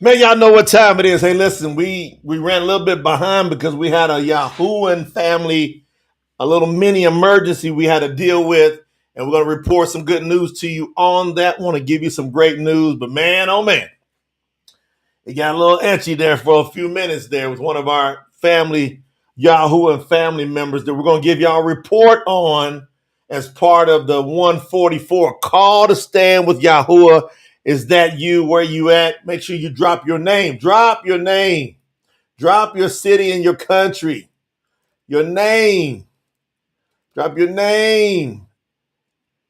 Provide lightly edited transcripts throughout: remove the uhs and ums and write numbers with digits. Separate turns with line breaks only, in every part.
Man, y'all know what time it is. Hey, listen, we ran a little bit behind because we had a YAHUAH family, a little mini emergency we had to deal with, and we're gonna report some good news to you on that. Want to give you some great news, but man, oh man, it got a little etchy there for a few minutes there with one of our family YAHUAH family members that we're gonna give y'all a report on as part of the 144 call to stand with YAHUAH. Is that you? Where you at? Make sure you drop your name. Drop your name. Drop your city and your country. Your name. Drop your name.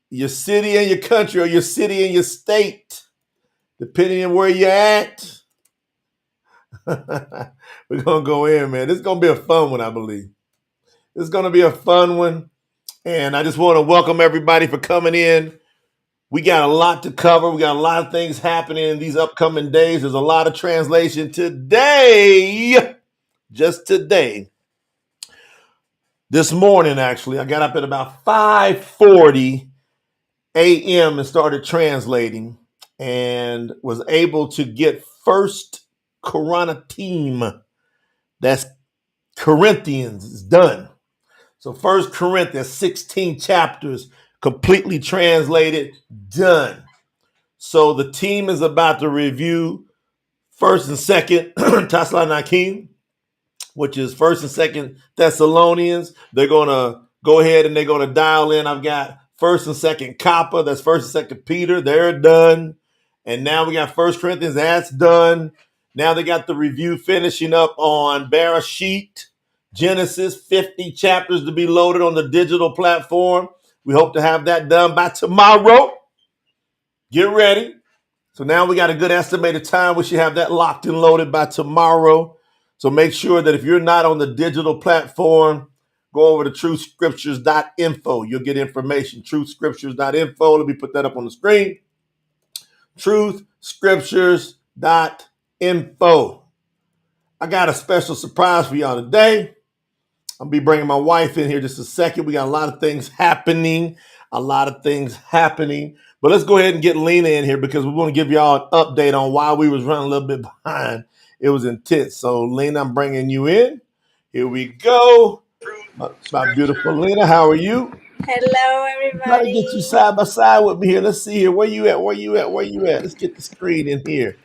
Your city and your country, or your city and your state, depending on where you're at. We're gonna go in, man. This is gonna be a fun one, I believe. This is gonna be a fun one. And I just want to welcome everybody for coming in. We got a lot to cover. We got a lot of things happening in these upcoming days. There's a lot of translation today. Just today. This morning, actually, I got up at about 5:40 a.m. and started translating and was able to get first Qaranatiym. That's Corinthians. It's done. So First Corinthians, 16 chapters, completely translated, done. So the team is about to review First and Second Qaranatiym, which is First and Second Thessalonians. They're gonna go ahead and they're gonna dial in. I've got First and Second Kappa. That's First and Second Peter. They're done, and now we got First Corinthians. That's done. Now they got the review finishing up on Bereshit, Genesis, 50 chapters to be loaded on the digital platform. We hope to have that done by tomorrow. Get ready. So now we got a good estimated time. We should have that locked and loaded by tomorrow. So make sure that if you're not on the digital platform, go over to truthscriptures.info. You'll get information. Truthscriptures.info. Let me put that up on the screen. Truthscriptures.info. I got a special surprise for y'all today. I'll be bringing my wife in here just a second. We got a lot of things happening. A lot of things happening. But let's go ahead and get Lena in here because we want to give y'all an update on why we was running a little bit behind. It was intense. So Lena, I'm bringing you in. Here we go. My beautiful Lena, how are you?
Hello,
Try to get you
everybody.
side by side with me here. Let's see here. Where you at? Where you at? Where you at? Let's get the screen in here.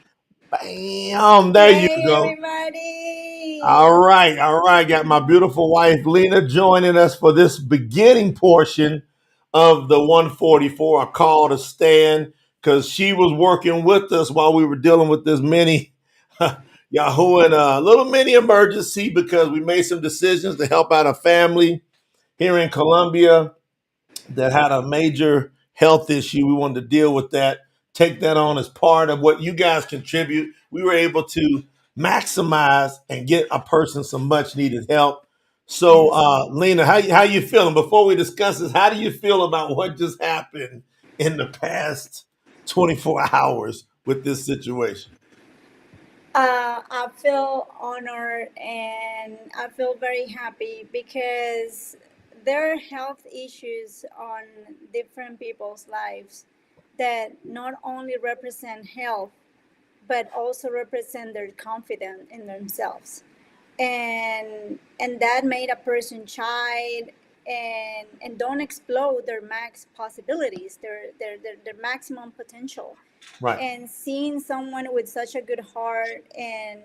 Bam. There you
Hey,
go.
everybody.
All right, all right. Got my beautiful wife Lena joining us for this beginning portion of the 144. I called to stand because she was working with us while we were dealing with this mini Yahoo and a little mini emergency because we made some decisions to help out a family here in Colombia that had a major health issue. We wanted to deal with that, take that on as part of what you guys contribute. We were able to maximize and get a person some much needed help. So,
Yes.
Lena, how you feeling? Before we discuss this, how do you feel about what just happened in the past 24 hours with this situation?
I feel honored and I feel very happy because there are health issues on different people's lives that not only represent health but also represent their confidence in themselves. And that made a person chide and don't explode their max possibilities, their maximum potential.
Right.
And seeing someone with such a good heart and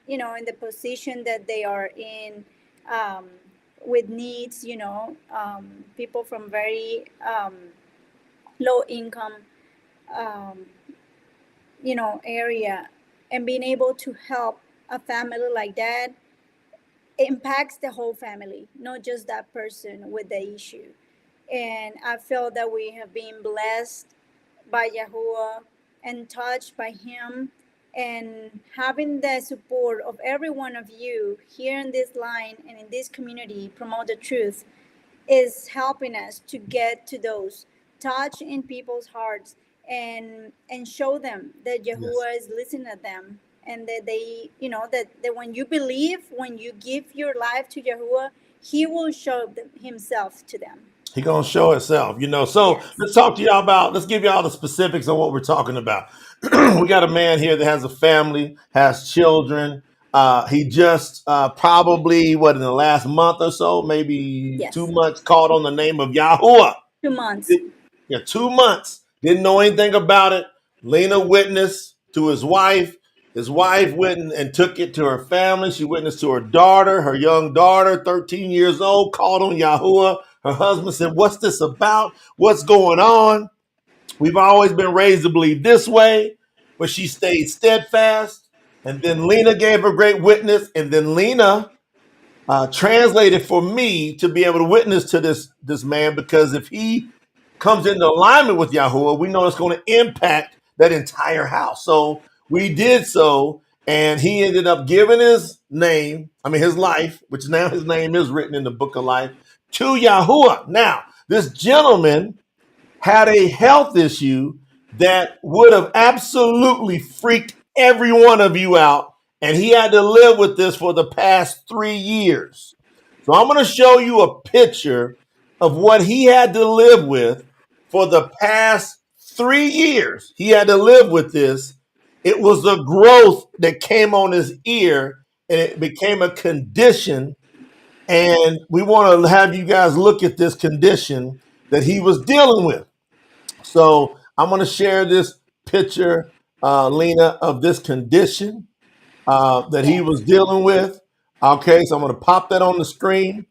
in the position that they are in, um, with needs, people from very low income, um, area, and being able to help a family like that impacts the whole family, not just that person with the issue. And I feel that we have been blessed by Yahuwah and touched by Him, and having the support of every one of you here in this line and in this community promote the truth is helping us to get to those touch in people's hearts and show them that
Yes.
Yahuwah is listening to them, and that they that when you believe, when you give your life to Yahuwah, He will show himself to them.
He gonna show itself, you know. So
Yes.
let's talk to y'all about. Let's give y'all the specifics on what we're talking about. We got a man here that has a family, has children. He just probably what in the last month or so, maybe two
Yes.
months, called on the name of Yahuwah.
2 months.
Yeah, 2 months. Didn't know anything about it. Lena witnessed to his wife. His wife went and took it to her family. She witnessed to her daughter, her young daughter, 13 years old, called on Yahuwah. Her husband said, "What's this about? What's going on? We've always been raised to believe this way," but she stayed steadfast. And then Lena gave a great witness. And then Lena translated for me to be able to witness to this man, because if he comes into alignment with Yahuwah, we know it's going to impact that entire house. So we did so, and he ended up giving his name, I mean his life, which now his name is written in the book of life, to Yahuwah. Now, this gentleman had a health issue that would have absolutely freaked every one of you out. And he had to live with this for the past 3 years. So I'm going to show you a picture of what he had to live with for the past 3 years. He had to live with this. It was a growth that came on his ear, and it became a condition. And we want to have you guys look at this condition that he was dealing with. So I'm going to share this picture, Lena, of this condition that he was
Yes.
dealing with. Okay, so I'm going to pop that on the screen.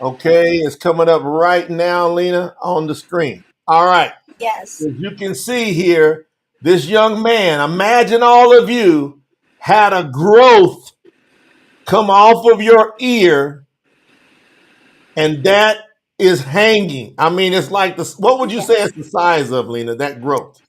Okay, it's coming up right now, Lena, on the screen. All right,
Yes.
as you can see here, this young man, imagine all of you had a growth come off of your ear, and that is hanging. I mean, it's like this. What would you say
Yes.
it's the size of, Lena, that growth?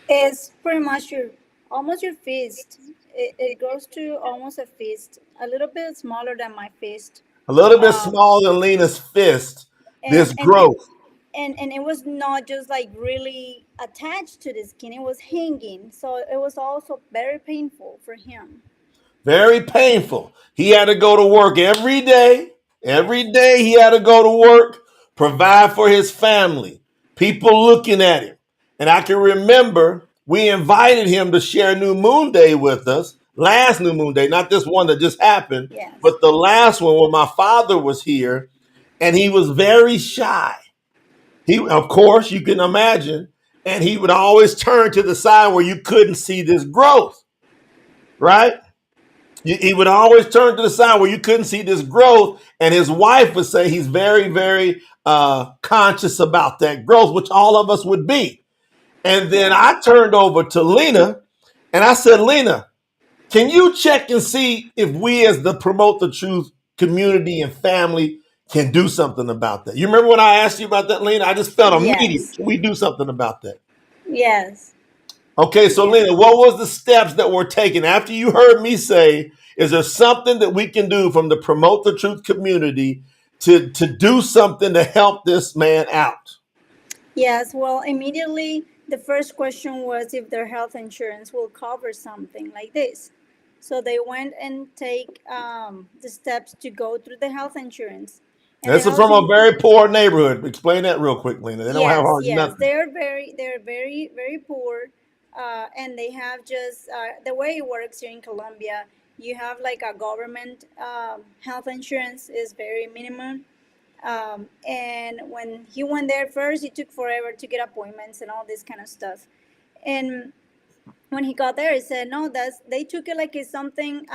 It's pretty much your almost your fist. It goes to almost a fist, a little bit smaller than my fist.
A little bit
Um,
smaller than Lena's fist,
and
this
and
growth.
and it was not just like really attached to the skin; it was hanging. So it was also very painful for him.
Very painful. He had to go to work every day. Every
Yes.
day he had to go to work, provide for his family, people looking at him. And I can remember we invited him to share New Moon Day with us, last New Moon Day, not this one that just happened,
Yes.
but the last one when my father was here, and he was very shy. He, of course, you can imagine, and he would always turn to the side where you couldn't see this growth, right? He would always turn to the side where you couldn't see this growth, and his wife would say he's very, very conscious about that growth, which all of us would be. And then
Yes.
I turned over to Lena, and I said, "Lena, can you check and see if we, as the Promote the Truth community and family, can do something about that?" You remember when I asked you about that, Lena? I just felt immediate.
Yes.
Can we do something about that?
Yes.
Okay, so
Yes.
Lena, what was the steps that were taken after you heard me say, is there something that we can do from the Promote the Truth community to do something to help this man out?
Yes, well, immediately the first question was if their health insurance will cover something like this. So they went and take the steps to go through the health insurance, and the
This is
health
from a
in-
very poor neighborhood. Explain that real quick, Lena. They don't have
yes,
hardly
yes,
nothing.
they're very poor, and they have just the way it works here in Colombia. You have like a government health insurance is very minimum, and when he went there first, it took forever to get appointments and all this kind of stuff. And when he got there, he said, "No, that's they took it like it's something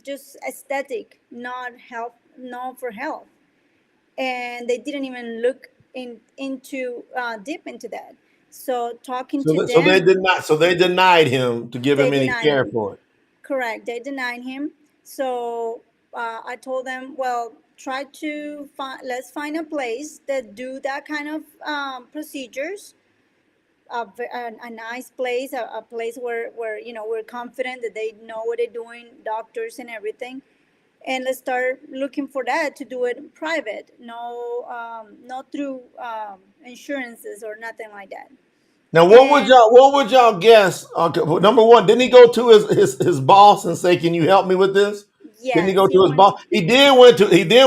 just aesthetic, not health, not for health." And they didn't even look into deep into that. So talking to
So they
them,
did not. So they denied him to give
they
him any
denied
care
him.
for it.
Correct. They denied him. So I told them, well, try to find. Let's find a place that do that kind of procedures. A nice place, a place where we're confident that they know what they're doing, doctors and everything. And let's start looking for that to do it private, no, not through insurances or nothing like that.
Now,
And
what would y'all guess? Okay, well, number one, didn't he go to his boss and say, "Can you help me with this?" Didn't he
Yes,
go
he
to his
went.
boss? He then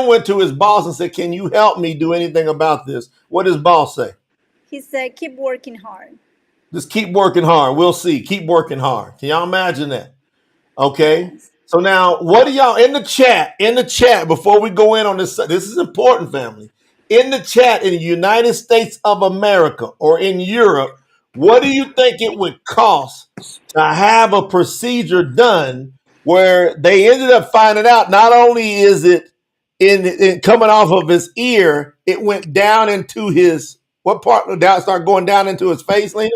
went to his boss and said, "Can you help me do anything about this?" What did his boss say?
He said, "Keep working hard."
Just keep working hard. We'll see. Keep working hard. Can y'all imagine that? Okay.
Yes.
So now, what do y'all in the chat? In the chat, before we go in on this, this is important, family. In the chat, in the United States of America or in Europe, what do you think it would cost to have a procedure done where they ended up finding out not only is it in coming off of his ear, it went down into his what part? Down start going down into his face, Lena?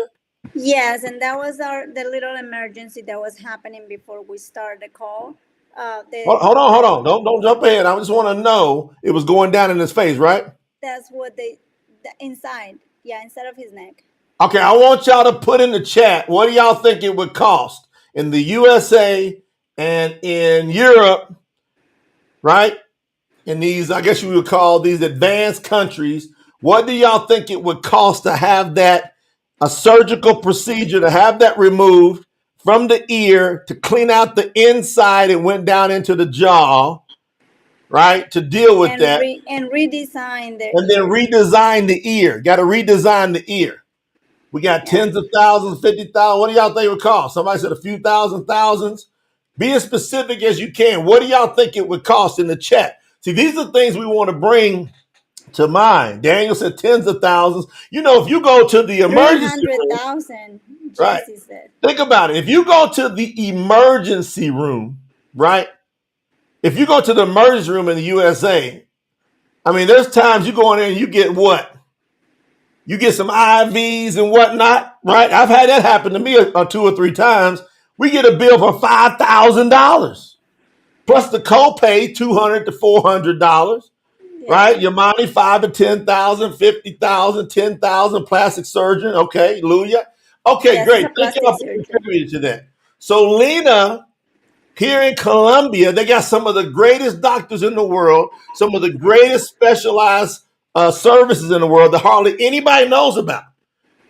Yes, and that was the little emergency that was happening before we started the call.
Hold on. Don't jump ahead. I just want to know it was going down in his face, right?
That's what the inside. Yeah, inside of his neck.
Okay, I want y'all to put in the chat what do y'all think it would cost in the USA and in Europe, right? In these, I guess you would call these advanced countries. What do y'all think it would cost to have that a surgical procedure to have that removed from the ear to clean out the inside and went down into the jaw, right? To deal with that
And redesign the
and then
ear.
redesign the ear. Got to redesign the ear. We got
Yeah.
tens of thousands, 50,000. What do y'all think it would cost? Somebody said a few thousand, thousands. Be as specific as you can. What do y'all think it would cost in the chat? See, these are things we want to bring to mind. Daniel said tens of thousands. You know, if you go to the
Three
emergency
hundred
room,
thousand.
right?
Jesse said.
Think about it. If you go to the emergency room, right? If you go to the emergency room in the USA, I mean, there's times you go in there and you get what? You get some IVs and whatnot, right? I've had that happen to me two or three times. We get a bill for $5,000 plus the copay $200 to $400,
Yeah.
right? Your money 5 to 10,000, 50,000, 10,000. Plastic surgeon, okay, hallelujah. Okay,
Yes, it's
great.
a
Thank
plastic
y'all for
surgeon.
contributing to that. So Lena, here in Colombia, they got some of the greatest doctors in the world, some of the greatest specialized services in the world that hardly anybody knows about.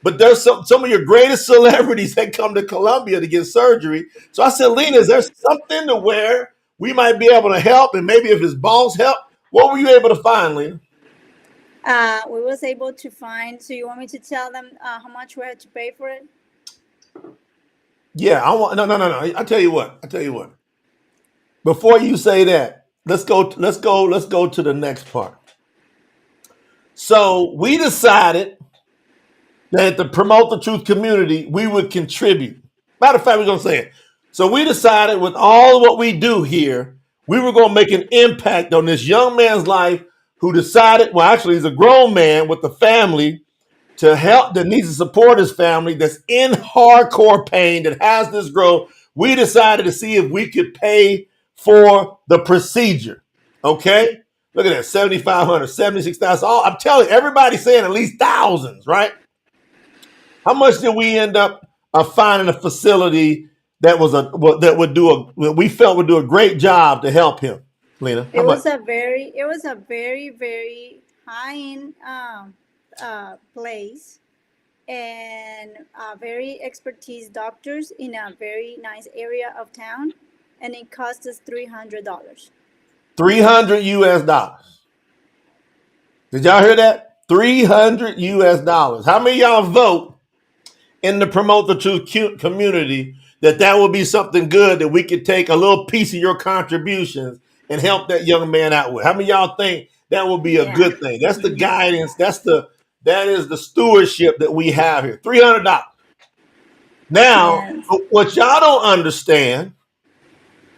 But there's some of your greatest celebrities that come to Colombia to get surgery. So I said, Lena, is there something to where we might be able to help? And maybe if his boss help, what were you able to find, Lena?
We was able to find. So you want me to tell them how much we had to pay for it?
Yeah, I want no. I tell you what. I tell you what. Before you say that, let's go to the next part. So we decided that to promote the truth community, we would contribute. Matter of fact, we're gonna say it. So we decided with all of what we do here, we were gonna make an impact on this young man's life who decided, well, actually, he's a grown man with a family to help that needs to support his family that's in hardcore pain that has this growth. We decided to see if we could pay for the procedure. Okay? Look at that, 7,500, 76,000. Oh, I'm telling you, everybody's saying at least thousands, right? How much did we end up finding a facility that was that would do we felt would do a great job to help him, Lena? How much?
It was a very high end place, and very expertise doctors in a very nice area of town, and it cost us $300.
300 US dollars. Did y'all hear that? 300 US dollars. How many of y'all vote in the promote the truth community that would be something good that we could take a little piece of your contributions and help that young man out with? How many of y'all think that would be a
Yeah.
good thing? That's the guidance. That is the stewardship that we have here. $300. Now,
Yes.
what y'all don't understand,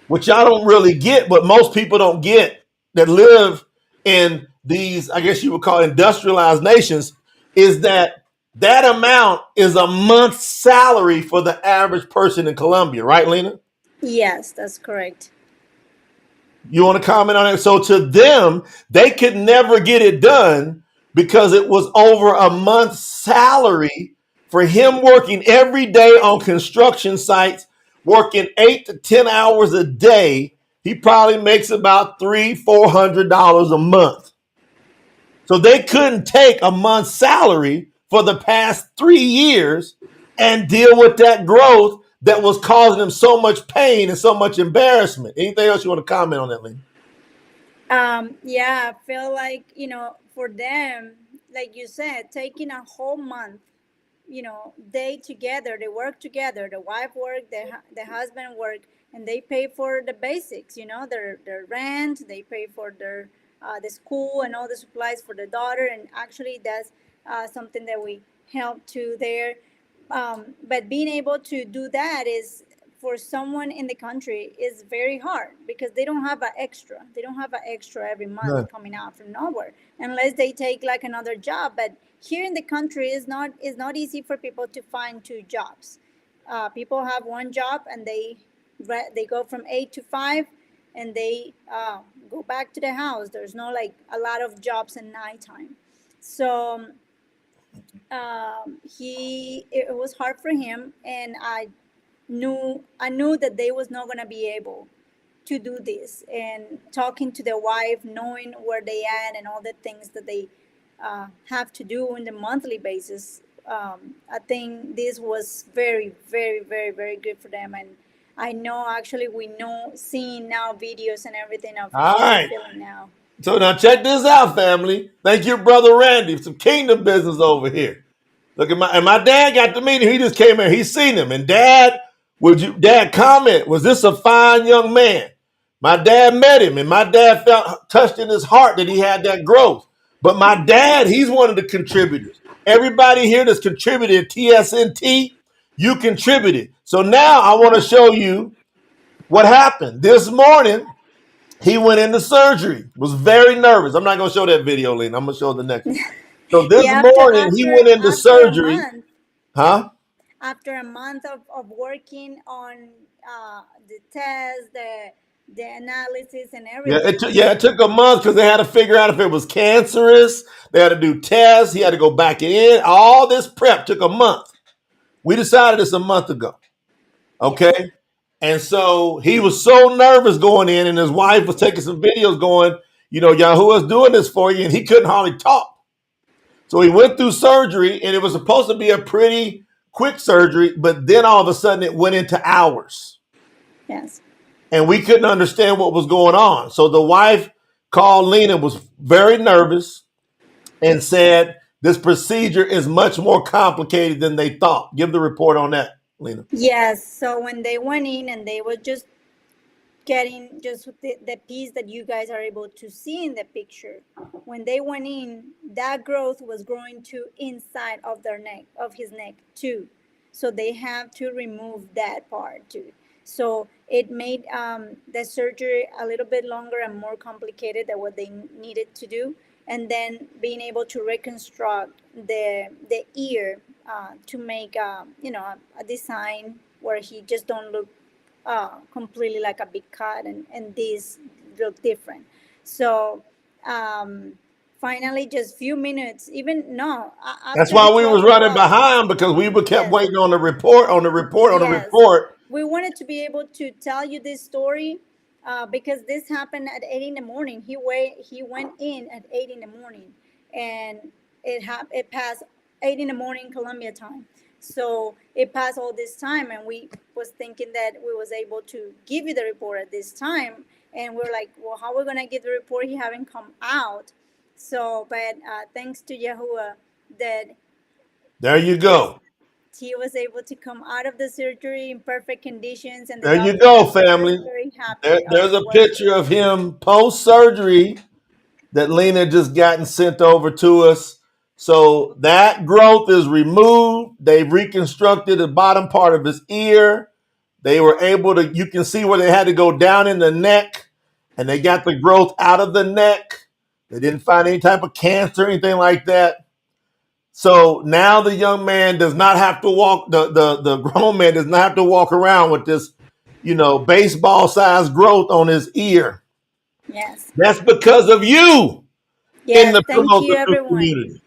what y'all don't really get, what most people don't get that live in these, I guess you would call industrialized nations, is that amount is a month's salary for the average person in Colombia, right, Lena?
Yes, that's correct.
You want to comment on it? So to them, they could never get it done because it was over a month's salary for him working every day on construction sites, working 8 to 10 hours a day. He probably makes about $300-400 a month. So they couldn't take a month's salary for the past 3 years and deal with that growth that was causing him so much pain and so much embarrassment. Anything else you want to comment on that, Lena?
Yeah, I feel like, for them, like you said, taking a whole month, they together, they work together, the wife work, the husband work, and they pay for the basics, their rent, they pay for the school and all the supplies for the daughter. And actually that's something that we help to there. But being able to do that is, for someone in the country, is very hard, because they don't have an extra every month
Good.
coming out from nowhere, unless they take like another job. But here in the country, is not easy for people to find two jobs. People have one job, and they go from 8 to 5, and they go back to the house. There's no like a lot of jobs at nighttime. So he it was hard for him, and I knew that they was not gonna be able to do this. And talking to the wife, knowing where they at and all the things that they have to do on the monthly basis, I think this was very, very, very, very good for them. And I know, actually, we know, seeing now videos and everything of
All
how they're
right.
feeling now.
So now check this out, family. Thank you, brother Randy. Some kingdom business over here. Look at my dad got to meet him. He just came in. He's seen him. And dad comment, was this a fine young man? My dad met him, and my dad felt touched in his heart that he had that growth. But my dad, he's one of the contributors. Everybody here that's contributed TSNT, you contributed. So now I want to show you what happened. This morning, he went into surgery, was very nervous. I'm not going to show that video, Lena. I'm going to show the next one. So this
Yeah, after
morning, he
after
went into
after a
surgery.
month,
Huh?
of working on the test, the analysis and
Yeah,
everything.
it took a month because they had to figure out if it was cancerous. They had to do tests. He had to go back in. All this prep took a month. We decided this a month ago.
Yes.
Okay. And so he was so nervous going in, and his wife was taking some videos going, Yahuah's doing this for you, and he couldn't hardly talk. So he went through surgery, and it was supposed to be a pretty quick surgery, but then all of a sudden it went into hours.
Yes.
And we couldn't understand what was going on. So the wife called Lena, was very nervous, and said, this procedure is much more complicated than they thought. Give the report on that, Lena.
Yes. So when they went in, and they were just getting just the piece that you guys are able to see in the picture, when they went in, that growth was growing to inside of his neck too. So they have to remove that part too. So it made the surgery a little bit longer and more complicated than what they needed to do. And then being able to reconstruct the ear, to make a design where he just don't look completely like a big cut, and these look different. So finally, just few minutes, even no,
That's
after
why
the
we was
12
running
o'clock.
behind, because we kept
Yes.
waiting on the report, on the report, on the
Yes,
report.
we wanted to be able to tell you this story, because this happened at 8 in the morning. He went in at 8 in the morning, and it passed 8 in the morning Colombia time. So it passed all this time, and we was thinking that we was able to give you the report at this time, and we're like, well, how we're gonna get the report? He haven't come out. So, but thanks to Yahuwah, that
There you
was
go.
he was able to come out of the surgery in perfect conditions, and the
There you
doctors
go,
are very,
family.
very happy of
There's a
what he
picture
did.
of him post surgery that Lena just gotten sent over to us. So that growth is removed. They've reconstructed the bottom part of his ear. They were able to, you can see where they had to go down in the neck, and they got the growth out of the neck. They didn't find any type of cancer or anything like that. So now the young man does not have to walk, the grown man does not have to walk around with this, baseball sized growth on his ear.
Yes.
That's because of you in
Yes.
the
Thank
promote
you,
the new
everyone.
community.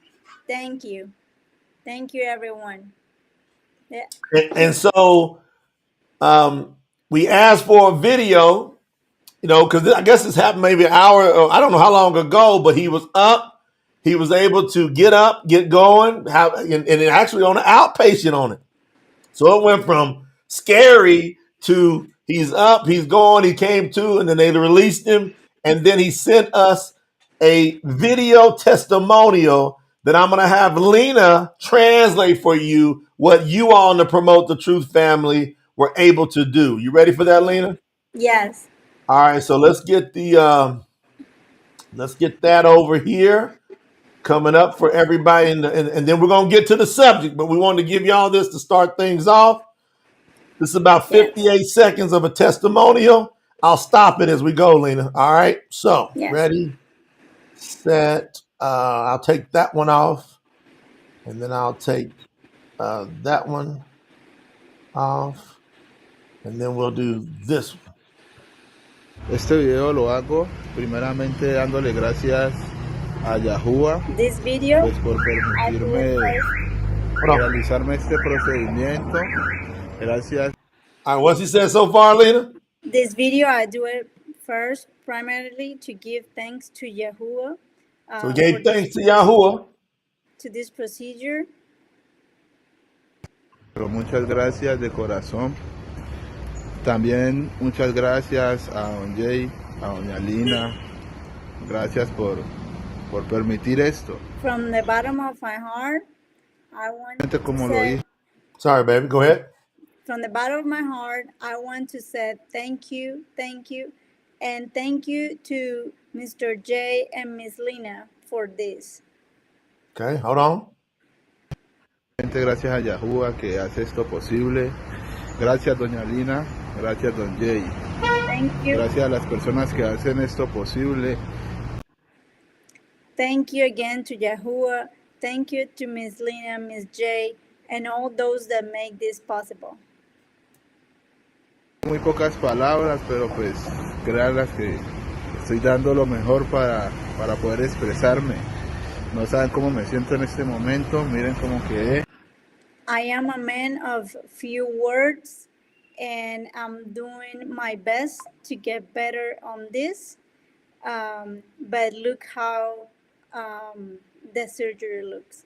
Thank you. Thank you, everyone. Yeah.
And so we asked for a video, because I guess this happened maybe an hour, or I don't know how long ago, but he was up. He was able to get up, get going, and it actually on an outpatient on it. So it went from scary to he's up, he's gone, he came to, and then they released him, and then he sent us a video testimonial that I'm gonna have Lena translate for you what you all in the Promote the Truth family were able to do. You ready for that, Lena?
Yes.
All right, so let's get that over here coming up for everybody, and then we're gonna get to the subject. But we wanted to give y'all this to start things off. This is about
Yes.
58 seconds of a testimonial. I'll stop it as we go, Lena. All right. So
Yes.
ready, set. I'll take that one off, and then I'll take that one off, and then we'll do this one.
Este video lo hago primeramente dándole gracias a Yahuwah
This video,
pues por
I do it
permitirme
first.
Hold on.
realizarme este procedimiento. Gracias.
All right. What's he said so far, Lena?
This video, I do it first, primarily to give thanks to Yahuwah
So we
for
gave
this
thanks to Yahuwah.
to this procedure.
Pero muchas gracias de corazón. También muchas gracias a Don Jay, a Doña Lina. Gracias por permitir esto.
From the bottom of my heart, I want to
Como lo
say,
dije,
Sorry, baby. Go ahead.
from the bottom of my heart, I want to say thank you, and thank you to Mr. J and Miss Lina for this.
Okay, hold on.
gracias a Yahuwah que hace esto posible. Gracias Doña Lina, gracias Don Jay.
Thank you.
Gracias a las personas que hacen esto posible.
Thank you again to Yahuwah. Thank you to Miss Lina, Miss J, and all those that make this possible.
Muy pocas palabras, pero pues créanlas que estoy dando lo mejor para poder expresarme. No saben cómo me siento en este momento, miren cómo quedé.
I am a man of few words, and I'm doing my best to get better on this. But look how the surgery looks.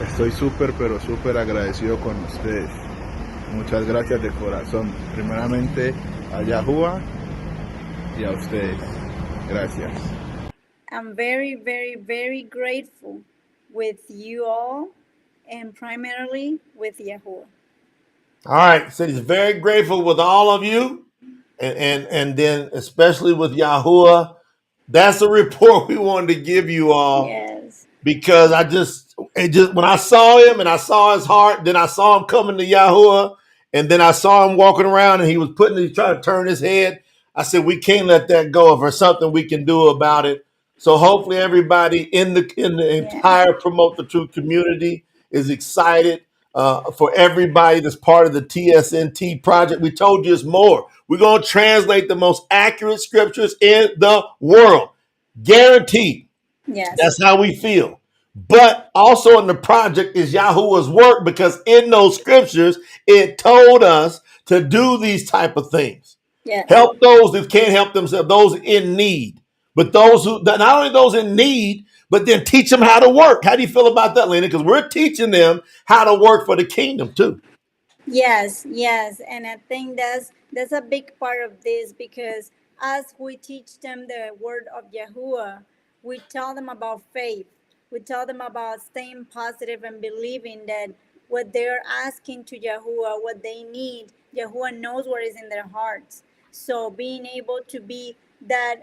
Estoy súper, pero súper agradecido con ustedes. Muchas gracias de corazón. Primeramente a Yahuwah y a ustedes. Gracias.
I'm very, very, very grateful with you all, and primarily with Yahuwah.
All right. So he's very grateful with all of you, and then especially with Yahuwah. That's a report we wanted to give you all.
Yes.
Because it just when I saw him and I saw his heart, then I saw him coming to Yahuwah, and then I saw him walking around and he was trying to turn his head. I said, we can't let that go. If there's something we can do about it. So hopefully everybody in the entire Promote the Truth community is excited for everybody that's part of the TSNT project. We told you it's more. We're going to translate the most accurate scriptures in the world. Guaranteed.
Yes.
That's how we feel. But also in the project is Yahuwah's work, because in those scriptures, it told us to do these type of things.
Yes.
Help those that can't help themselves, those in need. But those who, not only those in need, but then teach them how to work. How do you feel about that, Lena? Because we're teaching them how to work for the kingdom too.
Yes, yes, and I think that's a big part of this, because as we teach them the word of Yahuwah, we tell them about faith. We tell them about staying positive and believing that what they're asking to Yahuwah, what they need, Yahuwah knows what is in their hearts. So being able to be that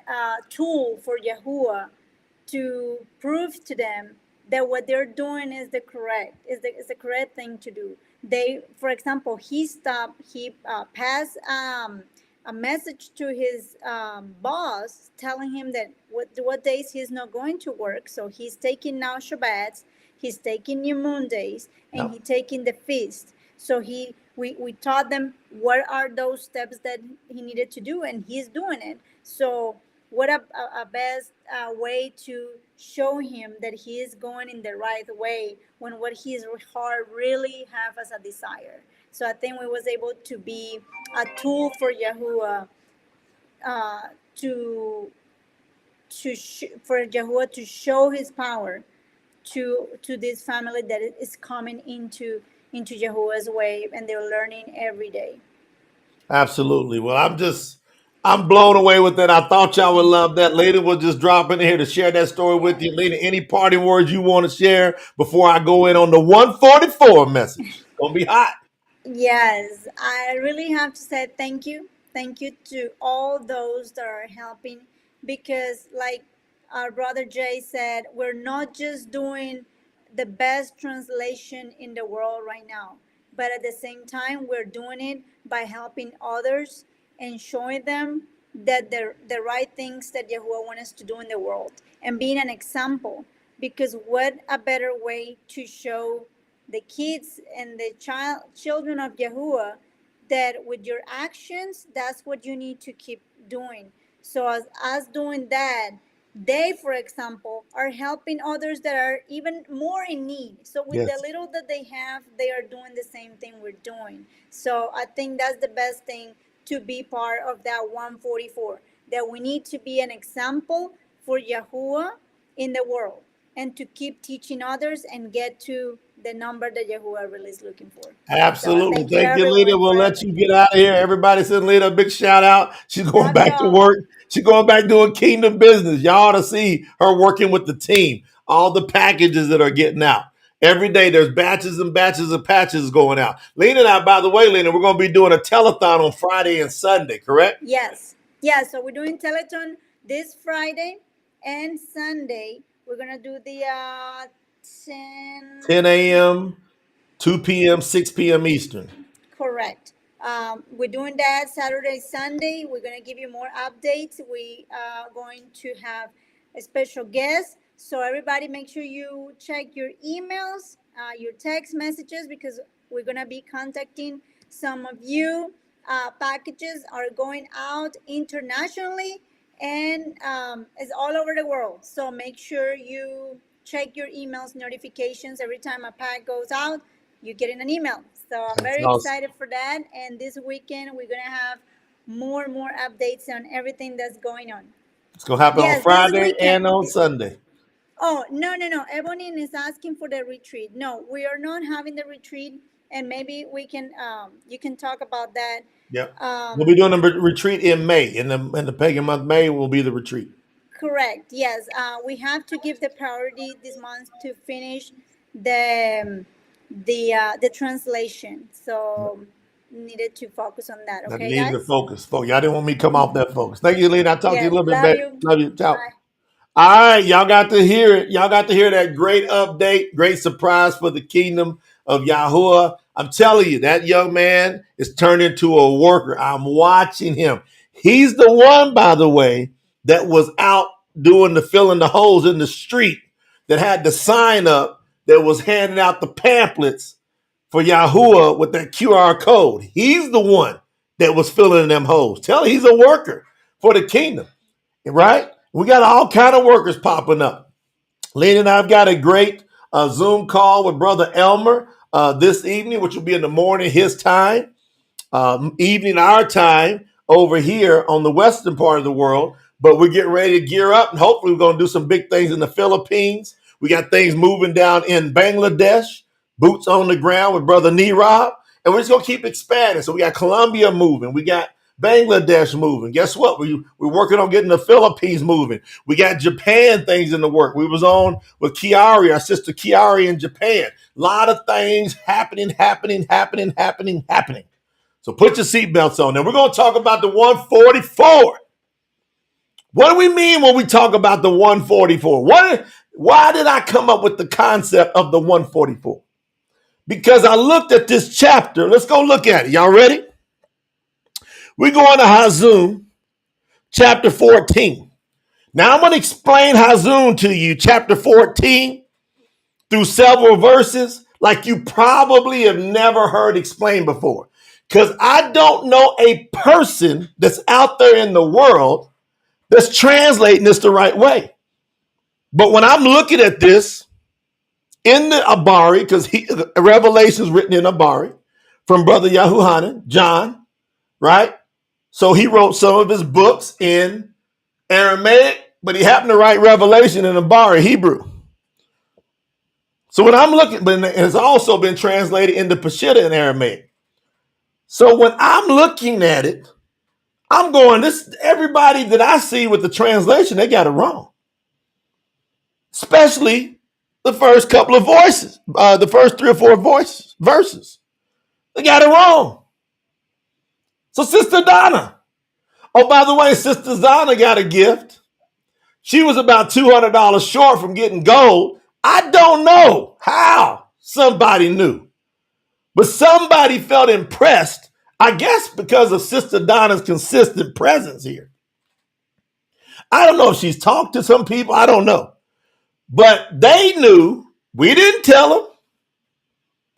tool for Yahuwah to prove to them that what they're doing is the correct thing to do. They, for example, he passed a message to his boss telling him that what days he's not going to work. So he's taking now Shabbats, he's taking new moon days, and
Yep.
he's taking the feast. So we taught them what are those steps that he needed to do, and he's doing it. So what a best way to show him that he is going in the right way when what his heart really have as a desire. So I think we was able to be a tool for Yahuwah, uh, to for Yahuwah to show his power to this family that is coming into Yahuwah's way, and they're learning every day.
Absolutely. Well, I'm blown away with that. I thought y'all would love that. Lady will just drop in here to share that story with you. Lady, any party words you want to share before I go in on the 144 message? Gonna be hot.
Yes, I really have to say thank you. Thank you to all those that are helping, because, like our brother Jay said, we're not just doing the best translation in the world right now, but at the same time, we're doing it by helping others and showing them that the right things that Yahuwah wants us to do in the world, and being an example. Because what a better way to show the kids and the children of Yahuwah that with your actions, that's what you need to keep doing. So as us doing that, they, for example, are helping others that are even more in need. So with the
Yes.
little that they have, they are doing the same thing we're doing. So I think that's the best thing, to be part of that 144. That we need to be an example for Yahuwah in the world, and to keep teaching others and get to the number that Yahuwah really is looking for. So
Absolutely.
thank you
Thank you, Lita.
everyone
We'll
for
let you
everything.
get out of here. Everybody send Lita a big shout out. She's going
Love
back to
y'all.
work. She's going back doing kingdom business. Y'all ought to see her working with the team, all the packages that are getting out. Every day there's batches and batches of patches going out. Lena and I, by the way, Lena, we're going to be doing a telethon on Friday and Sunday, correct?
Yes. Yeah, so we're doing Teleton this Friday and Sunday. We're going to do the 10.
10 a.m., 2 p.m., 6 p.m. Eastern.
Correct. We're doing that Saturday, Sunday. We're going to give you more updates. We are going to have a special guest. So, everybody, make sure you check your emails, your text messages, because we're going to be contacting some of you. Packages are going out internationally, and it's all over the world. So, make sure you check your emails notifications every time a pack goes out. You're getting an email. So I'm
That's
very
awesome.
excited for that. And this weekend, we're going to have more and more updates on everything that's going on.
It's going to happen on
Yes, this
Friday and
weekend.
on Sunday.
Oh, no, no, no. Ebony is asking for the retreat. No, we are not having the retreat. And maybe we can, you can talk about that.
Yep. We'll be
Um,
doing a retreat in May. In the pagan month, May will be the retreat.
Correct. Yes. We have to give the priority this month to finish the translation. So needed to focus on that.
That
Okay,
needs to
guys.
focus. Y'all didn't want me to come off that focus. Thank you, Lena. I'll talk to you a
Yes.
little bit
Love
better.
you.
Love you. Ciao.
Bye.
All right, y'all got to hear it. Y'all got to hear that great update, great surprise for the kingdom of Yahuwah. I'm telling you, that young man is turned into a worker. I'm watching him. He's the one, by the way, that was out doing the filling the holes in the street, that had the sign up, that was handing out the pamphlets for Yahuwah with that QR code. He's the one that was filling them holes. Tell him he's a worker for the kingdom, right? We got all kind of workers popping up. Lena and I've got a great Zoom call with Brother Elmer this evening, which will be in the morning his time, evening our time over here on the western part of the world. But we're getting ready to gear up, and hopefully we're going to do some big things in the Philippines. We got things moving down in Bangladesh, boots on the ground with Brother Neeraj, and we're just going to keep expanding. So we got Colombia moving. We got Bangladesh moving. Guess what? We're working on getting the Philippines moving. We got Japan things in the work. We was on with Kiari, our sister Kiari in Japan. A lot of things happening. So put your seatbelts on. Now we're going to talk about the 144. What do we mean when we talk about the 144? Why did I come up with the concept of the 144? Because I looked at this chapter. Let's go look at it. Y'all ready? We're going to Hazun, chapter 14. Now I'm going to explain Hazun to you, chapter 14, through several verses, like you probably have never heard explained before. Because I don't know a person that's out there in the world that's translating this the right way. But when I'm looking at this in the Abari, because Revelation is written in Abari from Brother Yahuwah, John, right? So he wrote some of his books in Aramaic, but he happened to write Revelation in Abari, Hebrew. So when I'm looking, but it has also been translated into Peshitta in Aramaic. So when I'm looking at it, I'm going, this everybody that I see with the translation, they got it wrong. Especially the first couple of voices, the first 3 or 4 verses. They got it wrong. So Sister Donna. Oh, by the way, Sister Donna got a gift. She was about $200 short from getting gold. I don't know how somebody knew, but somebody felt impressed, I guess because of Sister Donna's consistent presence here. I don't know if she's talked to some people. I don't know. But they knew. We didn't tell them.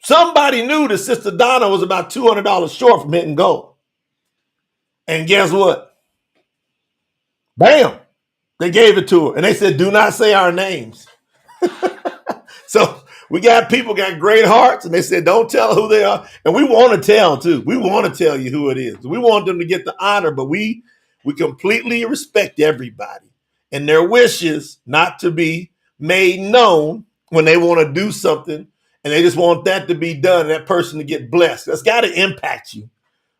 Somebody knew that Sister Donna was about $200 short from hitting gold. And guess what? Bam. They gave it to her. And they said, do not say our names. So we got people got great hearts, and they said, don't tell who they are. And we want to tell, too. We want to tell you who it is. We want them to get the honor, but we completely respect everybody and their wishes not to be made known when they want to do something, and they just want that to be done, and that person to get blessed. That's got to impact you.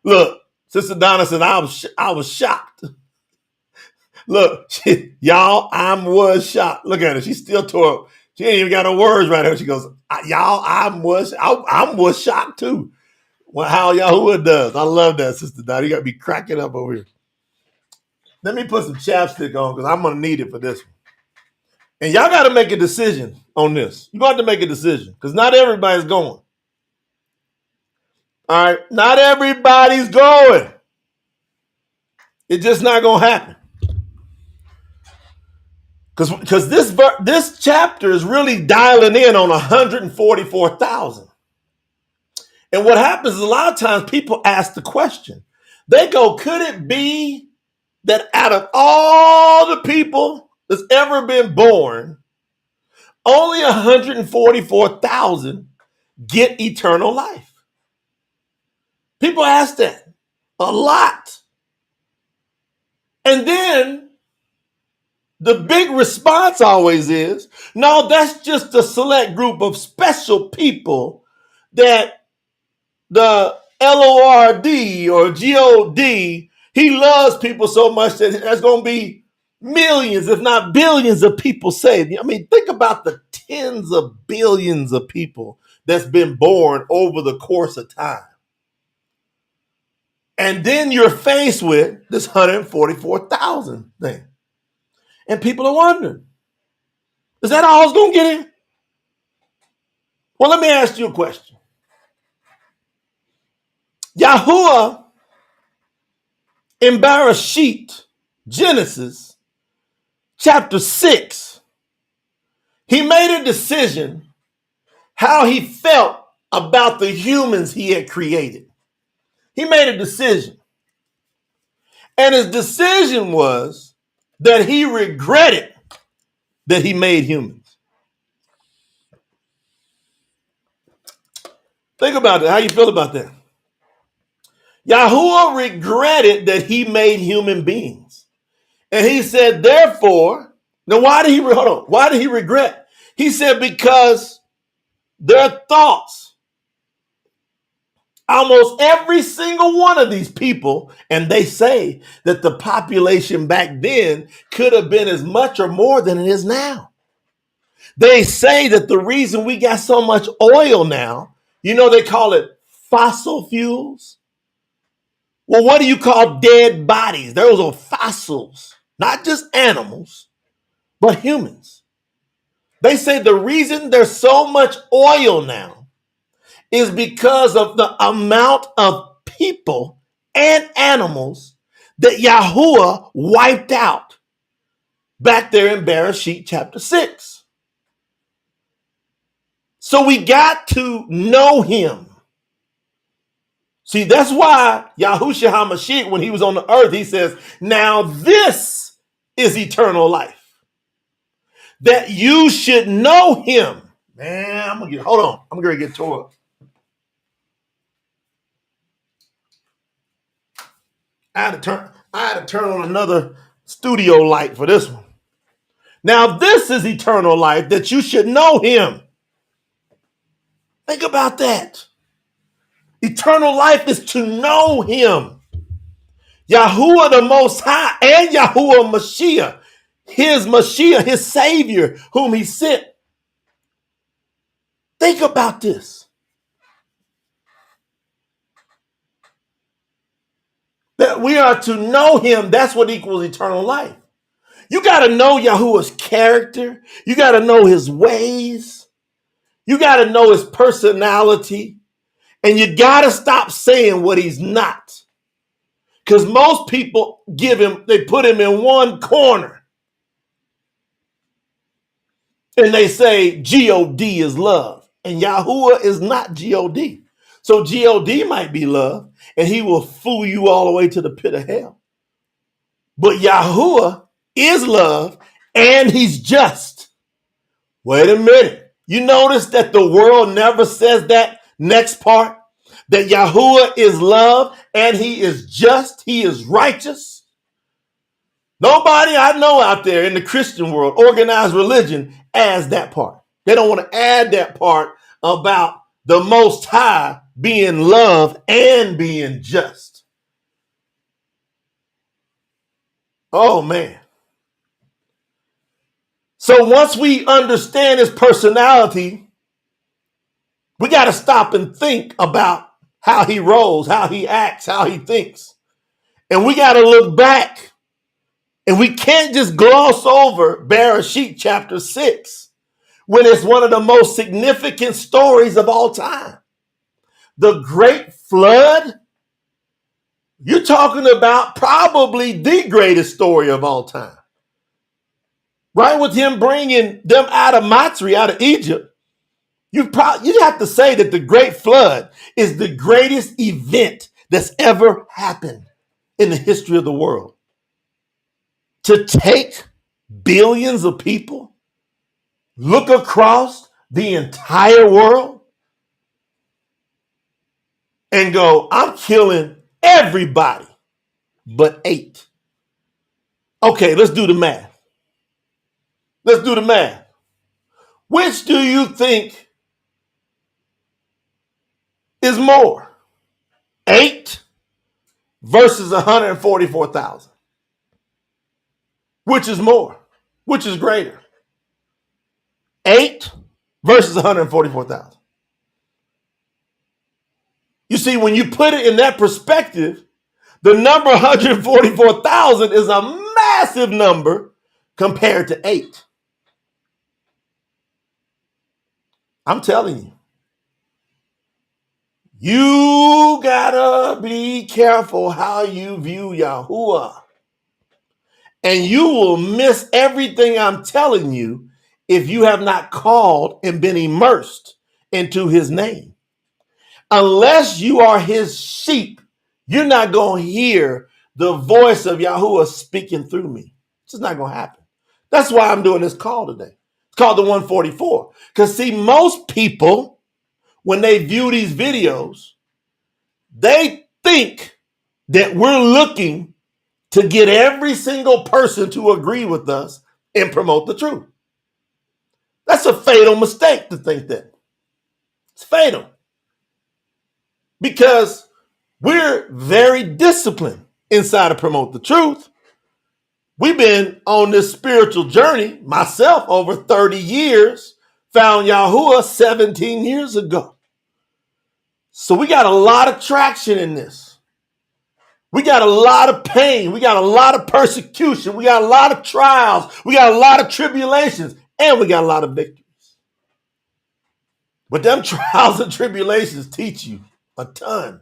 Look, Sister Donna said, I was shocked. Look, y'all, I was shocked. Look at her. She still tore up. She ain't even got her words right here. She goes, y'all, I was shocked too. Well, how Yahuwah does. I love that, Sister Donna. You got to be cracking up over here. Let me put some chapstick on because I'm going to need it for this one. And y'all got to make a decision on this. You're going to have to make a decision because not everybody's going. All right? Not everybody's going. It's just not going to happen. Because this chapter is really dialing in on 144,000. And what happens is a lot of times people ask the question. They go, could it be that out of all the people that's ever been born, only 144,000 get eternal life? People ask that a lot. And then the big response always is, no, that's just a select group of special people that the LORD or GOD, he loves people so much that there's going to be millions, if not billions of people saved. I mean, think about the tens of billions of people that's been born over the course of time. And then you're faced with this 144,000 thing. And people are wondering, is that all it's going to get in? Well, let me ask you a question. Yahuwah in Bereshit, Genesis, chapter 6, he made a decision how he felt about the humans he had created. He made a decision. And his decision was that he regretted that he made humans. Think about that. How you feel about that? Yahuwah regretted that he made human beings. And he said, therefore, now why did he regret? He said, because their thoughts, almost every single one of these people, and they say that the population back then could have been as much or more than it is now. They say that the reason we got so much oil now, they call it fossil fuels. Well, what do you call dead bodies? Those are fossils, not just animals, but humans. They say the reason there's so much oil now is because of the amount of people and animals that Yahuwah wiped out back there in Bereshit chapter 6. So we got to know him. See, that's why YAHUAH Mashiyha, when he was on the earth, he says, now this is eternal life. That you should know him. Man, hold on. I'm going to get tore up. I had to turn on another studio light for this one. Now this is eternal life, that you should know him. Think about that. Eternal life is to know him. Yahuwah the Most High and YAHUAH Mashiyha, his Mashiyha, his Savior, whom he sent. Think about this. That we are to know him, that's what equals eternal life. You got to know Yahuwah's character. You got to know his ways. You got to know his personality. And you got to stop saying what he's not. Because most people they put him in one corner. And they say G-O-D is love. And Yahuwah is not G-O-D. So G-O-D might be love. And he will fool you all the way to the pit of hell. But Yahuwah is love. And he's just. Wait a minute. You notice that the world never says that next part? That Yahuwah is love and he is just. He is righteous. Nobody I know out there in the Christian world, organized religion, adds that part. They don't want to add that part about the Most High being love and being just. Oh, man. So once we understand his personality, we got to stop and think about how he rolls, how he acts, how he thinks. And we got to look back. And we can't just gloss over Bereshit chapter 6 when it's one of the most significant stories of all time. The great flood, you're talking about probably the greatest story of all time. Right, with him bringing them out of Matri, out of Egypt, you have to say that the great flood is the greatest event that's ever happened in the history of the world. To take billions of people, look across the entire world, and go, I'm killing everybody but 8. Okay, let's do the math. Let's do the math. Which do you think is more? 8 versus 144,000. Which is more? Which is greater? 8 versus 144,000. You see, when you put it in that perspective, the number 144,000 is a massive number compared to 8. I'm telling you. You gotta be careful how you view Yahuwah. And you will miss everything I'm telling you if you have not called and been immersed into his name. Unless you are his sheep, you're not going to hear the voice of Yahuwah speaking through me. It's just not going to happen. That's why I'm doing this call today. It's called the 144. Because see, most people, when they view these videos, they think that we're looking to get every single person to agree with us and promote the truth. That's a fatal mistake to think that. It's fatal. Because we're very disciplined inside of Promote the Truth. We've been on this spiritual journey, myself, over 30 years, found Yahuwah 17 years ago. So we got a lot of traction in this. We got a lot of pain. We got a lot of persecution. We got a lot of trials. We got a lot of tribulations. And we got a lot of victories. But them trials and tribulations teach you a ton.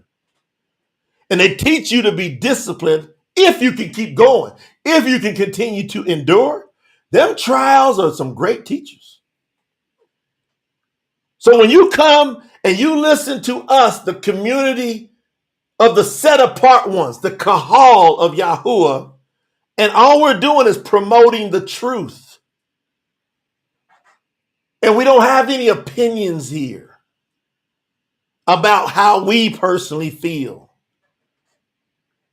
And they teach you to be disciplined if you can keep going. If you can continue to endure. Them trials are some great teachers. So when you come and you listen to us, the community of the set apart ones, the kahal of Yahuwah, and all we're doing is promoting the truth. And we don't have any opinions here about how we personally feel.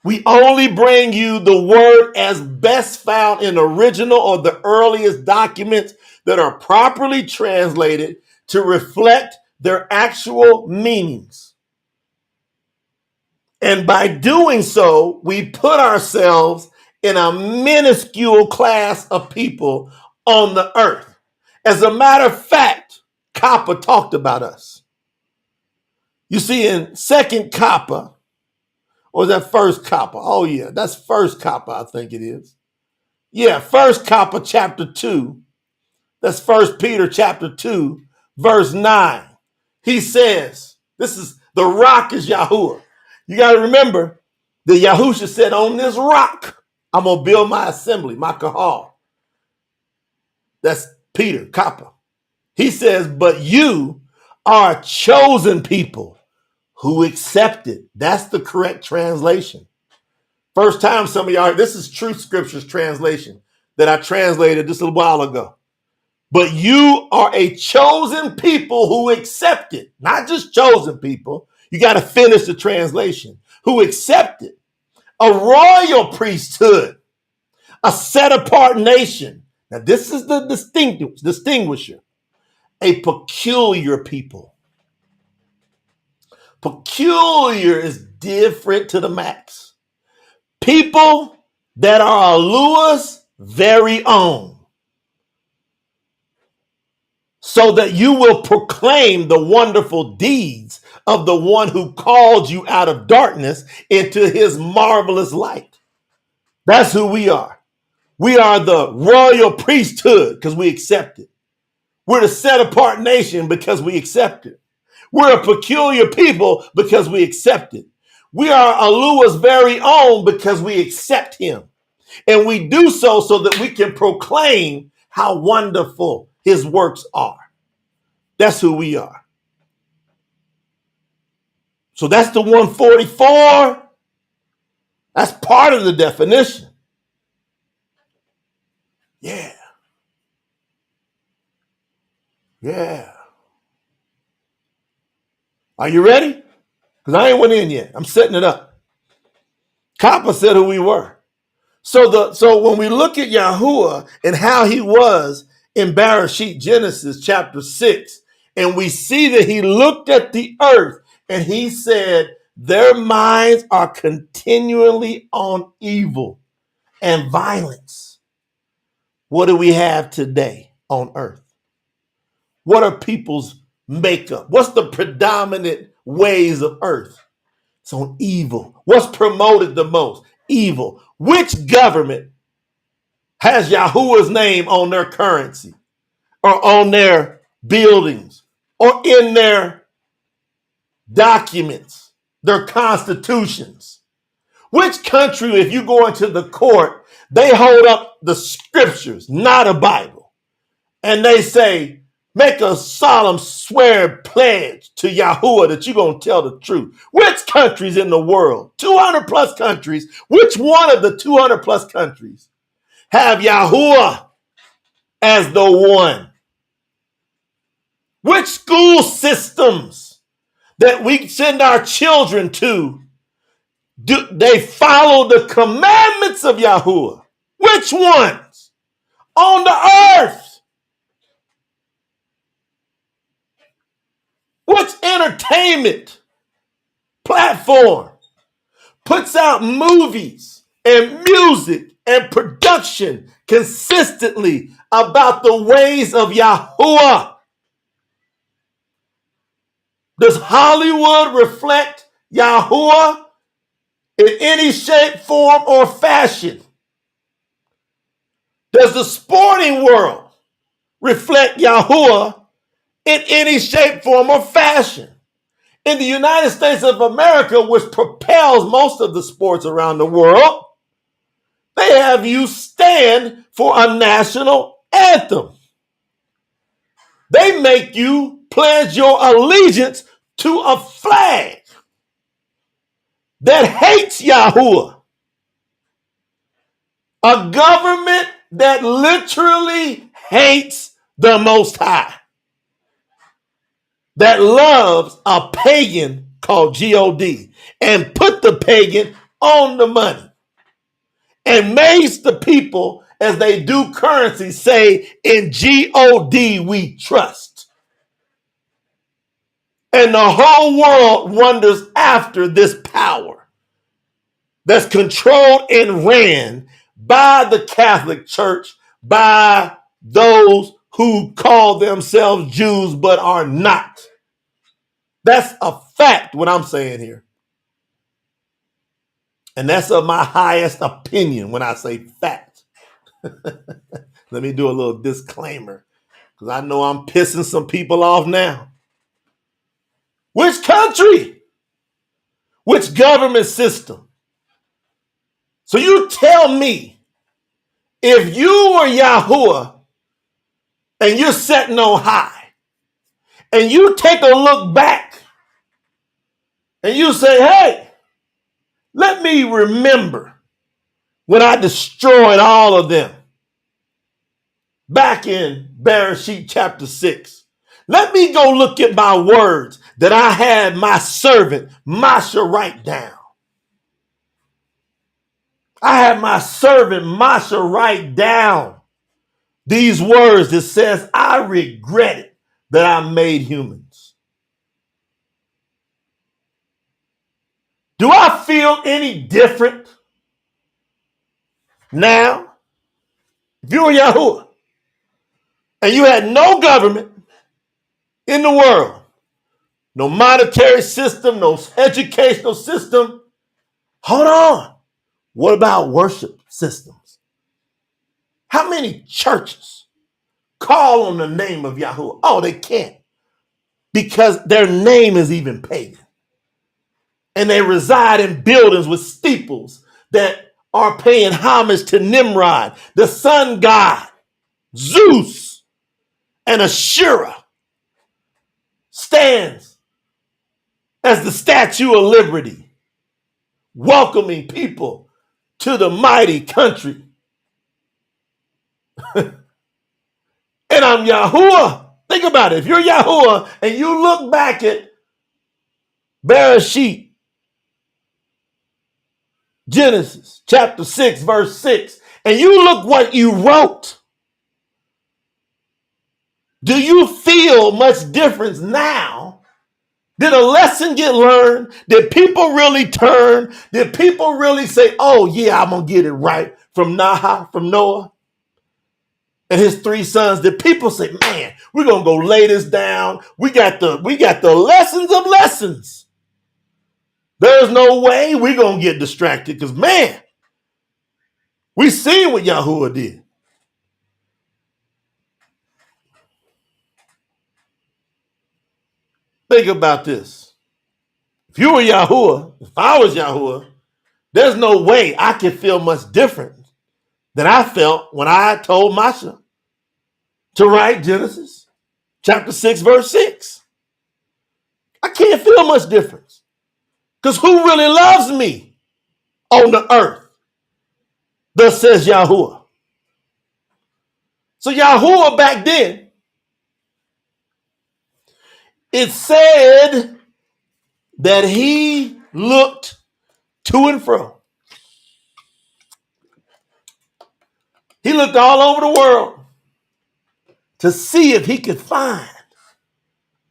We only bring you the word as best found in original or the earliest documents that are properly translated to reflect their actual meanings. And by doing so, we put ourselves in a minuscule class of people on the earth. As a matter of fact, Kappa talked about us. You see, in second Kappa, or is that first Kappa? Oh yeah, that's first Kappa, I think it is. Yeah, first Kappa chapter 2. That's First Peter chapter 2, verse 9. He says, this is the rock is Yahuwah. You got to remember that Yahusha said, on this rock, I'm going to build my assembly, my kahal. That's Peter, Kappa. He says, but you are a chosen people who accepted. That's the correct translation. First time some of y'all, this is Truth Scriptures translation that I translated just a little while ago. But you are a chosen people who accepted, not just chosen people. You got to finish the translation. Who accepted a royal priesthood, a set apart nation. Now, this is the distinguisher, a peculiar people. Peculiar is different to the max. People that are Yahuwah's very own, so that you will proclaim the wonderful deeds of the one who called you out of darkness into his marvelous light. That's who we are. We are the royal priesthood because we accept it. We're the set apart nation because we accept it. We're a peculiar people because we accept it. We are Yahuwah's very own because we accept him. And we do so that we can proclaim how wonderful his works are. That's who we are. So that's the 144. That's part of the definition. Yeah. Yeah. Are you ready? Because I ain't went in yet. I'm setting it up. Kappa said who we were. So when we look at Yahuwah and how he was in Bereshit Genesis chapter 6, and we see that he looked at the earth and he said, their minds are continually on evil and violence. What do we have today on earth? What are people's makeup? What's the predominant ways of earth? It's on evil. What's promoted the most? Evil. Which government has Yahuwah's name on their currency or on their buildings or in their documents, their constitutions? Which country, if you go into the court, they hold up the scriptures, not a Bible, and they say, make a solemn swear pledge to Yahuwah that you're going to tell the truth. Which countries in the world, 200 plus countries, which one of the 200 plus countries have Yahuwah as the one? Which school systems that we send our children to, do they follow the commandments of Yahuwah? Which ones? On the earth. Which entertainment platform puts out movies and music and production consistently about the ways of Yahuwah? Does Hollywood reflect Yahuwah in any shape, form, or fashion? Does the sporting world reflect Yahuwah in any shape, form, or fashion? In the United States of America, which propels most of the sports around the world, they have you stand for a national anthem. They make you pledge your allegiance to a flag that hates Yahuwah. A government that literally hates the Most High. That loves a pagan called God and put the pagan on the money and makes the people, as they do currency, say, in God we trust. And the whole world wonders after this power that's controlled and ran by the Catholic Church, by those who call themselves Jews but are not. That's a fact, what I'm saying here. And that's of my highest opinion when I say fact. Let me do a little disclaimer, because I know I'm pissing some people off now. Which country? Which government system? So you tell me, if you were Yahuwah and you're sitting on high, and you take a look back and you say, hey, let me remember when I destroyed all of them back in Bereshit chapter 6. Let me go look at my words that I had my servant Masha write down. I had my servant Masha write down these words that says, I regret it that I made humans. Do I feel any different now? If you were Yahuwah and you had no government in the world, no monetary system, no educational system, hold on. What about worship systems? How many churches call on the name of Yahuwah? Oh, they can't, because their name is even pagan. And they reside in buildings with steeples that are paying homage to Nimrod, the sun god, Zeus, and Asherah stands as the Statue of Liberty, welcoming people to the mighty country. And I'm Yahuwah. Think about it. If you're Yahuwah and you look back at Bereshit, Genesis chapter 6, verse 6, and you look what you wrote, do you feel much difference now? Did a lesson get learned? Did people really turn? Did people really say, oh yeah, I'm going to get it right from Noah and his three sons? Did people say, man, we're going to go lay this down. We got the lessons of lessons. There's no way we're going to get distracted, because, man, we seen what Yahuwah did. Think about this. If you were Yahuwah, if I was Yahuwah, there's no way I could feel much different than I felt when I told Masha to write Genesis chapter 6, verse 6. I can't feel much difference, because who really loves me on the earth? Thus says Yahuwah. So Yahuwah back then, it said that he looked to and fro. He looked all over the world to see if he could find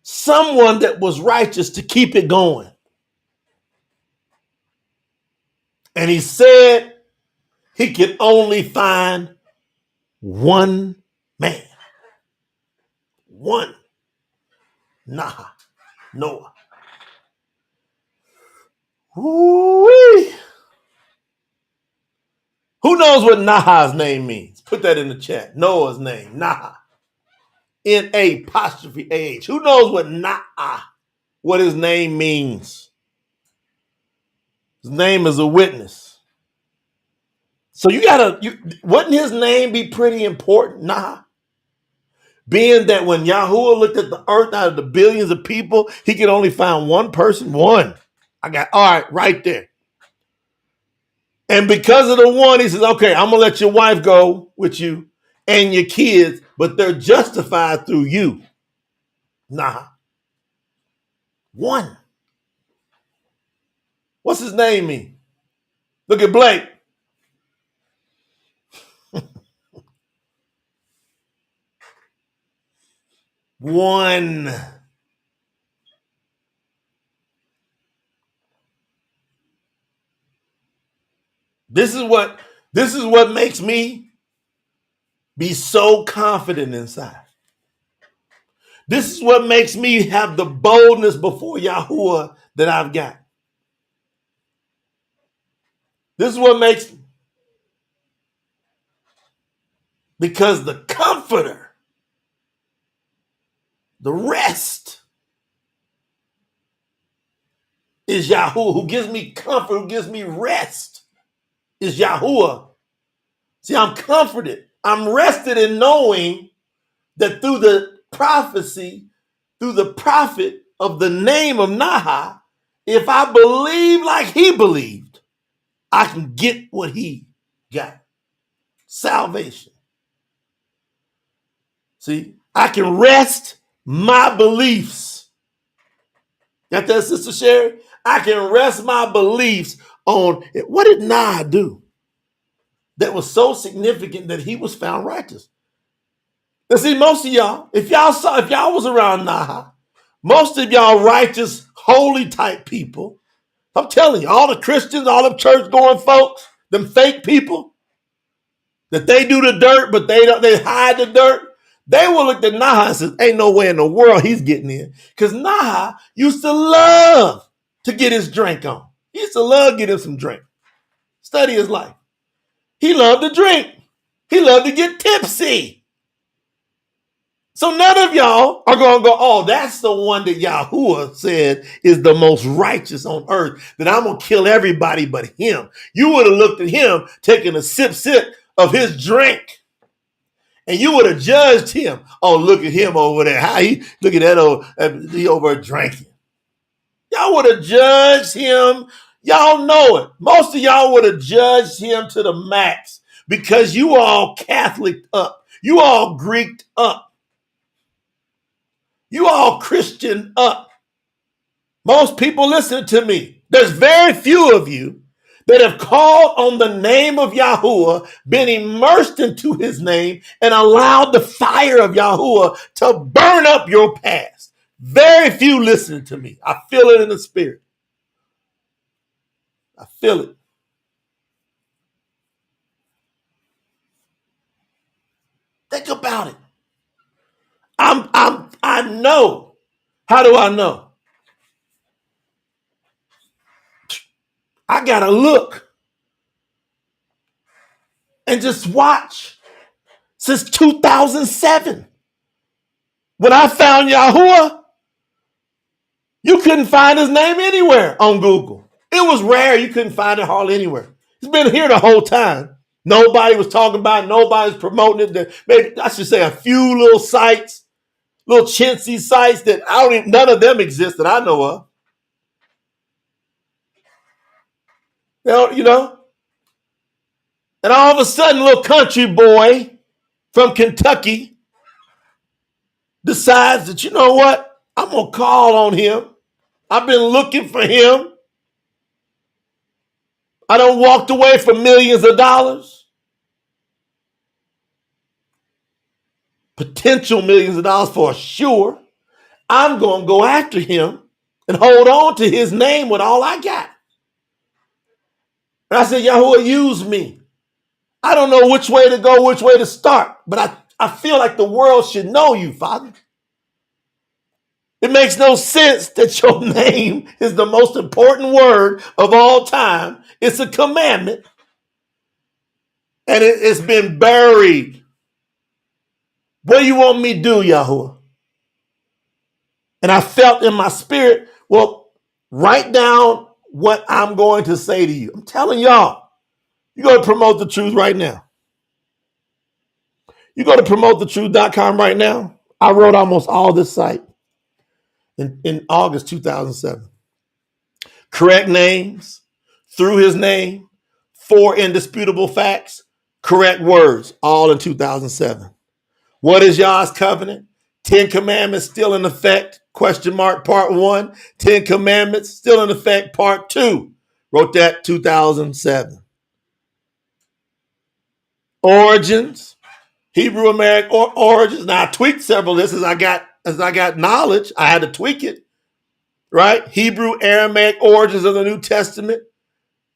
someone that was righteous to keep it going. And he said he could only find one man. One. Noah. Woo-wee. Who knows what Naha's name means? Put that in the chat. Noah's name, Naha. N-A-apostrophe-A-H. Who knows what Naha, what his name means? His name is a witness. So wouldn't his name be pretty important, Naha? Being that when Yahuwah looked at the earth out of the billions of people, he could only find one person. One. All right, right there. And because of the one, he says, okay, I'm going to let your wife go with you and your kids, but they're justified through you. Nah. One. What's his name mean? Look at Blake. One. This is what makes me be so confident inside. This is what makes me have the boldness before Yahuwah that I've got. This is what makes, because the comforter, the rest is Yahuwah, who gives me comfort, who gives me rest is Yahuwah. See, I'm comforted. I'm rested in knowing that through the prophecy, through the prophet of the name of Naha, if I believe like he believed, I can get what he got. Salvation. See, I can rest my beliefs. Got that, Sister Sherry? I can rest my beliefs on it. What did Naha do that was so significant that he was found righteous? Now, see, most of y'all, if y'all was around Naha, most of y'all righteous, holy type people, I'm telling you, all the Christians, all the church going folks, them fake people, that they do the dirt, but they hide the dirt. They will look at Naha and say, ain't no way in the world he's getting in. Because Naha used to love to get his drink on. He used to love getting some drink. Study his life. He loved to drink. He loved to get tipsy. So none of y'all are going to go, oh, that's the one that Yahuwah said is the most righteous on earth, that I'm going to kill everybody but him. You would have looked at him taking a sip of his drink, and you would have judged him. Oh, look at him over there. Look at that he over there drinking. Y'all would have judged him. Y'all know it. Most of y'all would have judged him to the max because you all Catholic up. You all Greeked up. You all Christian up. Most people listen to me. There's very few of you that have called on the name of Yahuwah, been immersed into his name, and allowed the fire of Yahuwah to burn up your past. Very few listen to me. I feel it in the spirit. I feel it. Think about it. I know. How do I know? I gotta look and just watch. Since 2007, when I found Yahuwah, you couldn't find his name anywhere on Google. It was rare. You couldn't find it hardly anywhere. He's been here the whole time. Nobody was talking about it. Nobody's promoting it. Maybe I should say a few little sites, little chintzy sites that none of them exist that I know of. You know? And all of a sudden, a little country boy from Kentucky decides that, you know what? I'm going to call on him. I've been looking for him. I done walked away from millions of dollars. Potential millions of dollars for sure. I'm going to go after him and hold on to his name with all I got. And I said, Yahuwah, use me. I don't know which way to go, which way to start, but I feel like the world should know you, Father. It makes no sense that your name is the most important word of all time. It's a commandment. And it's been buried. What do you want me to do, Yahuwah? And I felt in my spirit, well, write down what I'm going to say to you. I'm telling y'all, you go to promote the truth right now. You go to promothetruth.com right now. I wrote almost all this site in August 2007. Correct names, through his name, 4 indisputable facts, correct words, all in 2007. What is Yah's covenant? 10 commandments still in effect, question mark, part 1. 10 commandments still in effect, part 2. Wrote that 2007. Origins, Hebrew American origins. Now I tweaked several of this as I got knowledge. I had to tweak it, right? Hebrew Aramaic origins of the New Testament.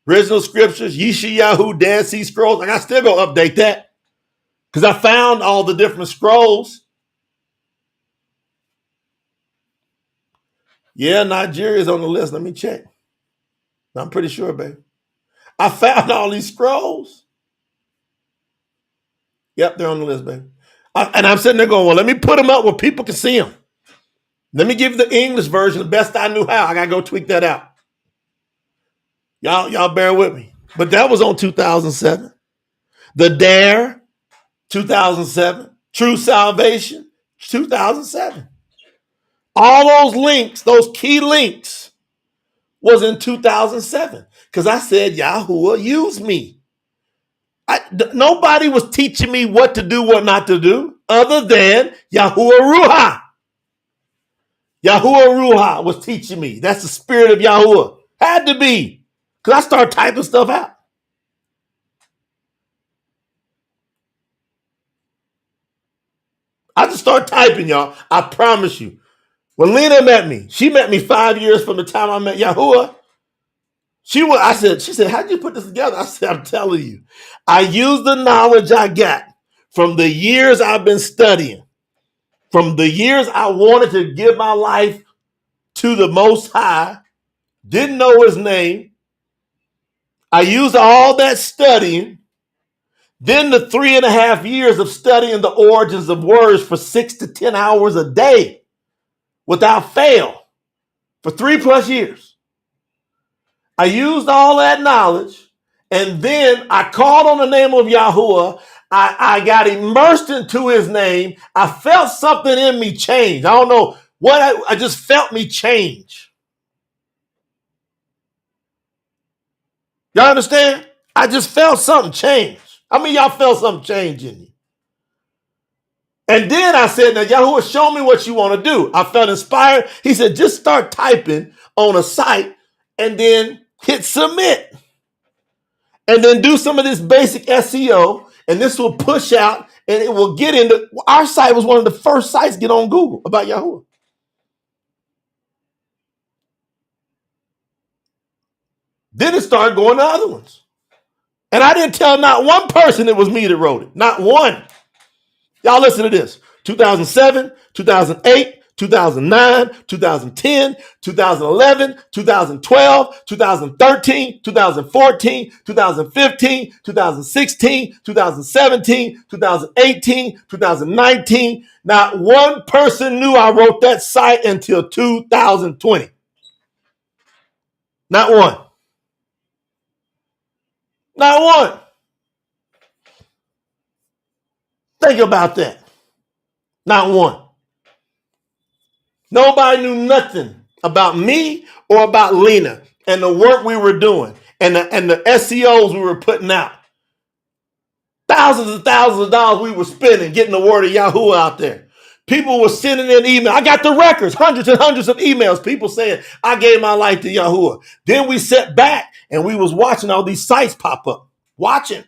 Original scriptures, Yeshayahu, Dead Sea Scrolls. Like I still gonna update that because I found all the different scrolls. Yeah, Nigeria's on the list. Let me check. I'm pretty sure, babe. I found all these scrolls. Yep, they're on the list, babe. And I'm sitting there going, well, let me put them up where people can see them. Let me give you the English version the best I knew how. I gotta go tweak that out. Y'all bear with me. But that was on 2007. The Dare, 2007. True Salvation, 2007. All those links, those key links, was in 2007. Because I said, Yahuwah used me. Nobody was teaching me what to do, what not to do, other than Yahuwah Ruha. Yahuwah Ruha was teaching me. That's the spirit of Yahuwah. Had to be. Because I started typing stuff out. I just started typing, y'all. I promise you. When Lena met me, she met me 5 years from the time I met Yahuwah. She said, how'd you put this together? I said, I'm telling you. I used the knowledge I got from the years I've been studying, from the years I wanted to give my life to the Most High, didn't know his name. I used all that studying. Then the 3.5 years of studying the origins of words for 6 to 10 hours a day without fail for 3+ years. I used all that knowledge, and then I called on the name of Yahuwah. I got immersed into his name. I felt something in me change. I don't know what, I just felt me change. Y'all understand? I just felt something change. I mean, y'all felt something change in you. And then I said, now, Yahuwah, show me what you want to do. I felt inspired. He said, just start typing on a site and then hit submit. And then do some of this basic SEO, and this will push out, and it will get into, our site was one of the first sites to get on Google about Yahuwah. Then it started going to other ones. And I didn't tell not one person it was me that wrote it. Not one. Y'all listen to this. 2007, 2008, 2009, 2010, 2011, 2012, 2013, 2014, 2015, 2016, 2017, 2018, 2019. Not one person knew I wrote that site until 2020. Not one. Not one. Think about that. Not one. Nobody knew nothing about me or about Lena and the work we were doing and the SEOs we were putting out. Thousands and thousands of dollars we were spending getting the word of Yahuwah out there. People were sending in emails. I got the records, hundreds and hundreds of emails. People saying, I gave my life to Yahuwah. Then we sat back and we was watching all these sites pop up. Watching.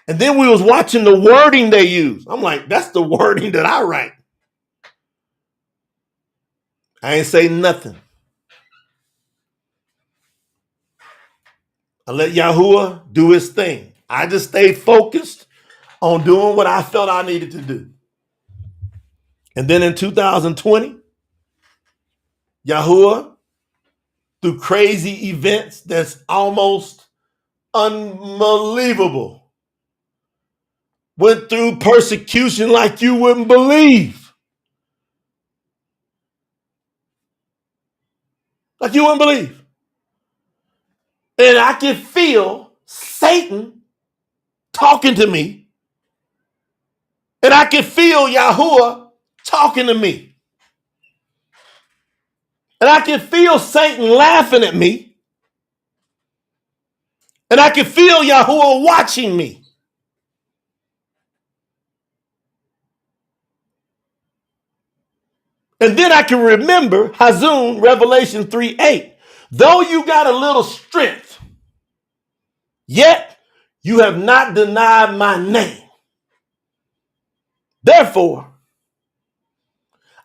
And then we was watching the wording they use. I'm like, that's the wording that I write. I ain't say nothing. I let Yahuwah do his thing. I just stayed focused on doing what I felt I needed to do. And then in 2020, Yahuwah, through crazy events that's almost unbelievable, went through persecution like you wouldn't believe. Like you wouldn't believe. And I could feel Satan talking to me. And I could feel Yahuwah talking to me. And I could feel Satan laughing at me. And I could feel Yahuwah watching me. And then I can remember Hazun, Revelation 3:8. Though you got a little strength, yet you have not denied my name. Therefore,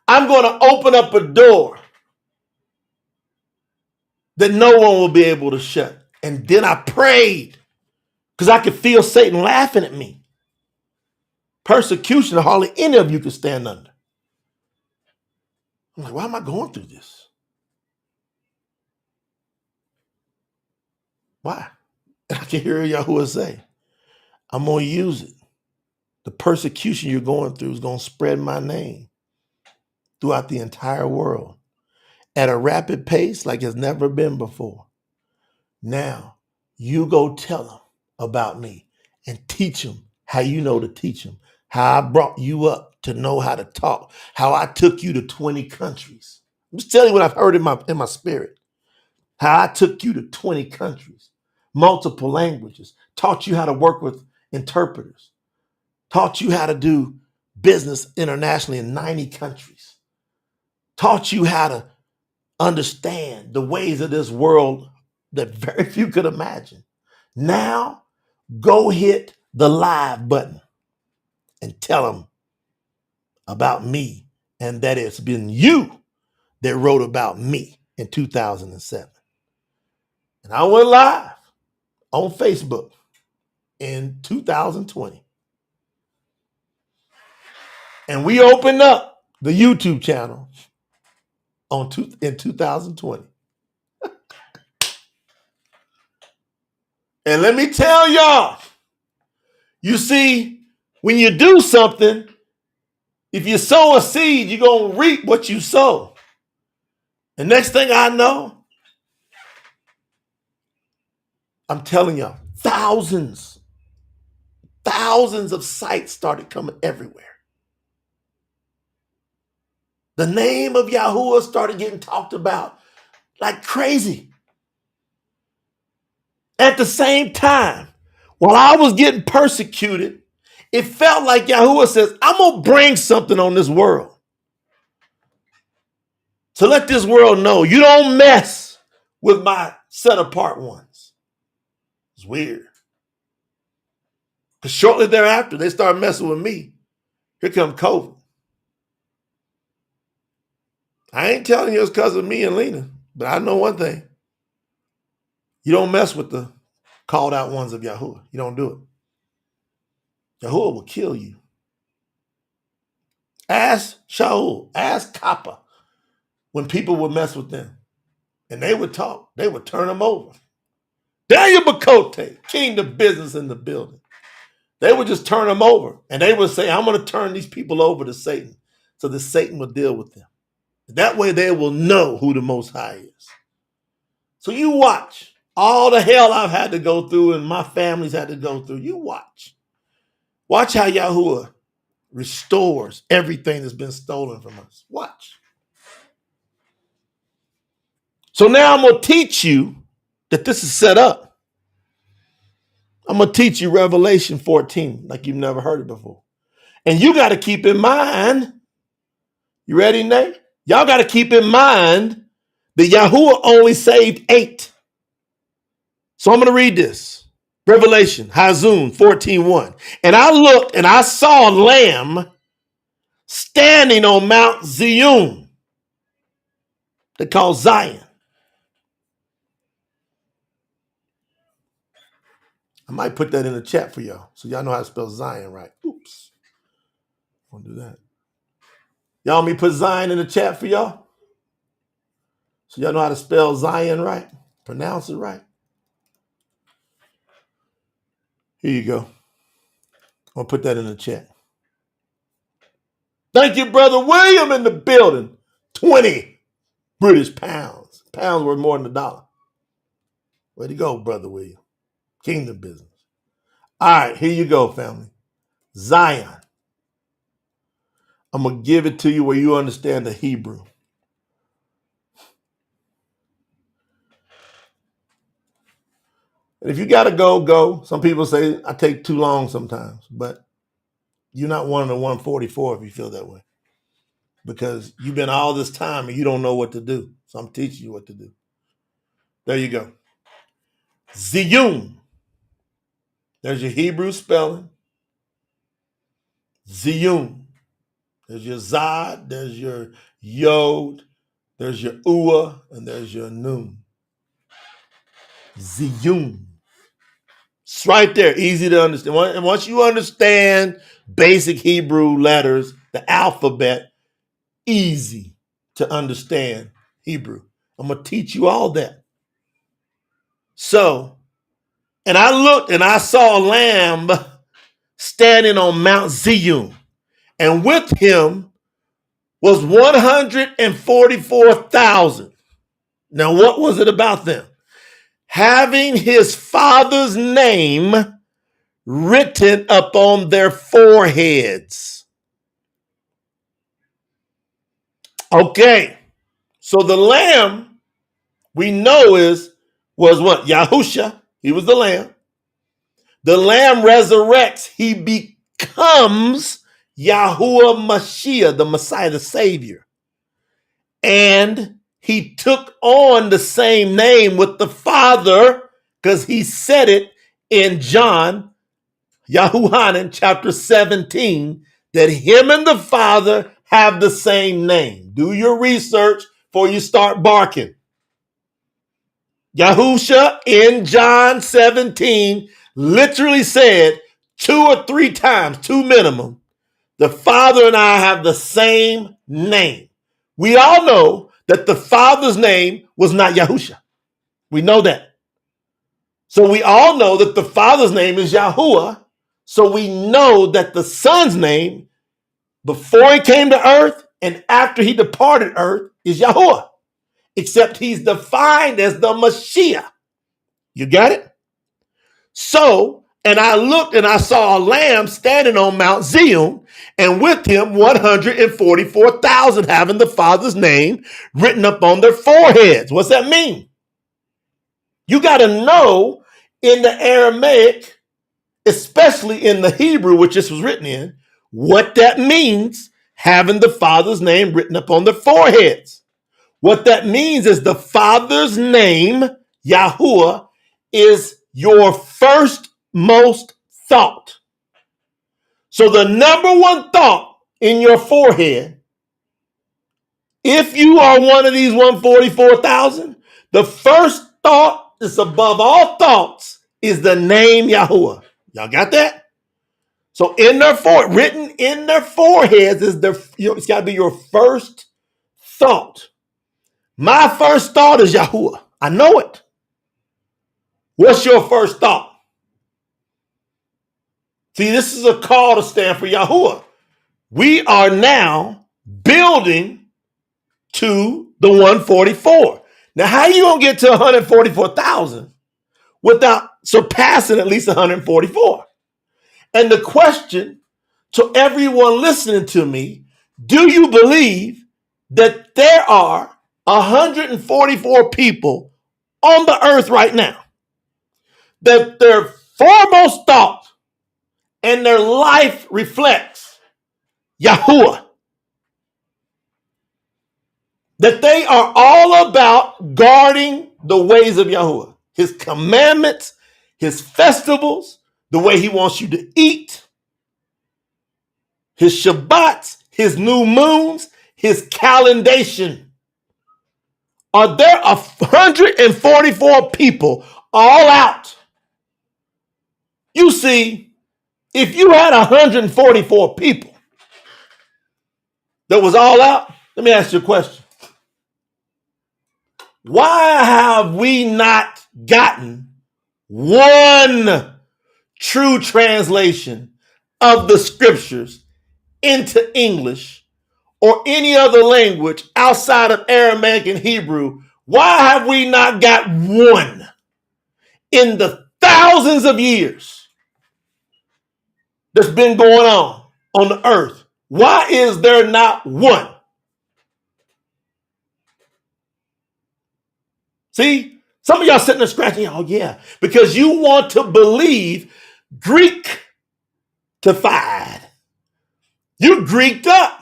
I'm going to open up a door that no one will be able to shut. And then I prayed because I could feel Satan laughing at me. Persecution hardly any of you could stand under. I'm like, why am I going through this? Why? And I can hear Yahuwah say, I'm going to use it. The persecution you're going through is going to spread my name throughout the entire world at a rapid pace like it's never been before. Now, you go tell them about me and teach them how you know to teach them, how I brought you up to know how to talk, how I took you to 20 countries. I'm just telling you what I've heard in my spirit, how I took you to 20 countries, multiple languages, taught you how to work with interpreters, taught you how to do business internationally in 90 countries, taught you how to understand the ways of this world that very few could imagine. Now, go hit the live button and tell them about me and that it's been you that wrote about me in 2007. And I went live on Facebook in 2020. And we opened up the YouTube channel in 2020. And let me tell y'all, you see, when you do something, if you sow a seed, you're going to reap what you sow. And next thing I know, I'm telling y'all, thousands of sites started coming everywhere. The name of Yahuwah started getting talked about like crazy. At the same time, while I was getting persecuted, it felt like Yahuwah says, I'm going to bring something on this world to let this world know you don't mess with my set apart ones. It's weird. Because shortly thereafter, they started messing with me. Here comes COVID. I ain't telling you it's because of me and Lena, but I know one thing. You don't mess with the called out ones of Yahuwah. You don't do it. Yahuwah will kill you. Ask Shaul, ask Kappa when people would mess with them. And they would talk. They would turn them over. Daniel Bakote, king of business in the building. They would just turn them over. And they would say, I'm going to turn these people over to Satan so that Satan will deal with them. That way they will know who the Most High is. So you watch all the hell I've had to go through and my family's had to go through. You watch. Watch how Yahuwah restores everything that's been stolen from us. Watch. So now I'm going to teach you that this is set up. I'm going to teach you Revelation 14 like you've never heard it before. And you got to keep in mind, you ready, Nate? Y'all got to keep in mind that Yahuwah only saved 8. So I'm going to read this. Revelation, Hazun 14:1. And I looked and I saw a lamb standing on Mount Zion. They call Zion. I might put that in the chat for y'all so y'all know how to spell Zion right. Oops. I won't do that. Y'all want me to put Zion in the chat for y'all? So y'all know how to spell Zion right? Pronounce it right? Here you go. I'll put that in the chat. Thank you, Brother William in the building. 20 British pounds. Pounds worth more than a dollar. Way to go, Brother William. Kingdom business. All right, here you go, family. Zion. I'm going to give it to you where you understand the Hebrew. And if you got to go, go. Some people say I take too long sometimes, but you're not one of the 144 if you feel that way. Because you've been all this time and you don't know what to do. So I'm teaching you what to do. There you go. Ziyun. There's your Hebrew spelling. Ziyun. There's your Zod. There's your Yod. There's your Uah. And there's your Nun. Ziyun. It's right there, easy to understand. And once you understand basic Hebrew letters, the alphabet, easy to understand Hebrew. I'm going to teach you all that. So, and I looked and I saw a lamb standing on Mount Ziyun, and with him was 144,000. Now, what was it about them? Having his father's name written upon their foreheads. Okay, so the lamb we know was what? Yahusha. He was the lamb. The lamb resurrects. He becomes YAHUAH Mashiyha, the Messiah, the Savior. And he took on the same name with the Father because he said it in John, Yahuwah, chapter 17, that him and the Father have the same name. Do your research before you start barking. Yahusha in John 17 literally said 2 or 3 times, 2 minimum, the Father and I have the same name. We all know that the Father's name was not Yahusha. We know that. So we all know that the Father's name is Yahuwah. So we know that the Son's name, before he came to earth and after he departed earth, is Yahuwah. Except he's defined as the Mashiach. You got it? So, and I looked and I saw a lamb standing on Mount Zion, and with him 144,000 having the Father's name written up on their foreheads. What's that mean? You got to know in the Aramaic, especially in the Hebrew, which this was written in, what that means, having the Father's name written up on their foreheads. What that means is the Father's name, Yahuwah, is your first most thought. So the number one thought in your forehead, if you are one of these 144,000, the first thought is above all thoughts is the name Yahuwah. Y'all got that? So in their written in their foreheads is it's got to be your first thought. My first thought is Yahuwah. I know it. What's your first thought? See, this is a call to stand for Yahuwah. We are now building to the 144. Now, how are you going to get to 144,000 without surpassing at least 144? And the question to everyone listening to me, do you believe that there are 144 people on the earth right now that their foremost thought and their life reflects Yahuwah? That they are all about guarding the ways of Yahuwah, his commandments, his festivals, the way he wants you to eat, his Shabbats, his new moons, his calendation. Are there 144 people all out? You see, if you had 144 people that was all out, let me ask you a question. Why have we not gotten one true translation of the scriptures into English or any other language outside of Aramaic and Hebrew? Why have we not got one in the thousands of years that's been going on the earth? Why is there not one? See, some of y'all sitting there scratching, oh yeah, because you want to believe Greek-tified. You Greeked up.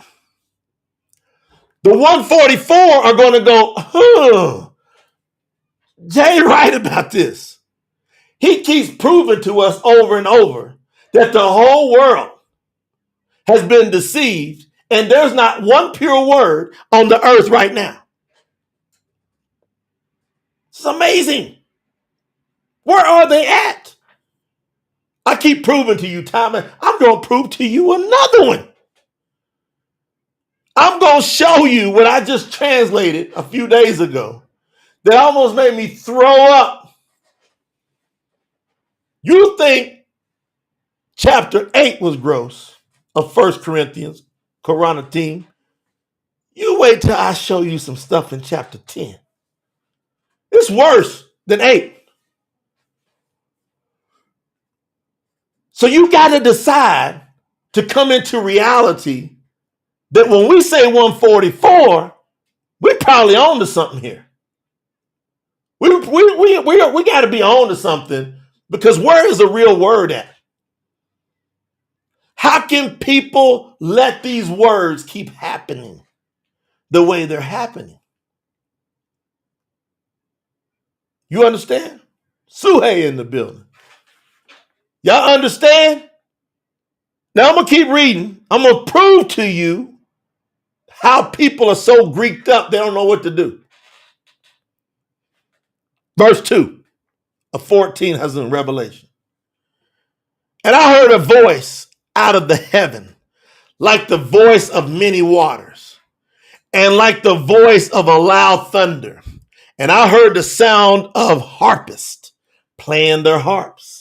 The 144 are going to go, Jay right about this. He keeps proving to us over and over that the whole world has been deceived and there's not one pure word on the earth right now. It's amazing. Where are they at? I keep proving to you, Tommy. I'm going to prove to you another one. I'm going to show you what I just translated a few days ago that almost made me throw up. You think chapter 8 was gross of 1 Corinthians, Qaranatiym. You wait till I show you some stuff in chapter 10. It's worse than 8. So you got to decide to come into reality that when we say 144, we're probably on to something here. We got to be on to something, because where is the real word at? How can people let these words keep happening the way they're happening? You understand? Suhey in the building. Y'all understand? Now I'm going to keep reading. I'm going to prove to you how people are so Greeked up they don't know what to do. Verse 2 of 14 Hazun, Revelation. And I heard a voice out of the heaven, like the voice of many waters, and like the voice of a loud thunder. And I heard the sound of harpists playing their harps.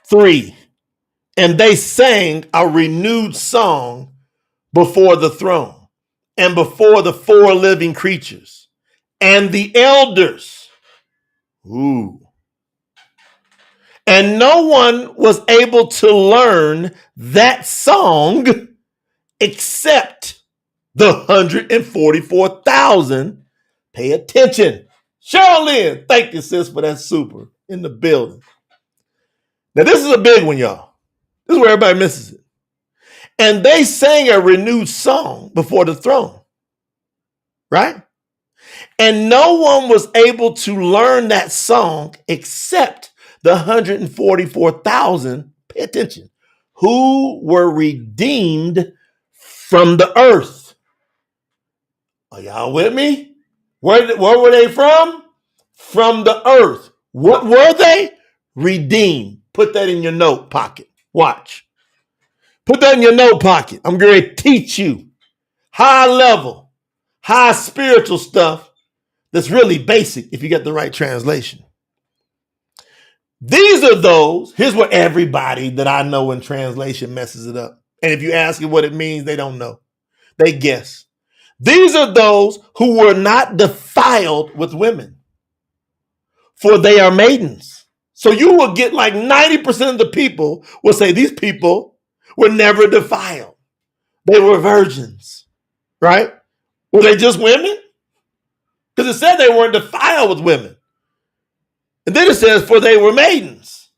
3. And they sang a renewed song before the throne and before the 4 living creatures and the elders. Ooh. And no one was able to learn that song except the 144,000. Pay attention. Cheryl Lynn, thank you, sis, for that super in the building. Now, this is a big one, y'all. This is where everybody misses it. And they sang a renewed song before the throne, right? And no one was able to learn that song except the 144,000, pay attention, who were redeemed from the earth. Are y'all with me? Where were they from? From the earth. What were they? Redeemed. Put that in your note pocket. Watch. Put that in your note pocket. I'm going to teach you high level, high spiritual stuff that's really basic if you get the right translation. These are those, here's what everybody that I know in translation messes it up. And if you ask it what it means, they don't know. They guess. These are those who were not defiled with women, for they are maidens. So you will get like 90% of the people will say these people were never defiled. They were virgins, right? Were they just women? Because it said they weren't defiled with women. And then it says, for they were maidens.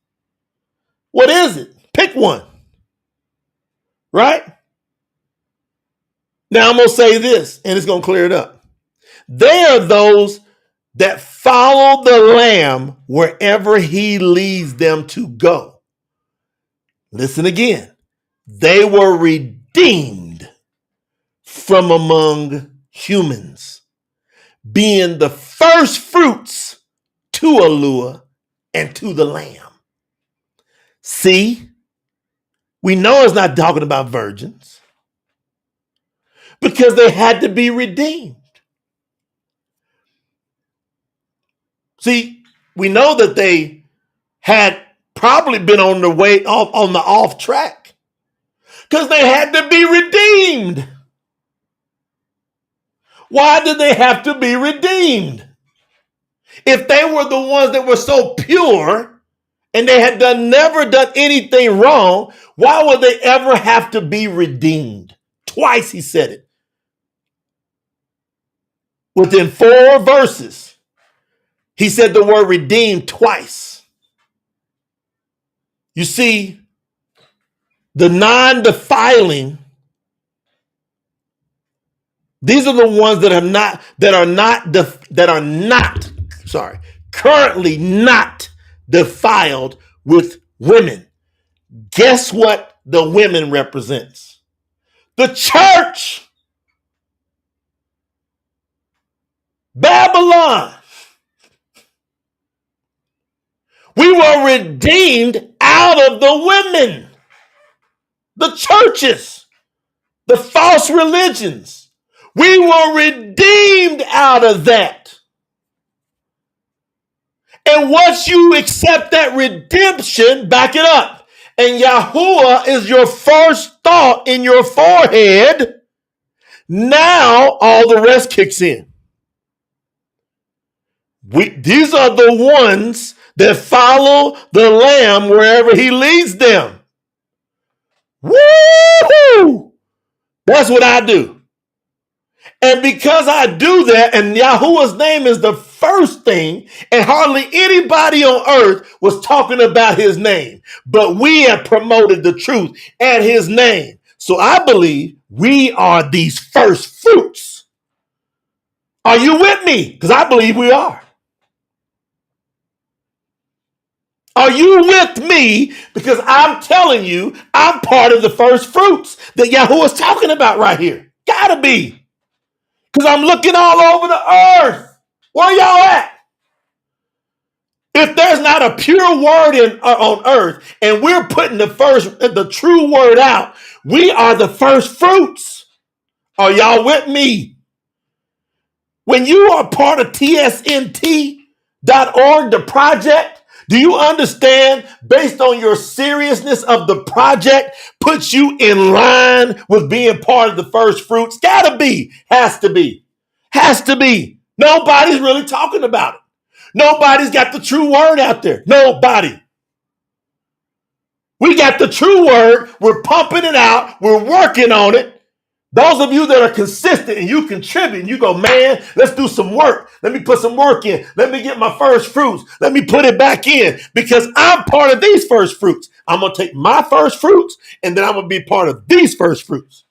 What is it? Pick one. Right? Now I'm going to say this, and it's going to clear it up. They are those that follow the Lamb wherever he leads them to go. Listen again. They were redeemed from among humans, being the first fruits to Yahuwah and to the Lamb. See, we know it's not talking about virgins because they had to be redeemed. See, we know that they had probably been on the way off, on the off track, because they had to be redeemed. Why did they have to be redeemed? If they were the ones that were so pure and they had never done anything wrong, why would they ever have to be redeemed? Twice he said it. Within 4 verses, he said the word redeemed twice. You see, the non-defiling, these are the ones that are not currently not defiled with women. Guess what the women represents? The church. Babylon. We were redeemed out of the women, the churches, the false religions. We were redeemed out of that. And once you accept that redemption, back it up. And Yahuwah is your first thought in your forehead. Now all the rest kicks in. These are the ones that follow the Lamb wherever he leads them. Woo-hoo! That's what I do. And because I do that, and Yahuwah's name is the first thing, and hardly anybody on earth was talking about his name, but we have promoted the truth and his name. So I believe we are these first fruits. Are you with me? Because I believe we are. Are you with me? Because I'm telling you, I'm part of the first fruits that Yahuwah's talking about right here. Gotta be. Because I'm looking all over the earth. Where y'all at? If there's not a pure word on earth and we're putting the true word out, we are the first fruits. Are y'all with me? When you are part of tsnt.org, the project, do you understand, based on your seriousness of the project, puts you in line with being part of the first fruits? Gotta be. Has to be. Has to be. Nobody's really talking about it. Nobody's got the true word out there. Nobody. We got the true word. We're pumping it out. We're working on it. Those of you that are consistent and you contribute, and you go, man, let's do some work. Let me put some work in. Let me get my first fruits. Let me put it back in because I'm part of these first fruits. I'm going to take my first fruits and then I'm going to be part of these first fruits.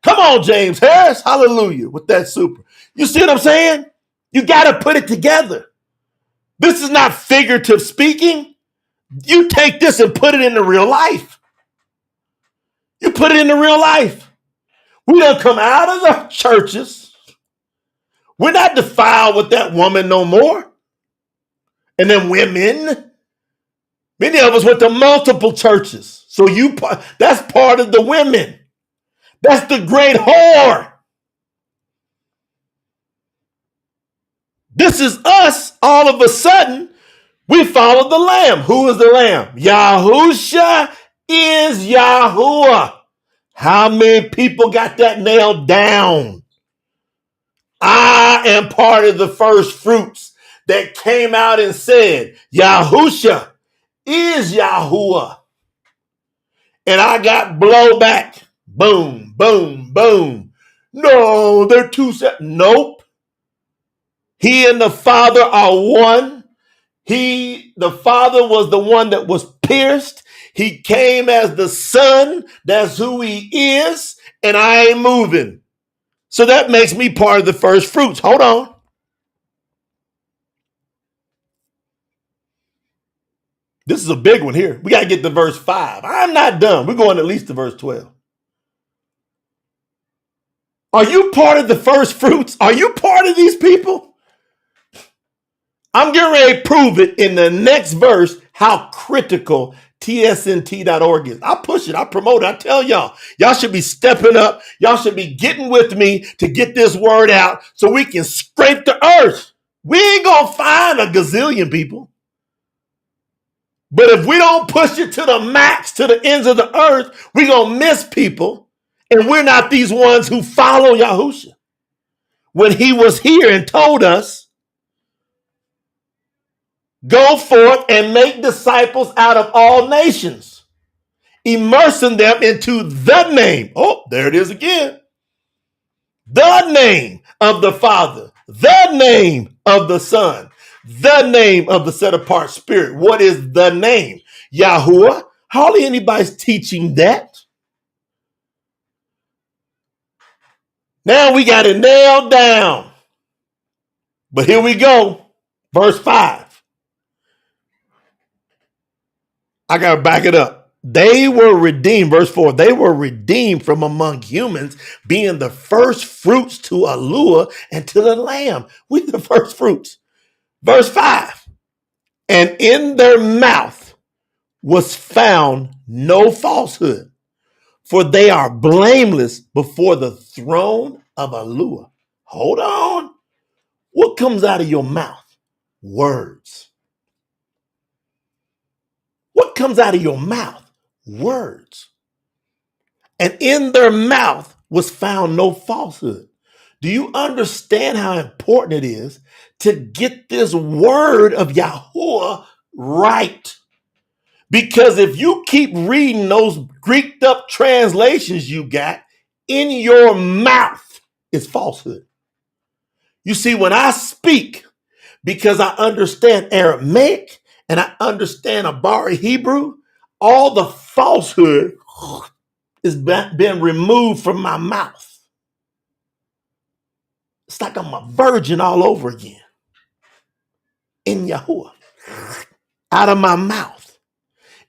Come on, James Harris. Hallelujah. With that super. You see what I'm saying? You got to put it together. This is not figurative speaking. You take this and put it into real life. You put it into real life. We don't come out of the churches. We're not defiled with that woman no more. And then women. Many of us went to multiple churches. So that's part of the women. That's the great whore. This is us. All of a sudden, we follow the Lamb. Who is the Lamb? Yahusha is Yahuwah. How many people got that nailed down? I am part of the first fruits that came out and said, Yahusha is Yahuwah. And I got blowback. Boom, boom, boom. No, they're two separate. Nope. He and the Father are one. The Father was the one that was pierced. He came as the Son. That's who he is. And I ain't moving. So that makes me part of the first fruits. Hold on. This is a big one here. We got to get to verse 5. I'm not done. We're going at least to verse 12. Are you part of the first fruits? Are you part of these people? I'm getting ready to prove it in the next verse how critical tsnt.org is. I push it. I promote it. I tell y'all. Y'all should be stepping up. Y'all should be getting with me to get this word out so we can scrape the earth. We ain't going to find a gazillion people. But if we don't push it to the max, to the ends of the earth, we're going to miss people. And we're not these ones who follow Yahusha. When he was here and told us, go forth and make disciples out of all nations, immersing them into the name. Oh, there it is again. The name of the Father, the name of the Son, the name of the set apart Spirit. What is the name? Yahuwah. Hardly anybody's teaching that. Now we got it nailed down. But here we go. Verse 5. I got to back it up. They were redeemed. Verse 4. They were redeemed from among humans, being the first fruits to Yahuwah and to the Lamb. We're the first fruits. Verse 5. And in their mouth was found no falsehood, for they are blameless before the throne of YAHUAH. Hold on. What comes out of your mouth? Words. What comes out of your mouth? Words. And in their mouth was found no falsehood. Do you understand how important it is to get this word of YAHUAH right? Because if you keep reading those Greeked up translations you got, in your mouth is falsehood. You see, when I speak, because I understand Aramaic and I understand Abari Hebrew, all the falsehood is been removed from my mouth. It's like I'm a virgin all over again. In YAHUAH, out of my mouth.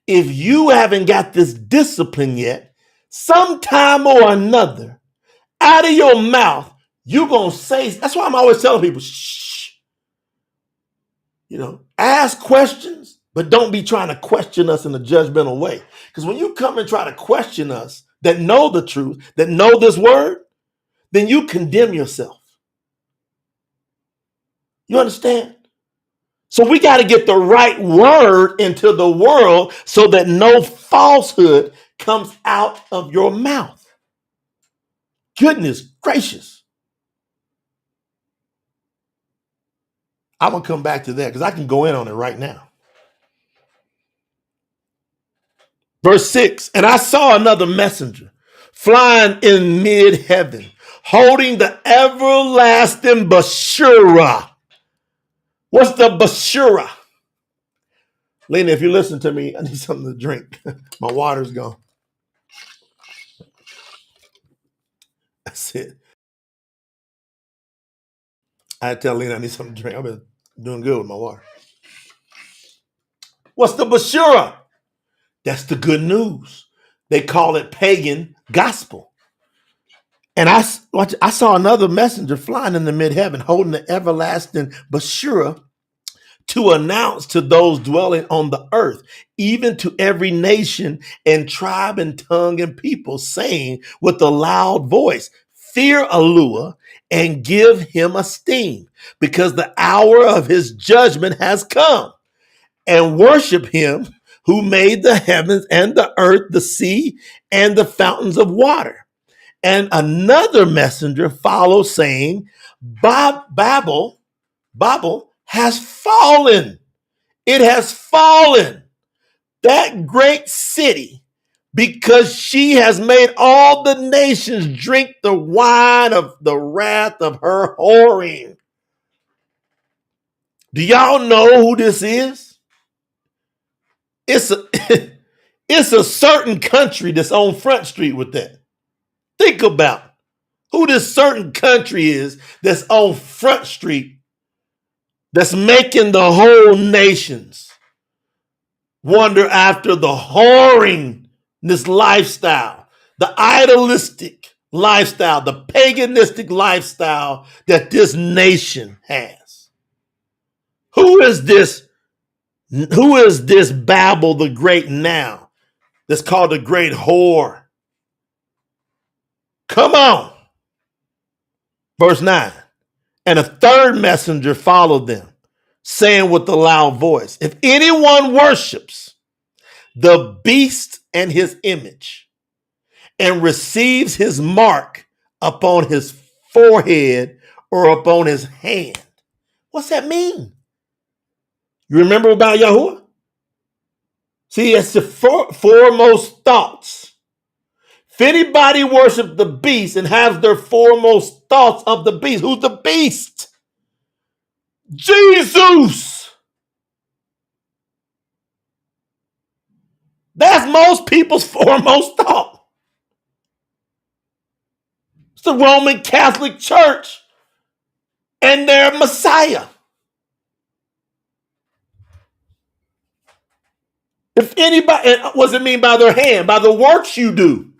If you haven't got this discipline yet, sometime or another, out of your mouth, you're going to say, that's why I'm always telling people, shh, ask questions, but don't be trying to question us in a judgmental way. Because when you come and try to question us that know the truth, that know this word, then you condemn yourself. You understand? So we got to get the right word into the world so that no falsehood comes out of your mouth. Goodness gracious. I'm going to come back to that because I can go in on it right now. Verse 6, and I saw another messenger flying in mid-heaven, holding the everlasting Bashura. What's the Bashura? Lena, if you listen to me, I need something to drink. My water's gone. That's it. I tell Lena I need something to drink. I've been doing good with my water. What's the Bashura? That's the good news. They call it pagan gospel. And I saw another messenger flying in the mid-heaven, holding the everlasting Bashura, to announce to those dwelling on the earth, even to every nation and tribe and tongue and people, saying with a loud voice, fear YAHUAH and give him esteem, because the hour of his judgment has come, and worship him who made the heavens and the earth, the sea, and the fountains of water. And another messenger followed, saying, Babel has fallen. It has fallen, that great city, because she has made all the nations drink the wine of the wrath of her whoring. Do y'all know who this is? It's a, it's a certain country that's on Front Street with that. Think about who this certain country is that's on Front Street that's making the whole nations wonder after the whoring, this lifestyle, the idolistic lifestyle, the paganistic lifestyle that this nation has. Who is this? Who is this Babel the Great now? That's called the great whore. Come on. Verse 9. And a third messenger followed them, saying with a loud voice, if anyone worships the beast and his image, and receives his mark upon his forehead or upon his hand. What's that mean? You remember about YAHUAH? See, it's the foremost thoughts. If anybody worships the beast and has their foremost thoughts of the beast, who's the beast? Jesus. That's most people's foremost thought. It's the Roman Catholic Church and their Messiah. If anybody, and what does it mean by their hand? By the works you do.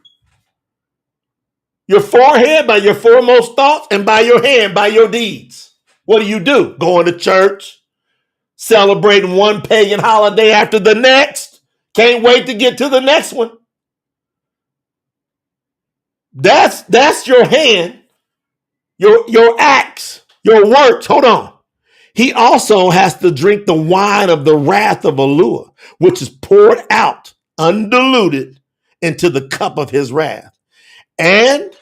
Your forehead, by your foremost thoughts, and by your hand, by your deeds. What do? Going to church, celebrating one pagan holiday after the next. Can't wait to get to the next one. That's your hand, your acts, your works. Hold on. He also has to drink the wine of the wrath of Yahuwah, which is poured out undiluted into the cup of his wrath. And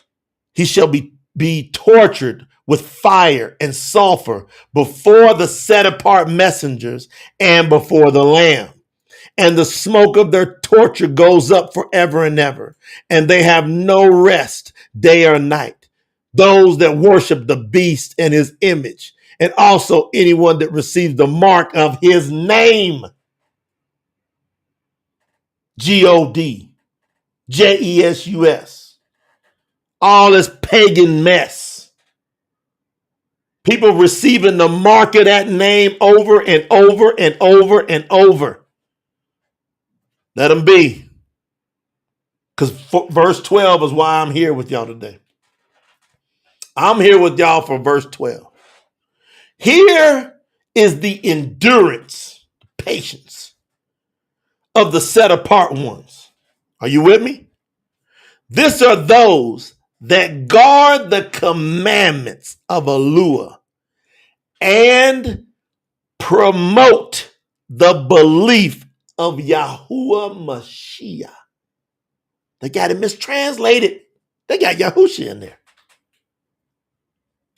he shall be tortured with fire and sulfur before the set apart messengers and before the Lamb. And the smoke of their torture goes up forever and ever. And they have no rest day or night. Those that worship the beast and his image, and also anyone that receives the mark of his name. G-O-D, J-E-S-U-S. All this pagan mess. People receiving the mark of that name over and over and over and over. Let them be. Because verse 12 is why I'm here with y'all today. I'm here with y'all for verse 12. Here is the endurance, patience of the set apart ones. Are you with me? This are those that guard the commandments of Yahuwah and promote the belief of YAHUAH Mashiyha. They got it mistranslated. They got Yahusha in there.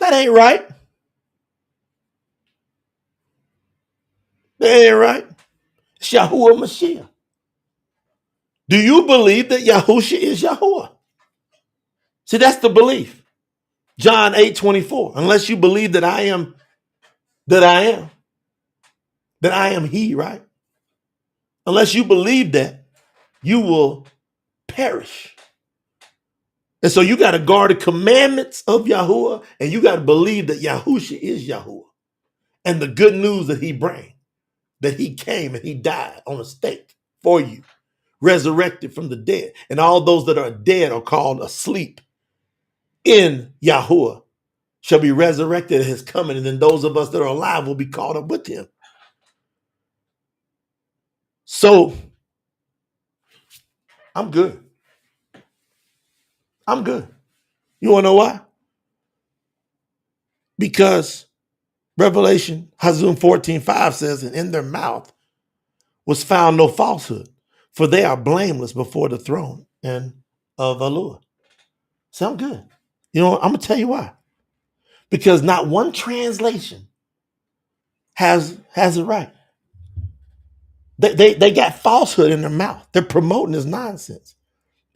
That ain't right. That ain't right. It's YAHUAH Mashiyha. Do you believe that Yahusha is Yahuwah? See, that's the belief. John 8:24. Unless you believe that I am he, right? Unless you believe that, you will perish. And so you got to guard the commandments of Yahuwah, and you got to believe that Yahusha is Yahuwah. And the good news that he brings, that he came and he died on a stake for you, resurrected from the dead. And all those that are dead are called asleep in Yahuwah shall be resurrected at his coming. And then those of us that are alive will be caught up with him. So I'm good. I'm good. You want to know why? Because Revelation, Hazun 14:5 says, and in their mouth was found no falsehood, for they are blameless before the throne and of the Lord. So I'm good. You know, I'm going to tell you why. Because not one translation has it right. They got falsehood in their mouth. They're promoting this nonsense.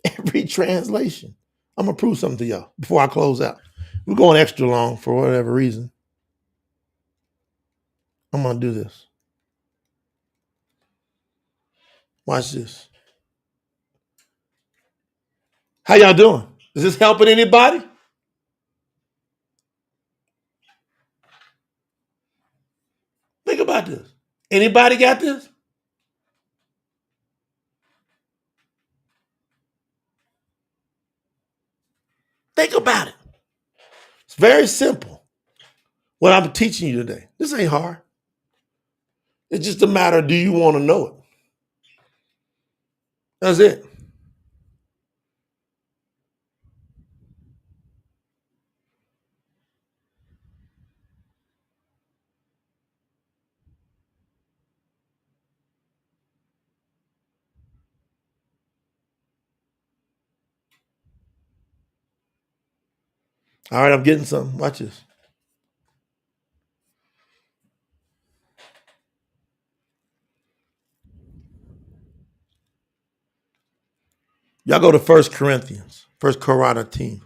Every translation. I'm going to prove something to y'all before I close out. We're going extra long for whatever reason. I'm going to do this. Watch this. How y'all doing? Is this helping anybody? Think about this. Anybody got this? Think about it. It's very simple. What I'm teaching you today. This ain't hard. It's just a matter of, do you want to know it? That's it. All right, I'm getting something. Watch this. Y'all go to 1 Corinthians, 1 Qaranatiym,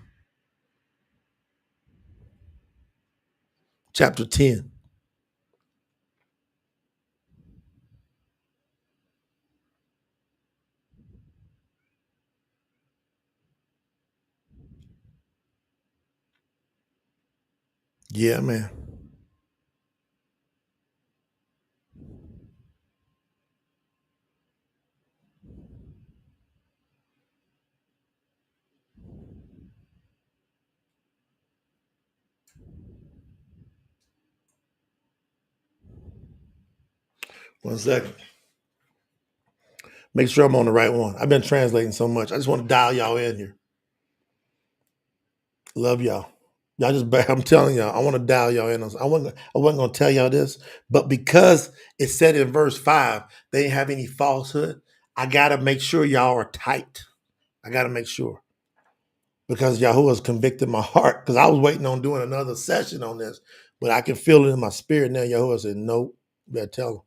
chapter 10. Yeah, man. 1 second. Make sure I'm on the right one. I've been translating so much. I just want to dial y'all in here. Love y'all. Y'all just, I'm telling y'all, I want to dial y'all in. I wasn't going to tell y'all this, but because it said in verse 5, they didn't have any falsehood, I got to make sure y'all are tight. I got to make sure. Because Yahuwah's convicted my heart. Because I was waiting on doing another session on this, but I can feel it in my spirit now. Yahuwah said, nope, you better tell them.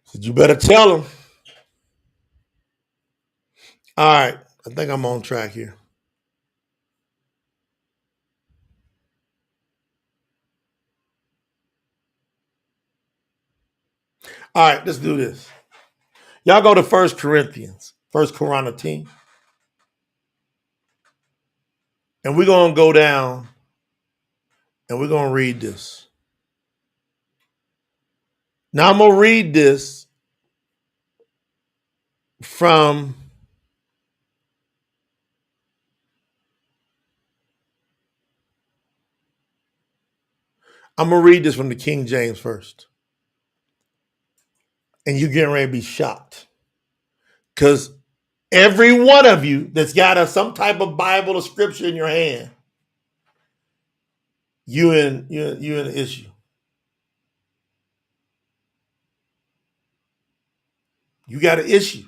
Said, you better tell them. All right. I think I'm on track here. All right, let's do this. Y'all go to 1 Corinthians, 1 Qaranatiym. And we're going to go down and we're going to read this. Now I'm going to read this from the King James first. And you're getting ready to be shocked. Because every one of you that's got some type of Bible or scripture in your hand, you in an issue. You got an issue.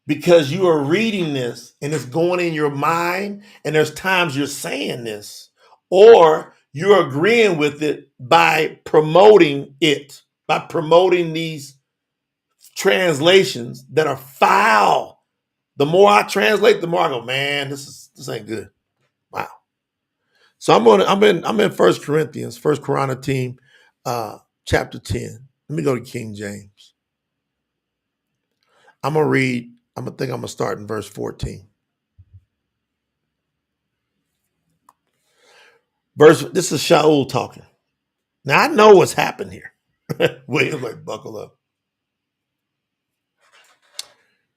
Because you are reading this and it's going in your mind, and there's times you're saying this, or you're agreeing with it by promoting these translations that are foul. The more I translate, the more I go, man, this ain't good. Wow. So I'm in 1 Corinthians, 1 Qaranatiym, chapter 10. Let me go to King James. I'm gonna start in verse 14. This is Shaul talking. Now I know what's happened here. William's like, buckle up.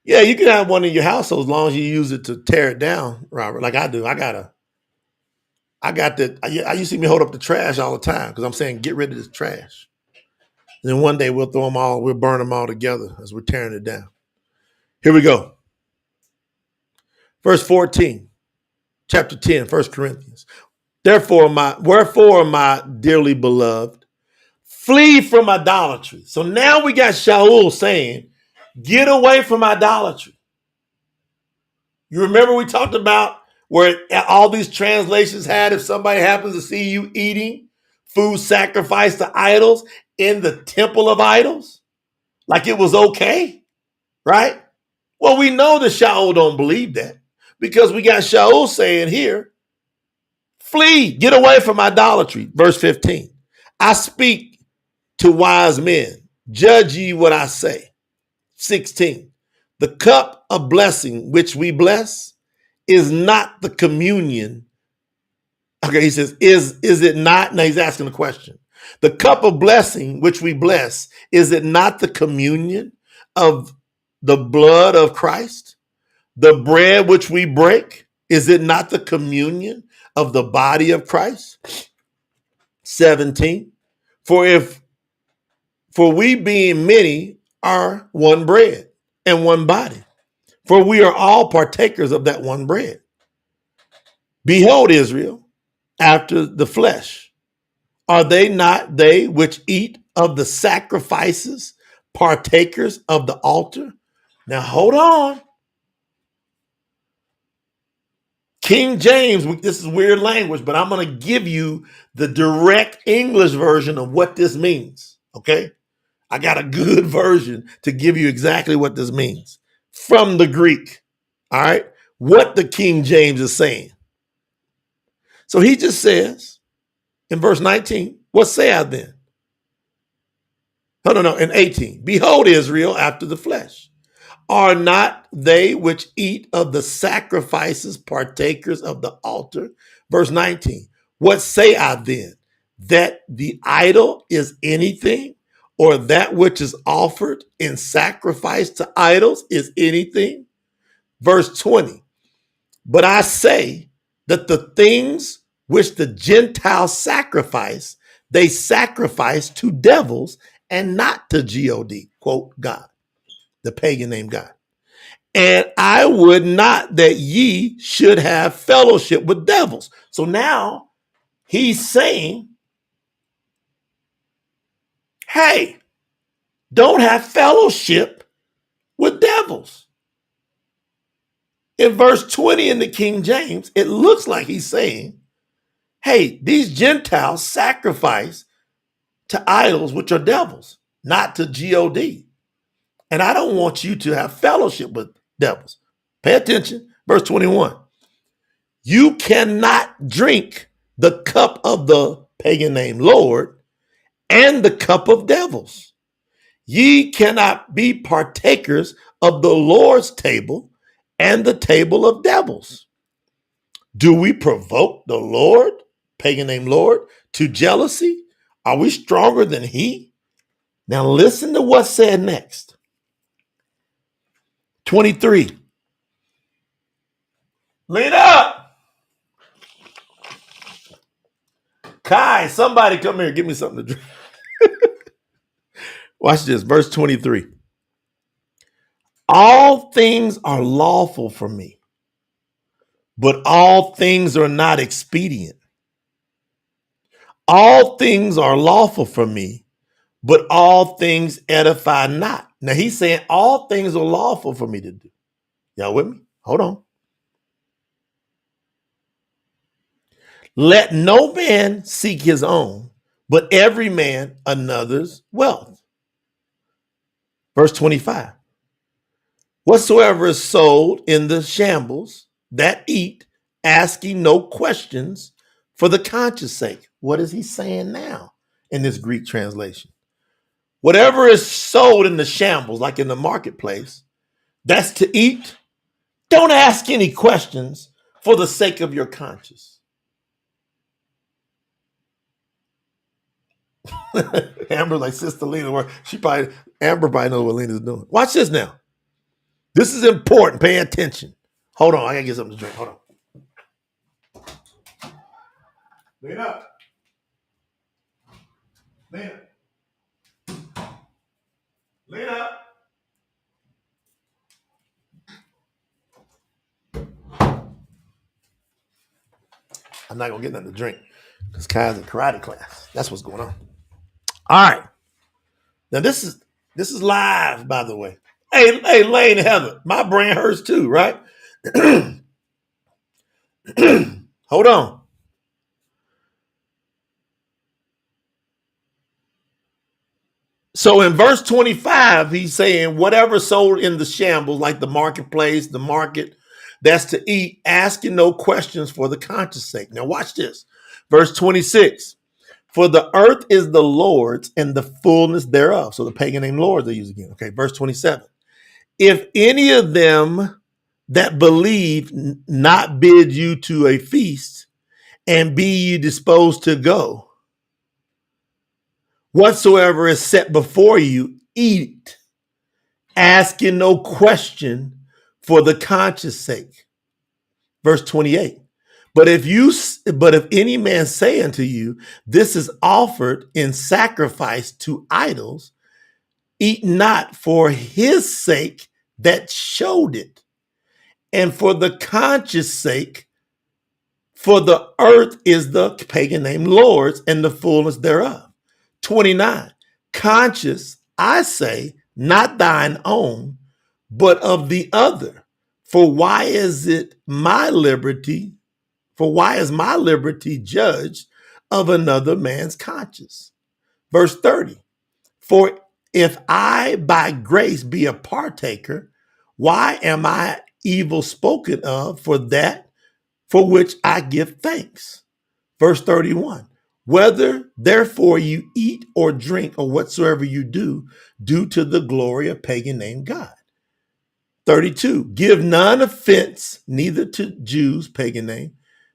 Yeah, you can have one in your house as long as you use it to tear it down, Robert. Like I do. I used to see me hold up the trash all the time because I'm saying get rid of this trash. And then one day we'll burn them all together as we're tearing it down. Here we go. Verse 14, chapter 10, 1 Corinthians. Wherefore, my dearly beloved, flee from idolatry. So now we got Shaul saying, get away from idolatry. You remember we talked about where all these translations had, if somebody happens to see you eating food sacrificed to idols in the temple of idols, like it was okay, right? Well, we know that Shaul don't believe that because we got Shaul saying here, flee, get away from idolatry. Verse 15, I speak to wise men, judge ye what I say. 16, the cup of blessing which we bless is not the communion. Okay, he says, is it not? Now he's asking a question. The cup of blessing which we bless, is it not the communion of the blood of Christ? The bread which we break, is it not the communion of the body of Christ? 17, for we being many are one bread and one body, for we are all partakers of that one bread. Behold, Israel, after the flesh, are they not they which eat of the sacrifices, partakers of the altar? Now hold on. King James, this is weird language, but I'm going to give you the direct English version of what this means, okay? I got a good version to give you exactly what this means from the Greek, all right? What the King James is saying. So he just says in verse 19, what say I then? No, in 18, behold, Israel after the flesh. Are not they which eat of the sacrifices partakers of the altar? Verse 19, What say I then? That the idol is anything, or that which is offered in sacrifice to idols is anything? Verse 20. But I say that the things which the Gentiles sacrifice, they sacrifice to devils and not to God, quote, God, the pagan name God. And I would not that ye should have fellowship with devils. So now he's saying, hey, don't have fellowship with devils. In verse 20 in the King James, it looks like he's saying, hey, these Gentiles sacrifice to idols, which are devils, not to God. And I don't want you to have fellowship with devils. Pay attention. Verse 21. You cannot drink the cup of the pagan name Lord and the cup of devils. Ye cannot be partakers of the Lord's table and the table of devils. Do we provoke the Lord, pagan name Lord, to jealousy? Are we stronger than he? Now listen to what's said next. 23. Lean up. Kai, somebody come here. Give me something to drink. Watch this. Verse 23. All things are lawful for me, but all things are not expedient. All things are lawful for me, but all things edify not. Now he's saying all things are lawful for me to do. Y'all with me? Hold on. Let no man seek his own, but every man another's wealth. Verse 25. Whatsoever is sold in the shambles, that eat, asking no questions for the conscience sake. What is he saying now in this Greek translation? Whatever is sold in the shambles, like in the marketplace, that's to eat. Don't ask any questions for the sake of your conscience. Amber, like Sister Lena, Amber probably knows what Lena's doing. Watch this now. This is important. Pay attention. Hold on. I gotta get something to drink. Hold on. Lena. Lena. Lena. I'm not gonna get nothing to drink because Kai's in karate class. That's what's going on. All right. Now this is live, by the way. Hey, Lane and Heather, my brain hurts too, right? Hold on. So in verse 25, he's saying, whatever sold in the shambles, like the marketplace, the market, that's to eat, asking no questions for the conscience sake. Now watch this. Verse 26. For the earth is the Lord's and the fullness thereof. So the pagan name Lord they use again. Okay, verse 27. If any of them that believe not bid you to a feast, and be ye disposed to go, whatsoever is set before you, eat, asking no question for the conscience sake. Verse 28. But if any man say unto you, this is offered in sacrifice to idols, eat not for his sake that showed it, and for the conscience sake, for the earth is the pagan name Lord's and the fullness thereof. 29. Conscious, I say, not thine own, but of the other. For why is my liberty judged of another man's conscience? Verse 30. For if I by grace be a partaker, why am I evil spoken of for that for which I give thanks? Verse 31. Whether therefore you eat or drink or whatsoever you do to the glory of pagan name God. 32. Give none offense neither to Jews, pagan name,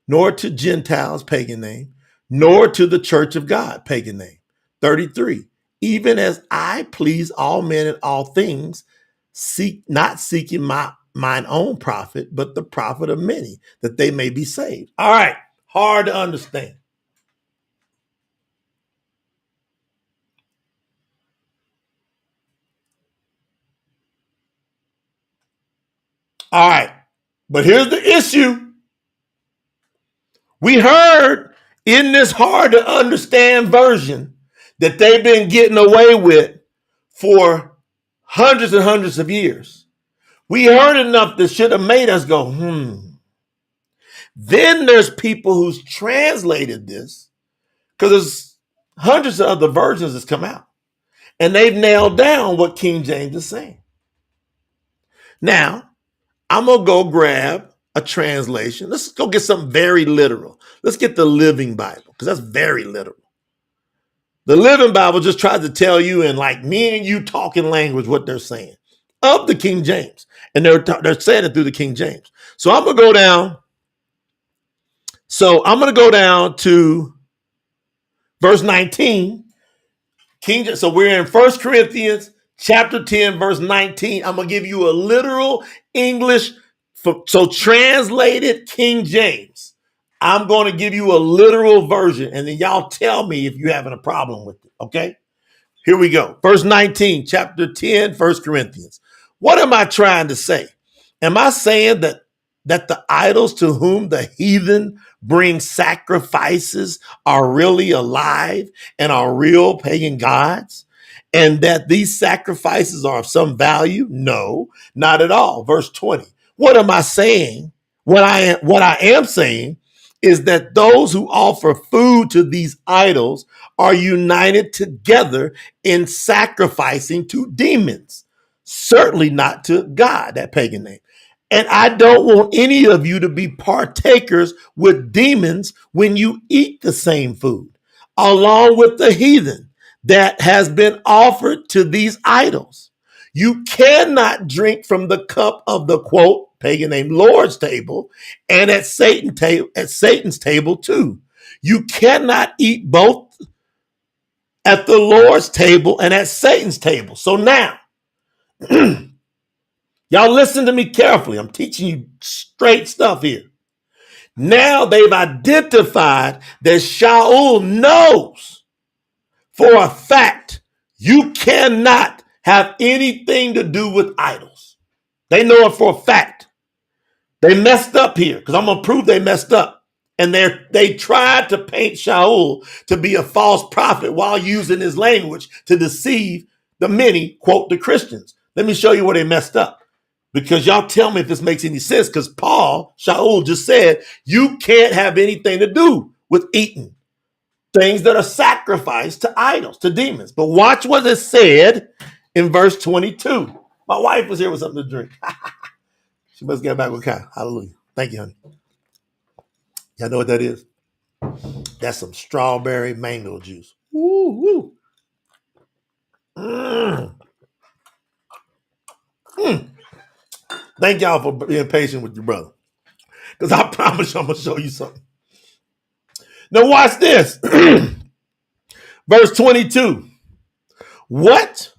nor to Gentiles, pagan name, nor to the church of God, pagan name. 33, even as I please all men in all things, not seeking mine own profit, but the profit of many, that they may be saved. All right, hard to understand. All right, but here's the issue. We heard in this hard to understand version that they've been getting away with for hundreds and hundreds of years. We heard enough that should have made us go, Then there's people who's translated this, because there's hundreds of other versions that's come out, and they've nailed down what King James is saying. Now, I'm going to go grab a translation. Let's go get something very literal. Let's get the Living Bible, because that's very literal. The Living Bible just tries to tell you in like me and you talking language what they're saying of the King James. And they're saying it through the King James. So I'm going to go down. So I'm going to go down to verse 19. So we're in 1 Corinthians chapter 10, verse 19. I'm going to give you a literal English. So translated King James. I'm going to give you a literal version, and then y'all tell me if you're having a problem with it, okay? Here we go. Verse 19, chapter 10, 1 Corinthians. What am I trying to say? Am I saying that the idols to whom the heathen bring sacrifices are really alive and are real pagan gods? And that these sacrifices are of some value? No, not at all. Verse 20. What am I saying? What I am saying is that those who offer food to these idols are united together in sacrificing to demons, certainly not to God, that pagan name. And I don't want any of you to be partakers with demons when you eat the same food, along with the heathen that has been offered to these idols. You cannot drink from the cup of the quote pagan name Lord's table and at Satan's table too. You cannot eat both at the Lord's table and at Satan's table. So now, y'all listen to me carefully. I'm teaching you straight stuff here. Now they've identified that Shaul knows for a fact you cannot have anything to do with idols. They know it for a fact. They messed up here because I'm going to prove they messed up. And they tried to paint Shaul to be a false prophet while using his language to deceive the many, quote, the Christians. Let me show you where they messed up. Because y'all tell me if this makes any sense, because Shaul just said, you can't have anything to do with eating things that are sacrificed to idols, to demons. But watch what it said in verse 22. My wife was here with something to drink. She must get back with Kyle. Hallelujah. Thank you, honey. Y'all know what that is? That's some strawberry mango juice. Woo, woo. Thank y'all for being patient with your brother. Because I promise you I'm going to show you something. Now watch this. Verse 22. What?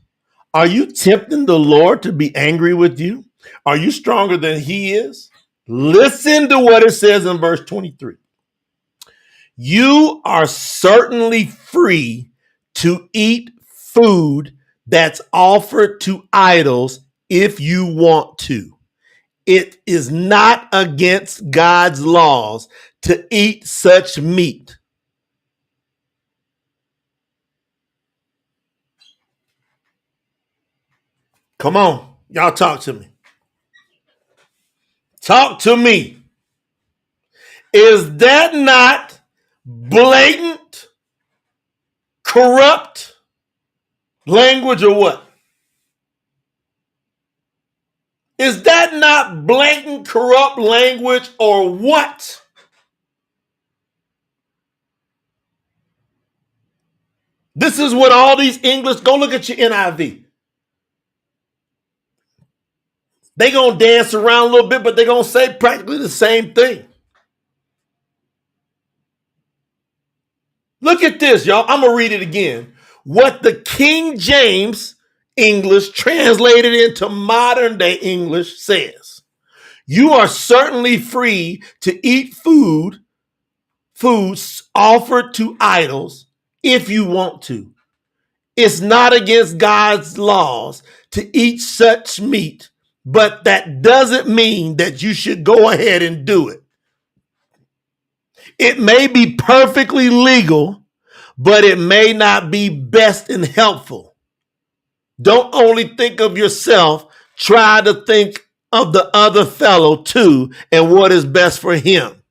Are you tempting the Lord to be angry with you? Are you stronger than he is? Listen to what it says in verse 23. You are certainly free to eat food that's offered to idols if you want to. It is not against God's laws to eat such meat. Come on, y'all talk to me. Talk to me. Is that not blatant, corrupt language or what? Is that not blatant, corrupt language or what? This is what all these English, go look at your NIV. They gonna dance around a little bit, but they gonna say practically the same thing. Look at this, y'all. I'm going to read it again. What the King James English translated into modern day English says. You are certainly free to eat foods offered to idols if you want to. It's not against God's laws to eat such meat, but that doesn't mean that you should go ahead and do it. It may be perfectly legal, but it may not be best and helpful. Don't only think of yourself, try to think of the other fellow too and what is best for him.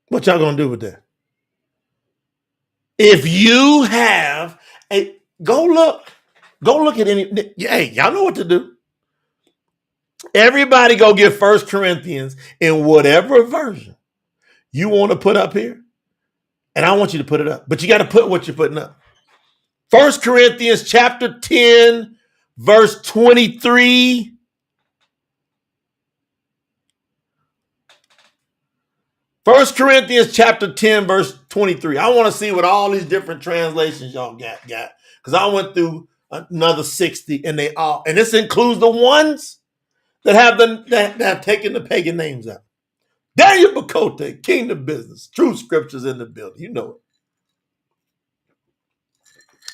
What y'all gonna do with that? If you have a, go look at any, hey, y'all know what to do. Everybody go get 1 Corinthians in whatever version you want to put up here. And I want you to put it up, but you got to put what you're putting up. 1 Corinthians chapter 10, verse 23. 1 Corinthians chapter 10, verse 23. I want to see what all these different translations y'all got. Because I went through another 60 and they all, and this includes the ones that have taken the pagan names out. Daniel Bakote, Kingdom Business, True Scriptures in the building. You know it.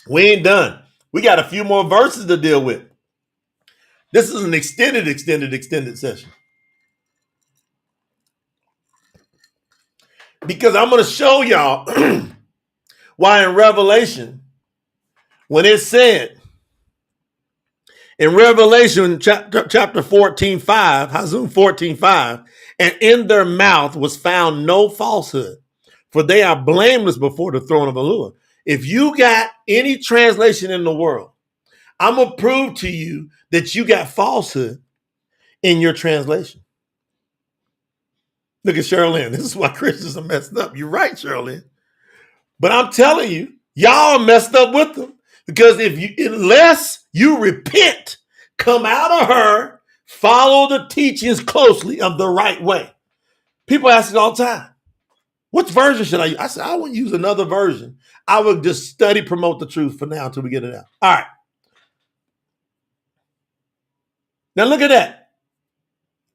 We ain't done. We got a few more verses to deal with. This is an extended session. Because I'm going to show y'all why in Revelation, when it said, in Revelation chapter 14:5, Hazun 14:5, and in their mouth was found no falsehood, for they are blameless before the throne of the Lord. If you got any translation in the world, I'm going to prove to you that you got falsehood in your translation. Look at Sherilyn. This is why Christians are messed up. You're right, Sherilyn. But I'm telling you, y'all are messed up with them. Because unless you repent, come out of her, follow the teachings closely of the right way. People ask me all the time, which version should I use? I said, I wouldn't use another version. I would just study, promote the truth for now until we get it out. All right. Now look at that.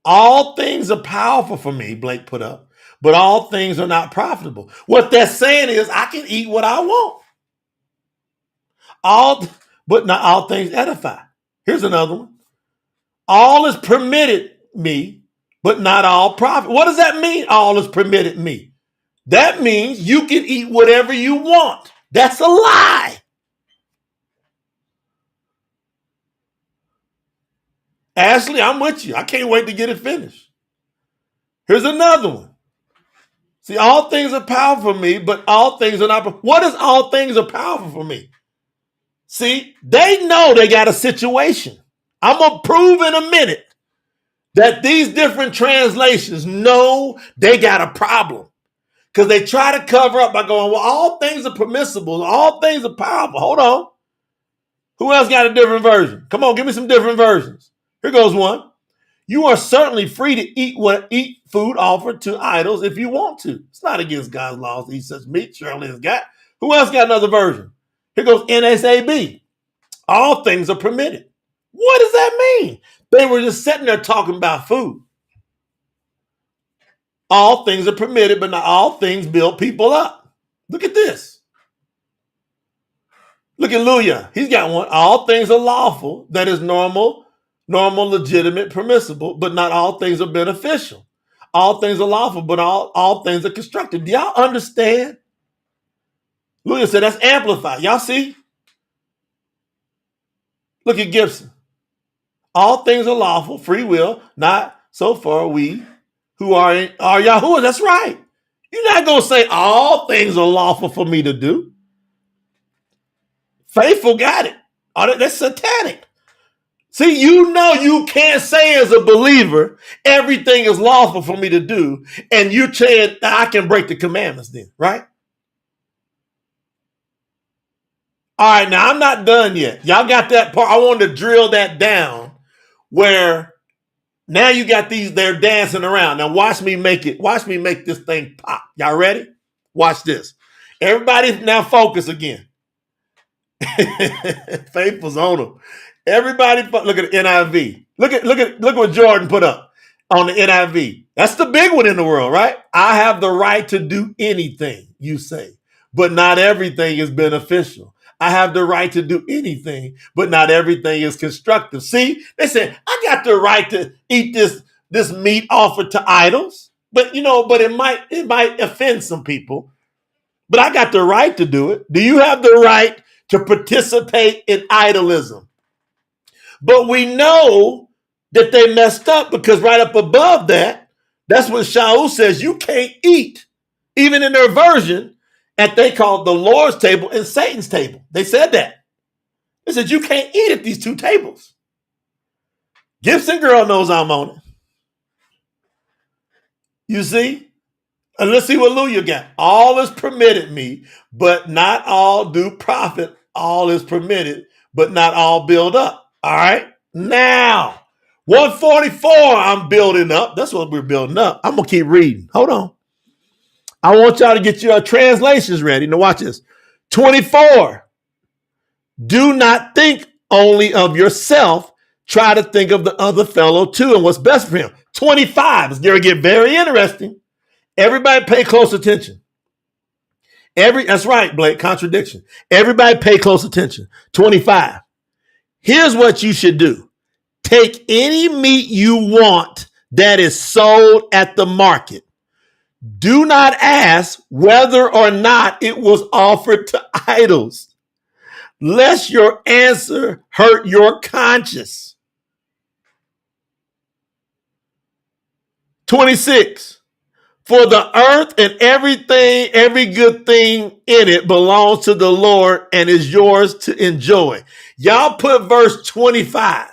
All things are powerful for me, Blake put up, but all things are not profitable. What that's saying is I can eat what I want. But not all things edify. Here's another one. All is permitted me, but not all profit. What does that mean? All is permitted me. That means you can eat whatever you want. That's a lie. Ashley, I'm with you. I can't wait to get it finished. Here's another one. See, all things are powerful for me, but all things are not. What is all things are powerful for me? See, they know they got a situation. I'm going to prove in a minute that these different translations know they got a problem. Because they try to cover up by going, well, all things are permissible. All things are powerful. Hold on. Who else got a different version? Come on, give me some different versions. Here goes one. You are certainly free to eat food offered to idols if you want to. It's not against God's laws to eat such meat. Shirley has got. Who else got another version? Here goes NSAB. All things are permitted. What does that mean? They were just sitting there talking about food. All things are permitted, but not all things build people up. Look at this. Look at Luya. He's got one. All things are lawful. That is normal, legitimate, permissible, but not all things are beneficial. All things are lawful, but all things are constructive. Do y'all understand? Luya said that's amplified. Y'all see? Look at Gibson. All things are lawful, free will, not so far we who are Yahuwah. That's right. You're not going to say all things are lawful for me to do. Faithful got it. Oh, that's satanic. See, you know you can't say as a believer, everything is lawful for me to do, and you're saying I can break the commandments then, right? All right, now I'm not done yet. Y'all got that part. I wanted to drill that down where now you got these, they're dancing around. Now watch me make it. Watch me make this thing pop. Y'all ready? Watch this. Everybody now focus again. Faithful's on them. Everybody, look at the NIV. Look what Jordan put up on the NIV. That's the big one in the world, right? I have the right to do anything, you say, but not everything is beneficial. I have the right to do anything, but not everything is constructive. See, they said, I got the right to eat this meat offered to idols, but it might offend some people, but I got the right to do it. Do you have the right to participate in idolism? But we know that they messed up, because right up above that's when Shaul says you can't eat, even in their version, at they called the Lord's table and Satan's table. They said that. They said you can't eat at these two tables. Gibson girl knows I'm on it. You see? And let's see what Luya got. All is permitted me, but not all do profit. All is permitted, but not all build up. All right? Now, 144, I'm building up. That's what we're building up. I'm going to keep reading. Hold on. I want y'all to get your translations ready. Now watch this. 24. Do not think only of yourself. Try to think of the other fellow too and what's best for him. 25 is going to get very interesting. Everybody pay close attention. That's right, Blake, contradiction. Everybody pay close attention. 25. Here's what you should do. Take any meat you want that is sold at the market. Do not ask whether or not it was offered to idols, lest your answer hurt your conscience. 26. For the earth and everything, every good thing in it belongs to the Lord and is yours to enjoy. Y'all put verse 25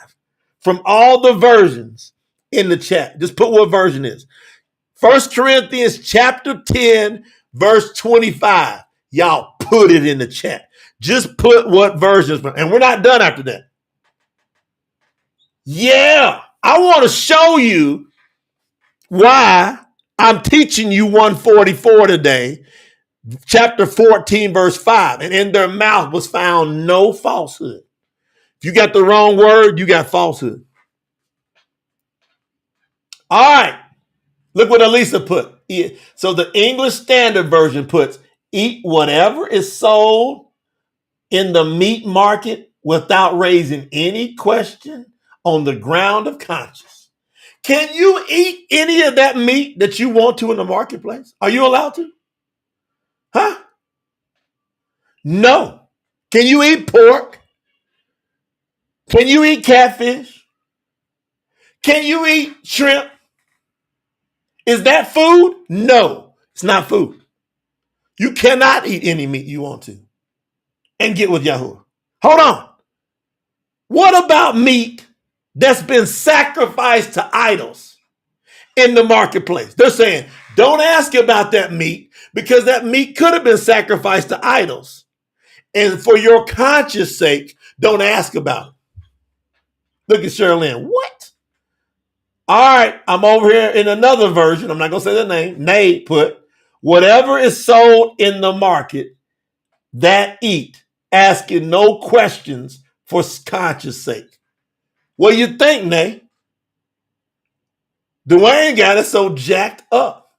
from all the versions in the chat. Just put what version is. 1 Corinthians chapter 10, verse 25. Y'all put it in the chat. Just put what versions, and we're not done after that. Yeah, I want to show you why I'm teaching you 144 today, chapter 14, verse 5. And in their mouth was found no falsehood. If you got the wrong word, you got falsehood. All right. Look what Elisa put. So the English Standard Version puts, eat whatever is sold in the meat market without raising any question on the ground of conscience. Can you eat any of that meat that you want to in the marketplace? Are you allowed to? Huh? No. Can you eat pork? Can you eat catfish? Can you eat shrimp? Is that food? No, it's not food. You cannot eat any meat you want to and get with Yahuwah. Hold on. What about meat that's been sacrificed to idols in the marketplace? They're saying, don't ask about that meat because that meat could have been sacrificed to idols. And for your conscience sake, don't ask about it. Look at Sherilyn. What? All right, I'm over here in another version. I'm not going to say the name. Nay put, whatever is sold in the market, that eat, asking no questions for conscience sake. What do you think, Nay? Dwayne got it so jacked up.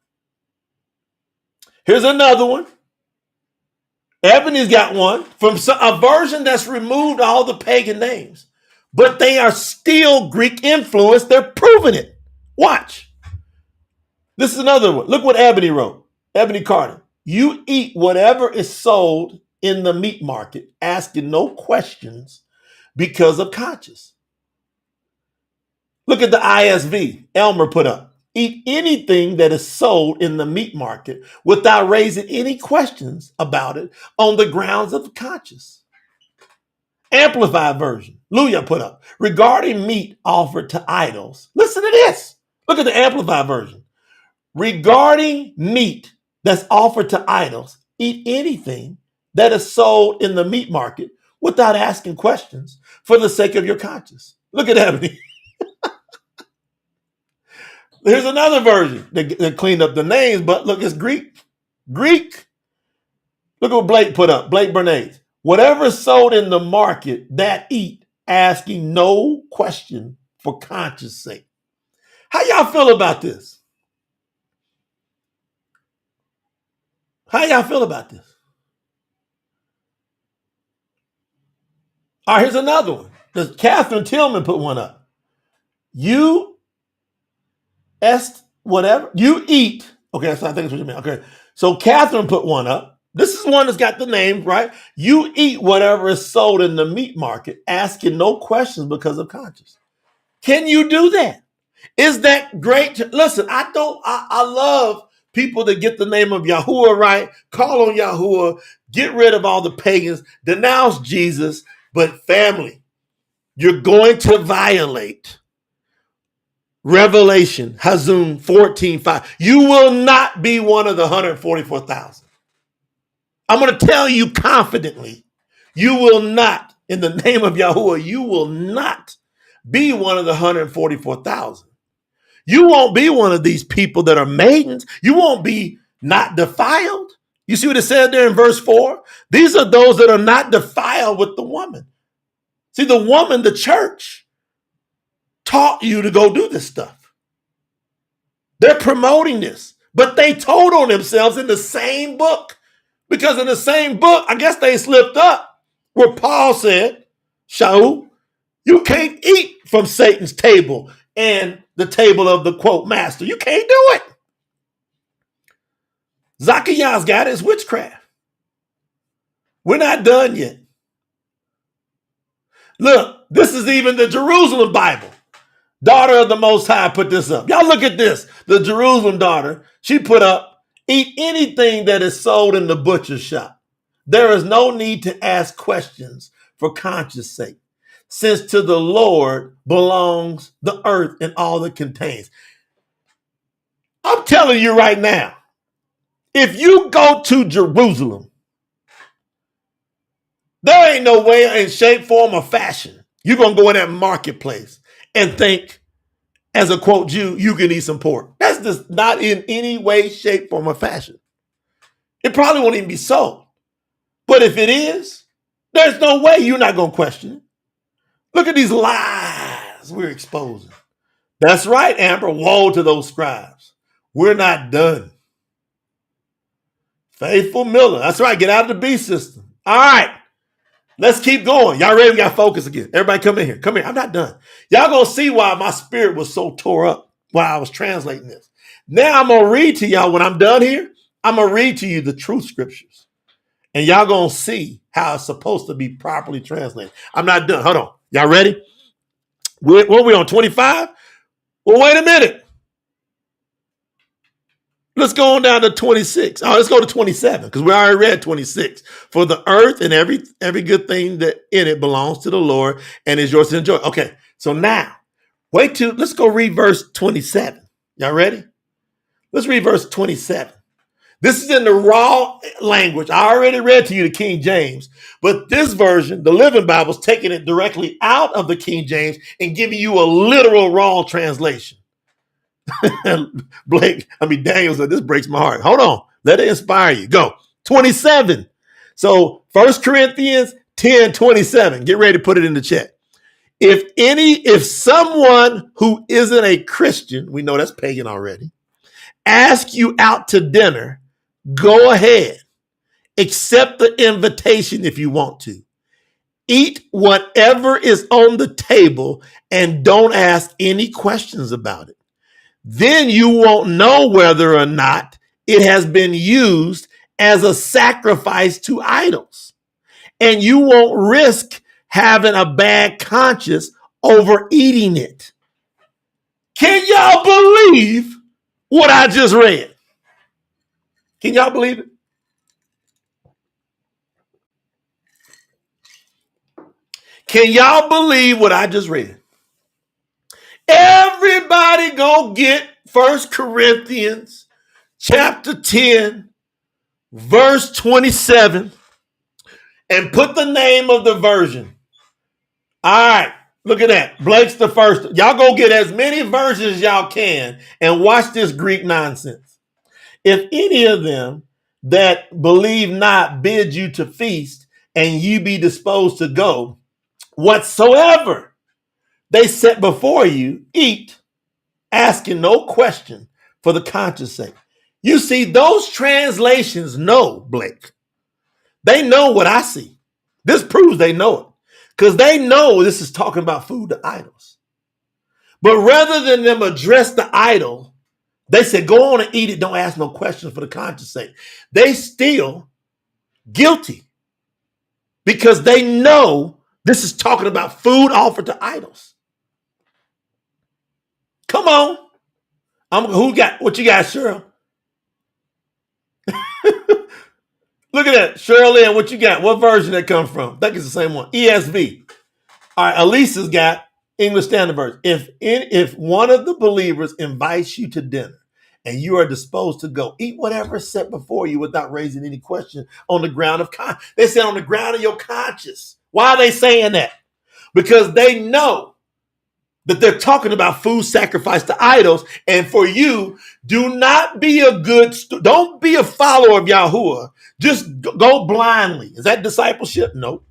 Here's another one. Ebony's got one from a version that's removed all the pagan names, but they are still Greek influenced. They're proving it. Watch. This is another one. Look what Ebony wrote. Ebony Carter. You eat whatever is sold in the meat market, asking no questions because of conscience. Look at the ISV. Elmer put up. Eat anything that is sold in the meat market without raising any questions about it on the grounds of conscience. Amplified version. Luya put up. Regarding meat offered to idols. Listen to this. Look at the Amplified version. Regarding meat that's offered to idols, eat anything that is sold in the meat market without asking questions for the sake of your conscience. Look at Ebony. Here's another version. They cleaned up the names, but look, it's Greek. Greek. Look what Blake put up. Blake Bernays. Whatever is sold in the market, that eat, asking no question for conscience sake. How y'all feel about this? How y'all feel about this? All right, here's another one. Catherine Tillman put one up. You whatever. You eat. Okay, so I think that's what you mean. Okay. So Catherine put one up. This is one that's got the name, right? You eat whatever is sold in the meat market, asking no questions because of conscience. Can you do that? Is that great? Listen, I love people that get the name of Yahuwah right, call on Yahuwah, get rid of all the pagans, denounce Jesus, but family, you're going to violate Revelation, Hazun 14:5. You will not be one of the 144,000. I'm going to tell you confidently, you will not, in the name of Yahuwah, you will not be one of the 144,000. You won't be one of these people that are maidens. You won't be not defiled. You see what it said there in verse 4? These are those that are not defiled with the woman. See, the woman, the church, taught you to go do this stuff. They're promoting this, but they told on themselves in the same book. Because in the same book, I guess they slipped up where Paul said, Shaul, you can't eat from Satan's table and the table of the, quote, master. You can't do it. Zachariah's got it. It's witchcraft. We're not done yet. Look, this is even the Jerusalem Bible. Daughter of the Most High put this up. Y'all look at this. The Jerusalem daughter, she put up, eat anything that is sold in the butcher's shop. There is no need to ask questions for conscience sake, since to the Lord belongs the earth and all it contains. I'm telling you right now, if you go to Jerusalem, there ain't no way in shape, form, or fashion you're going to go in that marketplace and think, as a quote Jew, you can eat some pork. That's just not in any way, shape, form, or fashion. It probably won't even be sold. But if it is, there's no way you're not going to question it. Look at these lies we're exposing. That's right, Amber. Woe to those scribes. We're not done. Faithful Miller. That's right. Get out of the B system. All right. Let's keep going. Y'all ready? We got focus again. Everybody come in here. Come here. I'm not done. Y'all going to see why my spirit was so tore up while I was translating this. Now I'm going to read to y'all when I'm done here. I'm going to read to you the truth scriptures. And y'all going to see how it's supposed to be properly translated. I'm not done. Hold on. Y'all ready? What are we on, 25? Well, wait a minute. Let's go on down to 26. Oh, let's go to 27 because we already read 26. For the earth and every good thing that in it belongs to the Lord and is yours to enjoy. Okay, so now let's go read verse 27. Y'all ready? Let's read verse 27. This is in the raw language. I already read to you the King James, but this version, the Living Bible, is taking it directly out of the King James and giving you a literal raw translation. Daniel said, this breaks my heart. Hold on. Let it inspire you. Go. 27. So 1 Corinthians 10:27. Get ready to put it in the chat. If someone who isn't a Christian, we know that's pagan already, ask you out to dinner, go ahead. Accept the invitation if you want to. Eat whatever is on the table and don't ask any questions about it. Then you won't know whether or not it has been used as a sacrifice to idols. And you won't risk having a bad conscience over eating it. Can y'all believe what I just read? Can y'all believe it? Can y'all believe what I just read? Everybody go get 1 Corinthians chapter 10, verse 27, and put the name of the version. All right, Look at that. Blake's the first. Y'all go get as many versions as y'all can and watch this Greek nonsense. If any of them that believe not bid you to feast, and you be disposed to go, whatsoever they set before you, eat, asking no question for the conscience sake. You see, those translations know, Blake. They know what I see. This proves they know it. Because they know this is talking about food to idols. But rather than them address the idol, they said, go on and eat it. Don't ask no questions for the conscience sake. They still guilty because they know this is talking about food offered to idols. Come on. Who got what you got, Cheryl? Look at that. Cheryl Lynn, what you got? What version that come from? I think it's the same one. ESV. All right, Elisa's got English Standard Version. If one of the believers invites you to dinner and you are disposed to go, eat whatever is set before you without raising any question on the ground of conscience. They said on the ground of your conscience. Why are they saying that? Because they know that they're talking about food sacrificed to idols. And for you, do not be don't be a follower of Yahuwah. Just go blindly. Is that discipleship? No.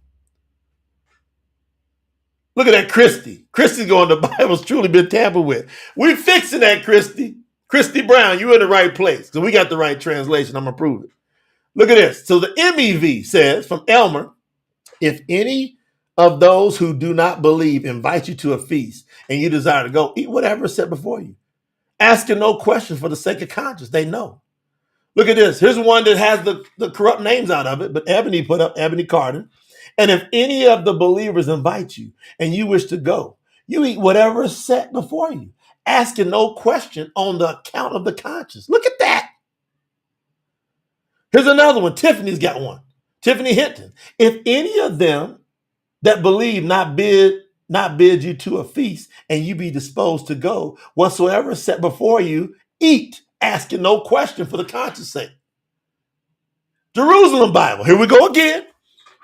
Look at that, Christy. Christy's going, the Bible's truly been tampered with. We're fixing that, Christy. Christy Brown, you're in the right place. So we got the right translation. I'm going to prove it. Look at this. So the MEV says from Elmer, if any of those who do not believe invite you to a feast and you desire to go, eat whatever is set before you. Asking no questions for the sake of conscience. They know. Look at this. Here's one that has the corrupt names out of it, but Ebony put up Ebony Carden. And if any of the believers invite you and you wish to go, you eat whatever is set before you, asking no question on the account of the conscience. Look at that. Here's another one. Tiffany's got one. Tiffany Hinton. If any of them that believe not bid you to a feast and you be disposed to go, whatsoever is set before you, eat, asking no question for the conscience sake. Jerusalem Bible. Here we go again.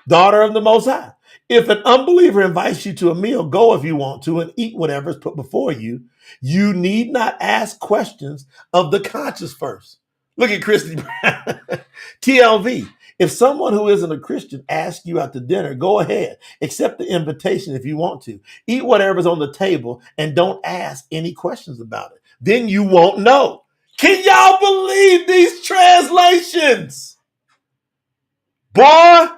Daughter of the Most High. If an unbeliever invites you to a meal, go if you want to and eat whatever is put before you. You need not ask questions of the conscience first. Look at Christy Brown. TLV. If someone who isn't a Christian asks you out to dinner, go ahead. Accept the invitation if you want to. Eat whatever's on the table and don't ask any questions about it. Then you won't know. Can y'all believe these translations? Boy,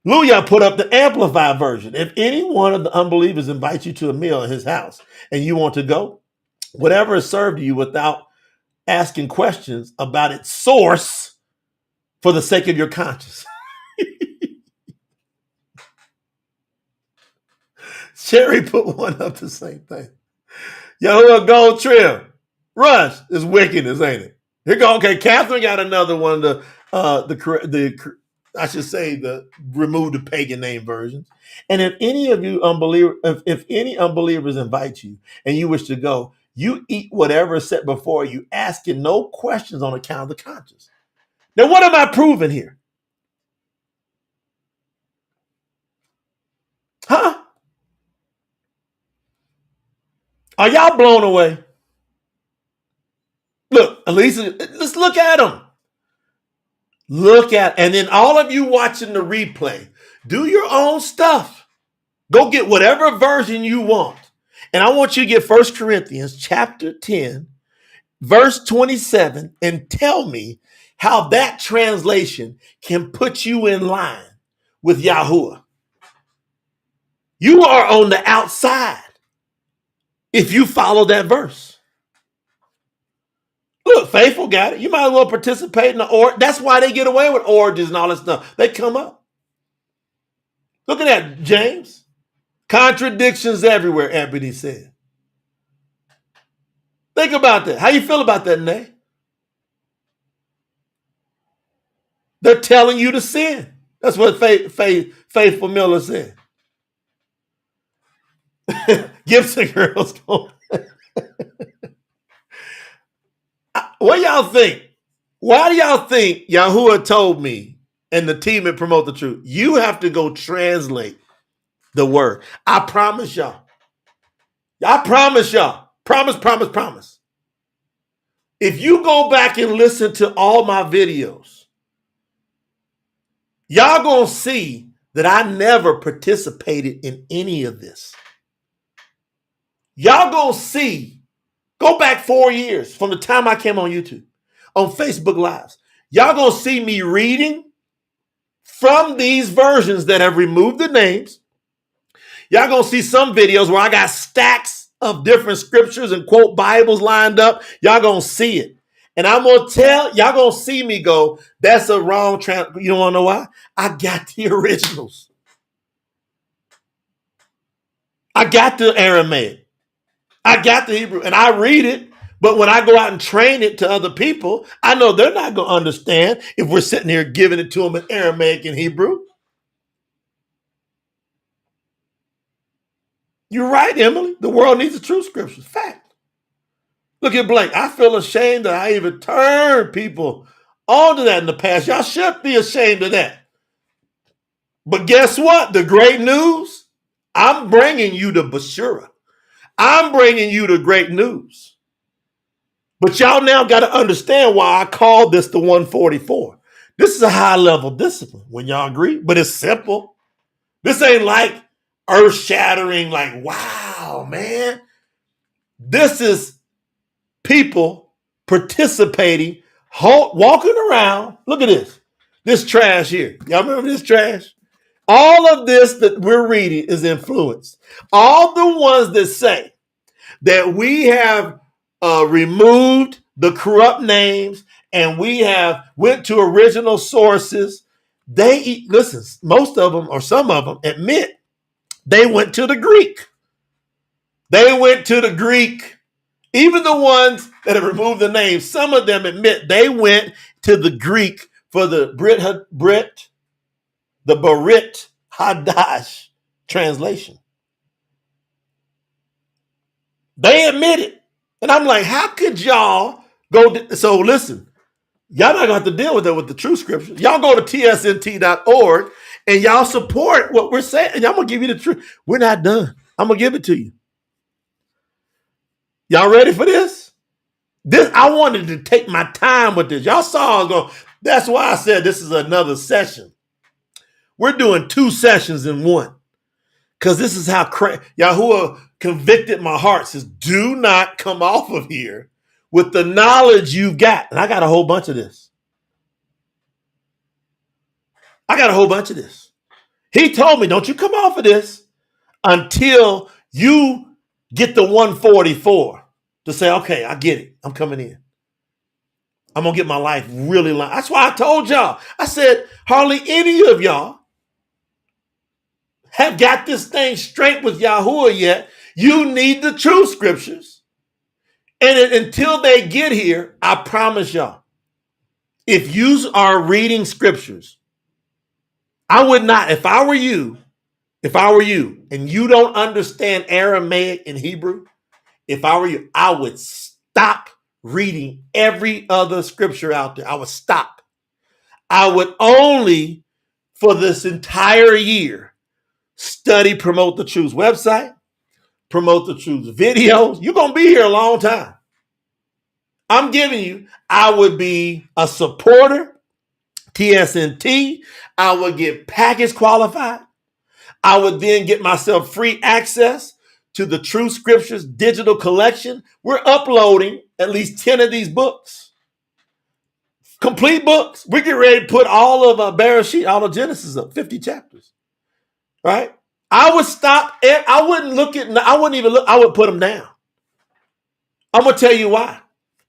Luya put up the Amplified version. If any one of the unbelievers invites you to a meal at his house and you want to go, whatever is served to you without asking questions about its source for the sake of your conscience. Sherry put one up the same thing. Yahuwah Gold Trim. Rush is wickedness, ain't it? Here go. Okay, Catherine got another one of the I should say the remove the pagan name versions. And if any of you if any unbelievers invite you and you wish to go, you eat whatever is set before you, asking no questions on account of the conscience. Now, what am I proving here? Huh? Are y'all blown away? Look, Elisa, let's look at them. And then all of you watching the replay, do your own stuff. Go get whatever version you want. And I want you to get 1 Corinthians chapter 10, verse 27, and tell me how that translation can put you in line with Yahuwah. You are on the outside if you follow that verse. Look, Faithful got it. You might as well participate in the or. That's why they get away with origins and all that stuff. They come up. Look at that, James. Contradictions everywhere, Ebony said. Think about that. How you feel about that, Nay? They're telling you to sin. That's what Faithful Miller said. Gibson girls. What y'all think? Why do y'all think Yahuwah told me and the team at Promote the Truth, you have to go translate the word. I promise y'all. I promise y'all. Promise, promise, promise. If you go back and listen to all my videos, y'all gonna see that I never participated in any of this. Y'all gonna see, go back 4 years from the time I came on YouTube, on Facebook Lives. Y'all gonna see me reading from these versions that have removed the names. Y'all gonna see some videos where I got stacks of different scriptures and quote Bibles lined up. Y'all gonna see it. And I'm gonna tell, y'all gonna see me go, that's a wrong You don't wanna know why? I got the originals. I got the Aramaic. I got the Hebrew, and I read it. But when I go out and train it to other people, I know they're not gonna understand if we're sitting here giving it to them in Aramaic and Hebrew. You're right, Emily. The world needs the true scriptures. Fact. Look at Blake. I feel ashamed that I even turned people onto that in the past. Y'all should be ashamed of that. But guess what? The great news, I'm bringing you the Bashura. I'm bringing you the great news. But y'all now got to understand why I call this the 144. This is a high level discipline. When y'all agree? But it's simple. This ain't like earth shattering, like, wow, man. This is people participating, walking around. Look at this. This trash here. Y'all remember this trash? All of this that we're reading is influenced. All the ones that say that we have removed the corrupt names and we have went to original sources, listen, most of them or some of them admit they went to the Greek. They went to the Greek. Even the ones that have removed the name, some of them admit they went to the Greek for the Barit Hadash translation. They admit it. And I'm like, how could y'all go? So listen, y'all not going to have to deal with that with the true scripture. Y'all go to tsnt.org and y'all support what we're saying. And I'm going to give you the truth. We're not done. I'm going to give it to you. Y'all ready for this? I wanted to take my time with this. Y'all saw I was going. That's why I said this is another session. We're doing 2 sessions in one. Because this is how Yahuwah convicted my heart. Says, do not come off of here with the knowledge you've got. And I got a whole bunch of this. He told me, don't you come off of this until you get the 144 to say, okay, I get it. I'm coming in. I'm going to get my life really long. That's why I told y'all. I said, hardly any of y'all have got this thing straight with Yahuwah yet. You need the true scriptures. And until they get here, I promise y'all, if you are reading scriptures, I would not, if I were you, and you don't understand Aramaic and Hebrew, if I were you, I would stop reading every other scripture out there. I would stop. I would only, for this entire year, study Promote the Truth's website, Promote the Truth's videos. You're going to be here a long time. I'm giving you, I would be a supporter, TSNT. I would get package qualified. I would then get myself free access to the True Scriptures digital collection. We're uploading at least 10 of these books. Complete books. We get ready to put all of Bereshit, all of Genesis up, 50 chapters. Right? I would stop. I wouldn't even look. I would put them down. I'm going to tell you why.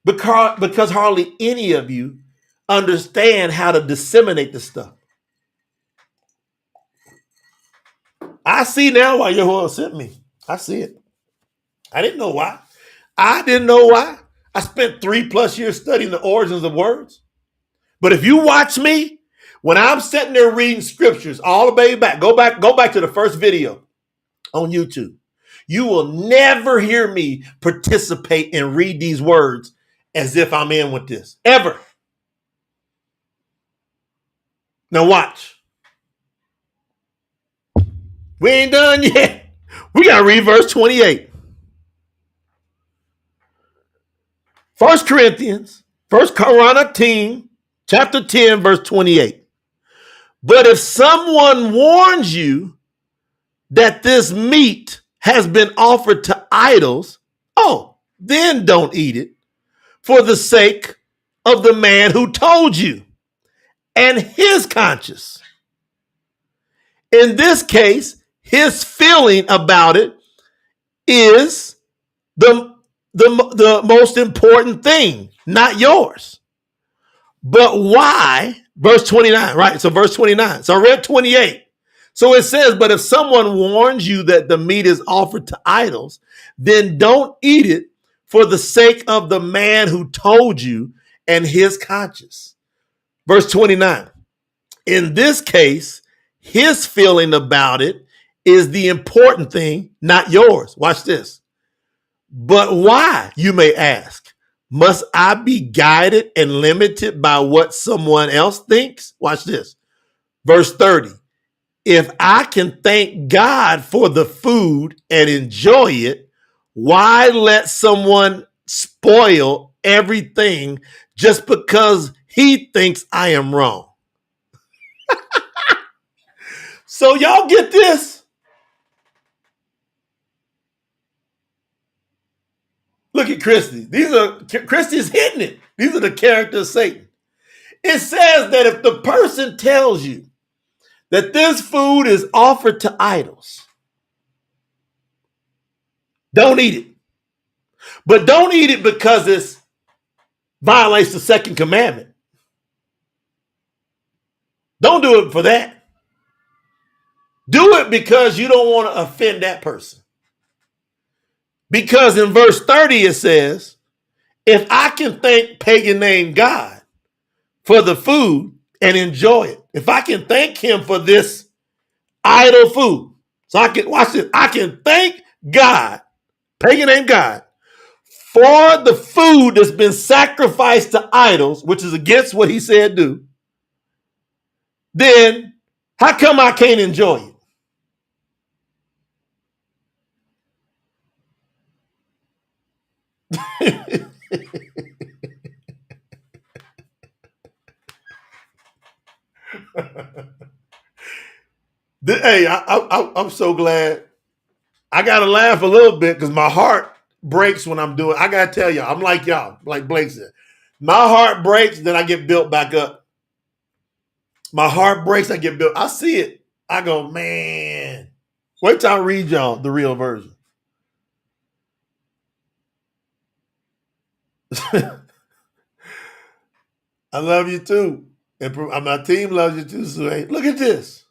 Because hardly any of you understand how to disseminate the stuff. I see now why Yahuwah sent me. I see it. I didn't know why. I spent 3+ years studying the origins of words. But if you watch me, when I'm sitting there reading scriptures all the way back, go back to the first video on YouTube. You will never hear me participate and read these words as if I'm in with this. Ever. Now watch. We ain't done yet. We got to read verse 28. 1 Corinthians, 1 Qaranatiym, chapter 10, verse 28. But if someone warns you that this meat has been offered to idols, oh, then don't eat it for the sake of the man who told you and his conscience. In this case, his feeling about it is the most important thing, not yours. But why? Verse 29, right? So verse 29. So I read 28. So it says, but if someone warns you that the meat is offered to idols, then don't eat it for the sake of the man who told you and his conscience. Verse 29. In this case, his feeling about it is the important thing, not yours. Watch this. But why, you may ask? Must I be guided and limited by what someone else thinks? Watch this. Verse 30. If I can thank God for the food and enjoy it, why let someone spoil everything just because he thinks I am wrong? So y'all get this? Look at Christy. Christy's hitting it. These are the characters of Satan. It says that if the person tells you that this food is offered to idols, don't eat it. But don't eat it because it violates the second commandment. Don't do it for that. Do it because you don't want to offend that person. Because in verse 30 it says, if I can thank pagan name God for the food and enjoy it, if I can thank him for this idol food, so I can, watch this, I can thank God, pagan name God, for the food that's been sacrificed to idols, which is against what he said do, then how come I can't enjoy it? Hey, I'm so glad. I got to laugh a little bit because my heart breaks when I'm doing. I got to tell y'all, I'm like y'all, like Blake said. My heart breaks, then I get built back up. My heart breaks, I get built. I see it. I go, man. Wait till I read y'all the real version. I love you too. And my team loves you too, Sue. Look at this.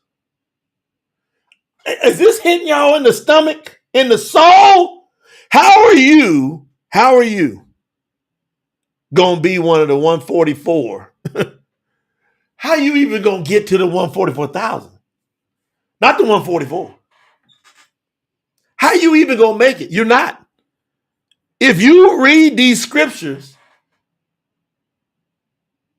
Is this hitting y'all in the stomach, in the soul? How are you going to be one of the 144? How you even going to get to the 144,000? Not the 144. How you even going to make it? You're not. If you read these scriptures,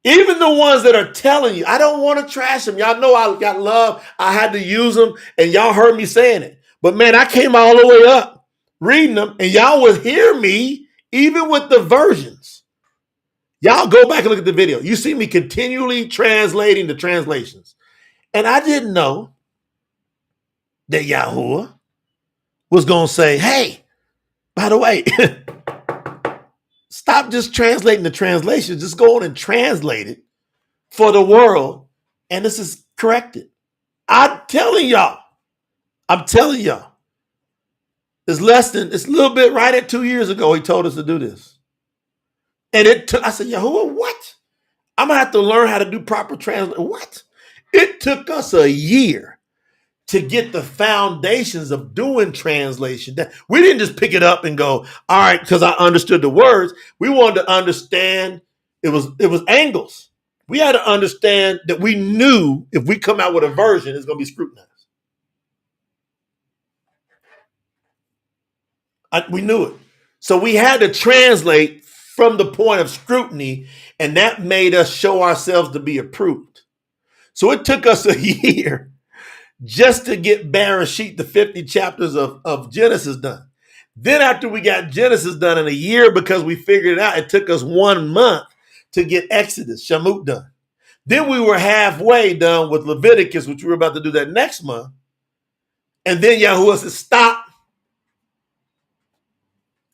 even the ones that are telling you, I don't want to trash them. Y'all know I got love. I had to use them, and y'all heard me saying it. But man, I came all the way up reading them, and y'all would hear me even with the versions. Y'all go back and look at the video. You see me continually translating the translations. And I didn't know that Yahuwah was going to say, hey, by the way, stop just translating the translation. Just go on and translate it for the world. And this is corrected. I'm telling y'all. It's a little bit right at 2 years ago, he told us to do this. And I said, Yahuwah, what? I'm going to have to learn how to do proper translation. What? It took us a year to get the foundations of doing translation. We didn't just pick it up and go, all right, because I understood the words. We wanted to understand it was angles. We had to understand that we knew if we come out with a version, it's going to be scrutinized. We knew it. So we had to translate from the point of scrutiny, and that made us show ourselves to be approved. So it took us a year just to get Bereshit, the 50 chapters of Genesis done. Then after we got Genesis done in a year, because we figured it out, it took us 1 month to get Exodus, Shamut, done. Then we were halfway done with Leviticus, which we were about to do that next month. And then Yahuwah said, stop,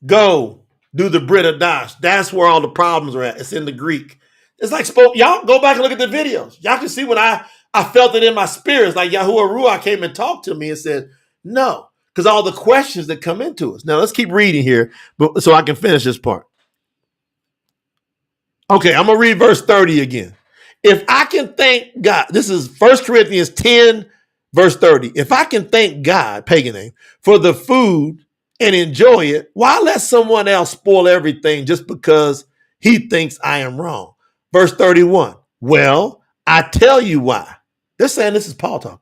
go, do the Brit Hadash. That's where all the problems are at. It's in the Greek. It's like, y'all go back and look at the videos. Y'all can see when I felt it in my spirit. It's like Yahuwah Ruach came and talked to me and said, no, because all the questions that come into us. Now, let's keep reading here so I can finish this part. Okay, I'm going to read verse 30 again. If I can thank God, this is 1 Corinthians 10, verse 30. If I can thank God, pagan name, for the food and enjoy it, why let someone else spoil everything just because he thinks I am wrong? Verse 31. Well, I tell you why. They're saying, this is Paul talking.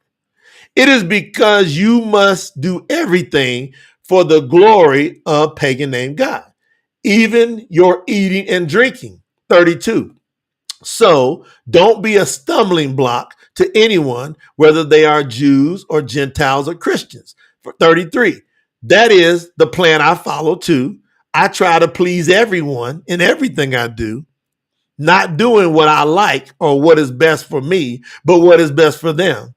It is because you must do everything for the glory of pagan name God, even your eating and drinking. 32. So don't be a stumbling block to anyone, whether they are Jews or Gentiles or Christians. For 33, that is the plan I follow too. I try to please everyone in everything I do, not doing what I like or what is best for me, but what is best for them,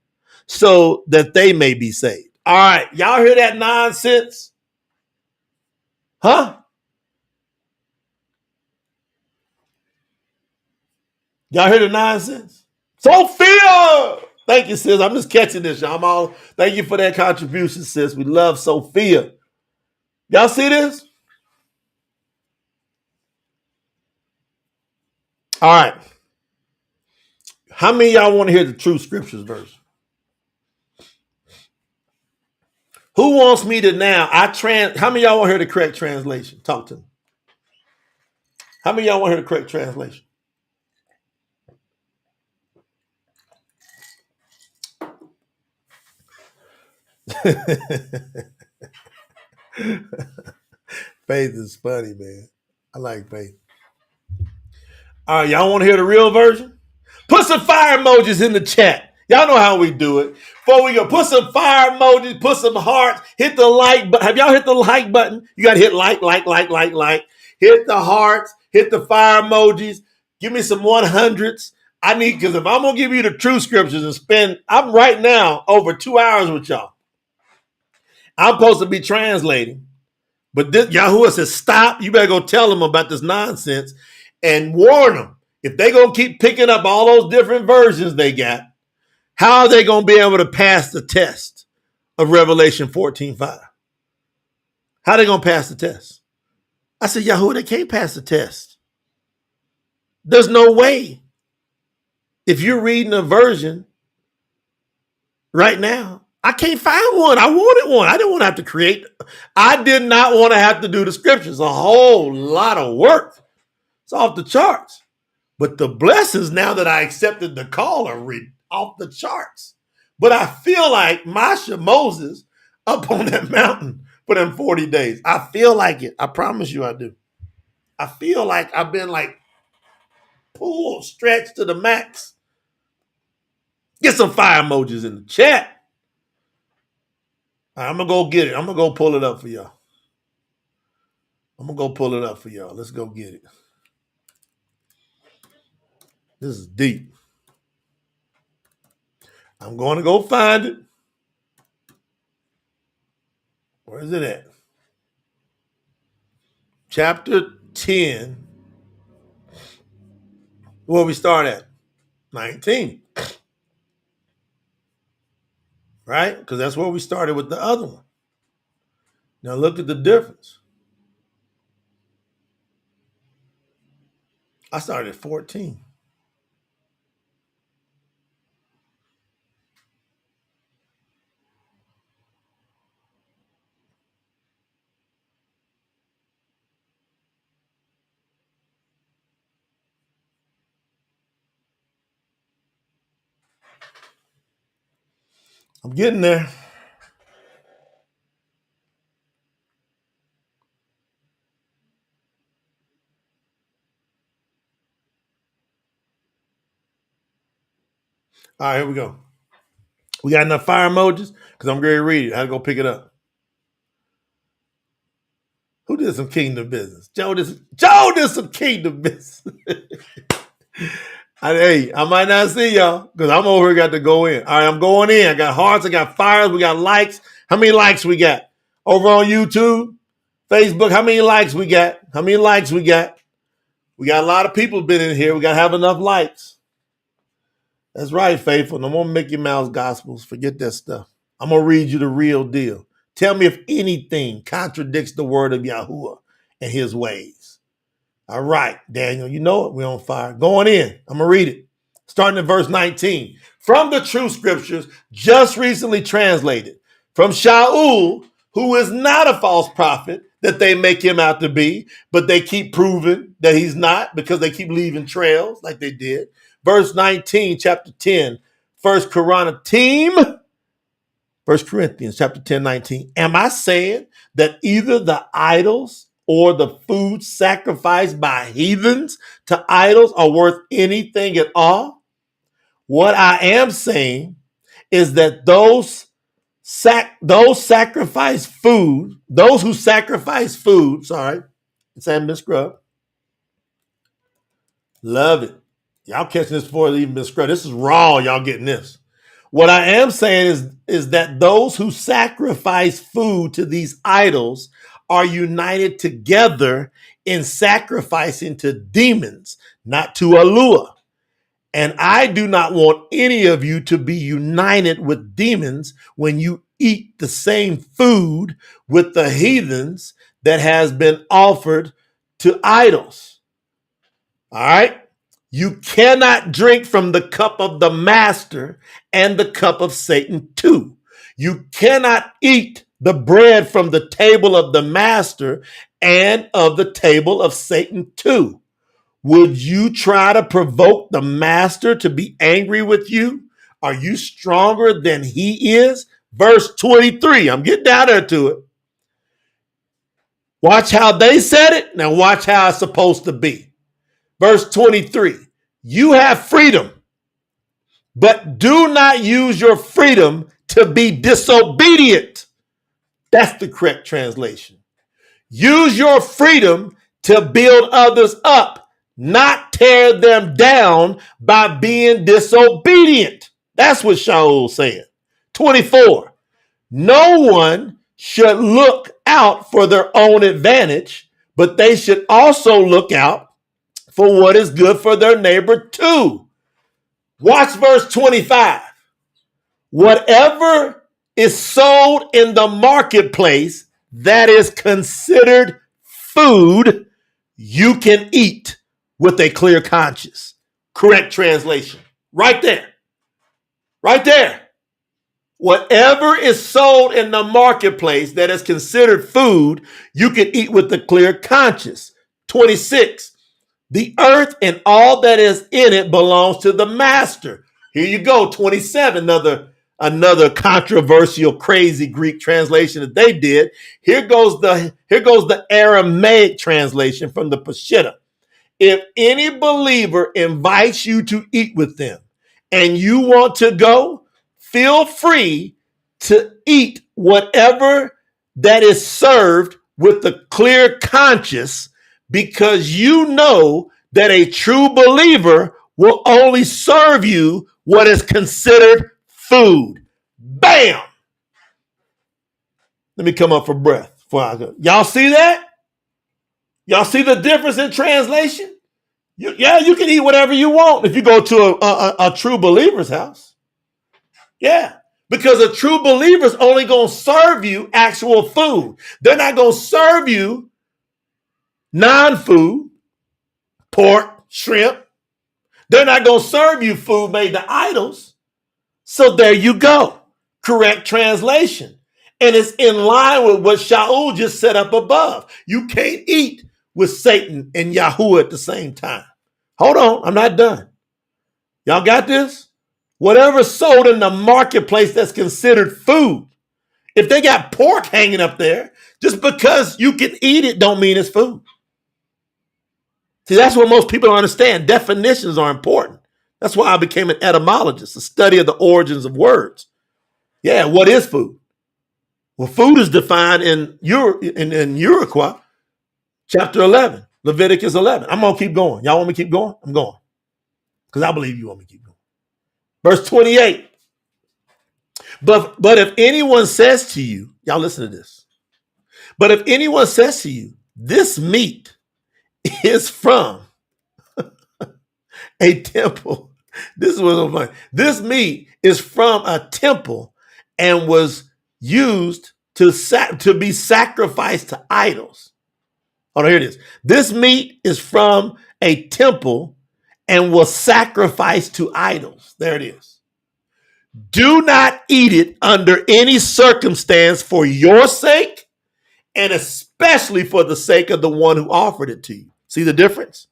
so that they may be saved. All right, y'all hear that nonsense? Huh? Y'all hear the nonsense? Sophia! Thank you, sis. I'm just catching this, y'all. Thank you for that contribution, sis. We love Sophia. Y'all see this? All right. How many of y'all want to hear the true scriptures verse? Who wants me to now? How many of y'all want to hear the correct translation? Talk to me. How many of y'all want to hear the correct translation? Faith is funny, man. I like faith. All right, y'all want to hear the real version? Put some fire emojis in the chat. Y'all know how we do it. Before we go, put some fire emojis, put some hearts, hit the like button. Have y'all hit the like button? You got to hit like. Hit the hearts, hit the fire emojis. Give me some 100s. I need, because if I'm going to give you the true scriptures and I'm right now over 2 hours with y'all. I'm supposed to be translating. But this Yahuwah says, stop. You better go tell them about this nonsense and warn them. If they're going to keep picking up all those different versions they got, how are they going to be able to pass the test of Revelation 14:5? How are they going to pass the test? I said, Yahuwah, they can't pass the test. There's no way. If you're reading a version right now, I can't find one. I wanted one. I didn't want to have to create. I did not want to have to do the scriptures. A whole lot of work. It's off the charts. But the blessings, now that I accepted the call, are off the charts. But I feel like Moses up on that mountain for them 40 days. I feel like it. I promise you I do. I feel like I've been like pulled, stretched to the max. Get some fire emojis in the chat. Right, I'm going to go get it. I'm going to go pull it up for y'all. Let's go get it. This is deep. I'm going to go find it. Where is it at? Chapter 10. Where we start at? 19. Right? Because that's where we started with the other one. Now look at the difference. I started at 14. I'm getting there. All right, here we go. We got enough fire emojis? Because I'm going to read it. I had to go pick it up. Who did some kingdom business? Joe did some kingdom business. I might not see y'all because I'm over here got to go in. All right, I'm going in. I got hearts, I got fires, we got likes. How many likes we got? Over on YouTube, Facebook, how many likes we got? How many likes we got? We got a lot of people been in here. We got to have enough likes. That's right, faithful. No more Mickey Mouse gospels. Forget that stuff. I'm going to read you the real deal. Tell me if anything contradicts the word of Yahuwah and his ways. All right, Daniel, you know it. We're on fire. Going in. I'm going to read it. Starting at verse 19. From the true scriptures, just recently translated. From Shaul, who is not a false prophet that they make him out to be, but they keep proving that he's not because they keep leaving trails like they did. Verse 19, chapter 10, First Qaranatiym, 1 Corinthians chapter 10, 19. Am I saying that either the idols or the food sacrificed by heathens to idols are worth anything at all? What I am saying is that those who sacrifice food, it's hadn't been scrubbed. Love it. Y'all catching this before it even been scrubbed. This is raw, y'all getting this. What I am saying is that those who sacrifice food to these idols are united together in sacrificing to demons, not to Yahuwah. And I do not want any of you to be united with demons when you eat the same food with the heathens that has been offered to idols. All right? You cannot drink from the cup of the master and the cup of Satan too. You cannot eat the bread from the table of the master and of the table of Satan too. Would you try to provoke the master to be angry with you? Are you stronger than he is? Verse 23. I'm getting down there to it. Watch how they said it. Now watch how it's supposed to be. Verse 23. You have freedom, but do not use your freedom to be disobedient. That's the correct translation. Use your freedom to build others up, not tear them down by being disobedient. That's what Shaul's saying. 24. No one should look out for their own advantage, but they should also look out for what is good for their neighbor too. Watch verse 25. Whatever is sold in the marketplace that is considered food, you can eat with a clear conscience. Correct translation. Right there. Right there. Whatever is sold in the marketplace that is considered food, you can eat with a clear conscience. 26. The earth and all that is in it belongs to the master. Here you go, 27, another controversial, crazy Greek translation that they did. Here goes the Aramaic translation from the Peshitta. If any believer invites you to eat with them and you want to go, feel free to eat whatever that is served with a clear conscience, because you know that a true believer will only serve you what is considered food. Bam! Let me come up for breath before I go. Y'all see that? Y'all see the difference in translation? You can eat whatever you want if you go to a true believer's house. Yeah, because a true believer is only going to serve you actual food. They're not going to serve you non-food, pork, shrimp. They're not going to serve you food made to idols. So there you go. Correct translation. And it's in line with what Shaul just set up above. You can't eat with Satan and Yahuwah at the same time. Hold on, I'm not done. Y'all got this? Whatever's sold in the marketplace that's considered food. If they got pork hanging up there, just because you can eat it don't mean it's food. See, that's what most people don't understand. Definitions are important. That's why I became an etymologist, a study of the origins of words. Yeah, what is food? Well, food is defined in YAHUAH, chapter 11, Leviticus 11. I'm going to keep going. Y'all want me to keep going? I'm going. Because I believe you want me to keep going. Verse 28. But if anyone says to you, y'all listen to this. But if anyone says to you, this meat is from a temple. This is what's so funny. This meat is from a temple and was used to be sacrificed to idols. Oh, here it is. This meat is from a temple and was sacrificed to idols. There it is. Do not eat it under any circumstance for your sake, and especially for the sake of the one who offered it to you. See the difference?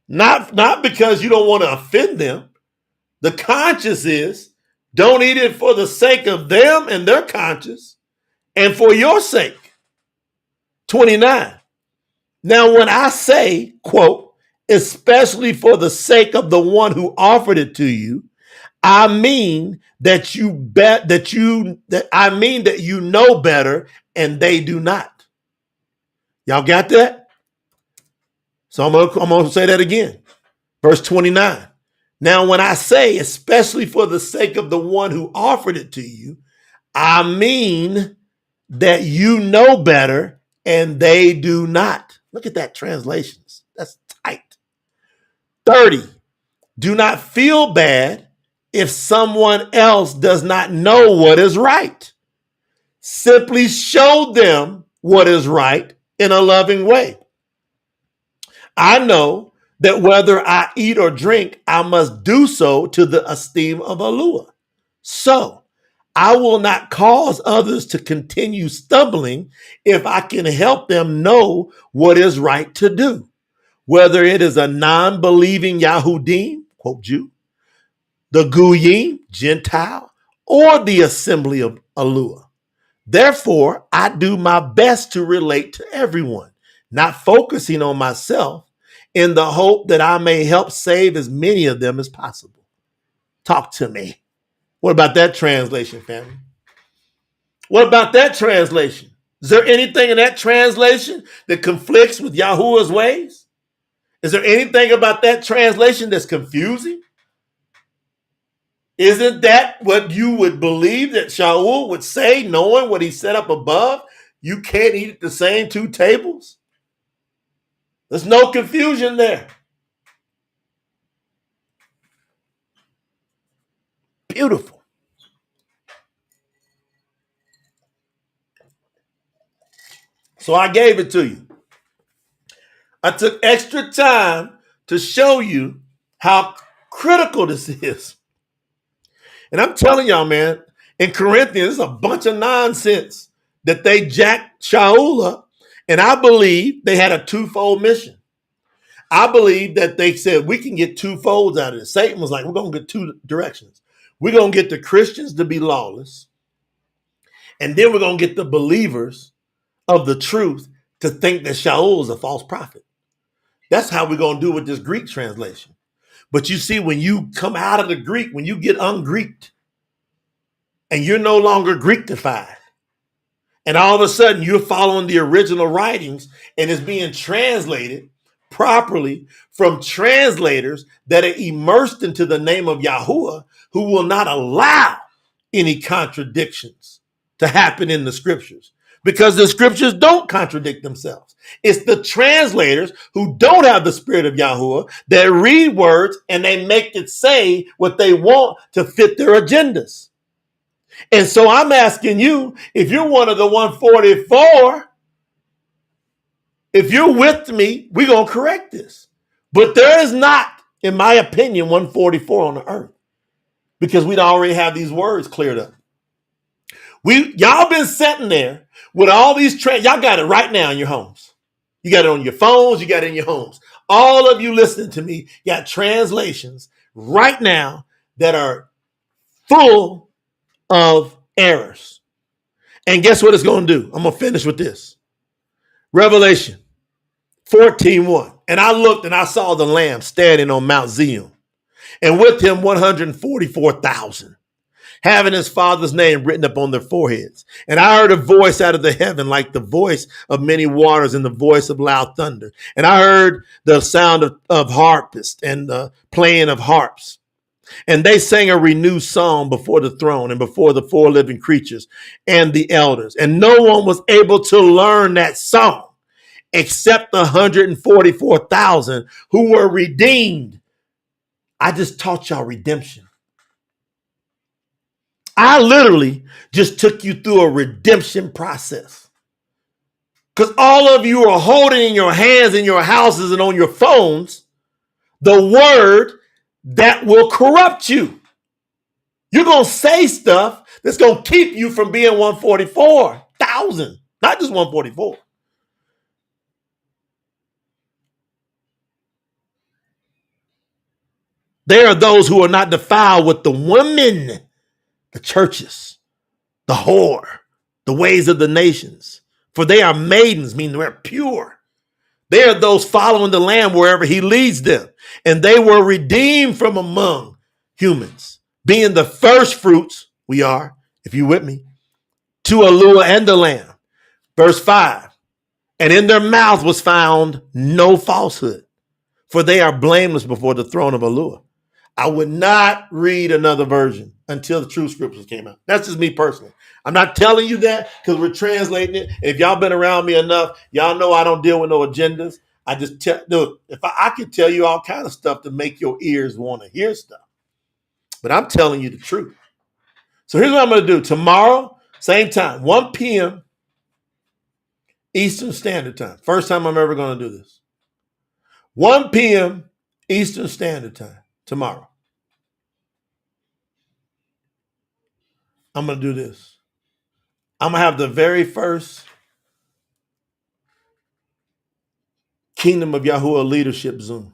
Not because you don't want to offend them. The conscience is, don't eat it for the sake of them and their conscience, and for your sake. 29. Now, when I say, quote, especially for the sake of the one who offered it to you, I mean that you know better and they do not. Y'all got that? So I'm gonna say that again. Verse 29. Now, when I say, especially for the sake of the one who offered it to you, I mean that you know better and they do not. Look at that translations. That's tight. 30. Do not feel bad if someone else does not know what is right. Simply show them what is right in a loving way. I know that whether I eat or drink, I must do so to the esteem of YAHUAH. So I will not cause others to continue stumbling if I can help them know what is right to do, whether it is a non-believing Yahudim, quote Jew, the Goyim, Gentile, or the assembly of YAHUAH. Therefore, I do my best to relate to everyone, not focusing on myself, in the hope that I may help save as many of them as possible. Talk to me. What about that translation, family? What about that translation? Is there anything in that translation that conflicts with Yahuwah's ways? Is there anything about that translation that's confusing? Isn't that what you would believe that Shaul would say, knowing what he set up above? You can't eat at the same two tables? There's no confusion there. Beautiful. So I gave it to you. I took extra time to show you how critical this is. And I'm telling y'all, man, in Corinthians, it's a bunch of nonsense that they jacked Shaul up. And I believe they had a twofold mission. I believe that they said we can get two folds out of this. Satan was like, we're going to get two directions. We're going to get the Christians to be lawless. And then we're going to get the believers of the truth to think that Shaul is a false prophet. That's how we're going to do with this Greek translation. But you see, when you come out of the Greek, when you get ungreeked and you're no longer Greekified, and all of a sudden you're following the original writings and it's being translated properly from translators that are immersed into the name of Yahuwah, who will not allow any contradictions to happen in the scriptures, because the scriptures don't contradict themselves. It's the translators who don't have the spirit of Yahuwah that read words and they make it say what they want to fit their agendas. And so I'm asking you, if you're one of the 144, if you're with me, we're going to correct this. But there is not, in my opinion, 144 on the earth, because we'd already have these words cleared up. Y'all been sitting there with all these y'all got it right now in your homes. You got it on your phones, you got it in your homes. All of you listening to me got translations right now that are full of errors. And guess what it's going to do? I'm going to finish with this. Revelation 14:1. And I looked and I saw the Lamb standing on Mount Zion, and with him 144,000, having his father's name written up on their foreheads. And I heard a voice out of the heaven like the voice of many waters and the voice of loud thunder. And I heard the sound of harpists and the playing of harps. And they sang a renewed song before the throne and before the four living creatures and the elders. And no one was able to learn that song except the 144,000 who were redeemed. I just taught y'all redemption. I literally just took you through a redemption process. Because all of you are holding in your hands, in your houses, and on your phones the word that will corrupt you. You're going to say stuff that's going to keep you from being 144,000, not just 144. There are those who are not defiled with the women, the churches, the whore, the ways of the nations. For they are maidens, meaning they're pure. They are those following the Lamb wherever he leads them. And they were redeemed from among humans, being the first fruits, we are, if you with me, to Yahuwah and the Lamb. Verse 5, and in their mouth was found no falsehood, for they are blameless before the throne of Yahuwah. I would not read another version until the true scriptures came out. That's just me personally. I'm not telling you that because we're translating it. And if y'all been around me enough, y'all know I don't deal with no agendas. I just tell, look, if I could tell you all kind of stuff to make your ears want to hear stuff, but I'm telling you the truth. So here's what I'm going to do. Tomorrow, same time, 1 p.m. Eastern Standard Time. First time I'm ever going to do this. 1 p.m. Eastern Standard Time tomorrow. I'm going to do this. I'm going to have the very first Kingdom of Yahuwah Leadership Zoom.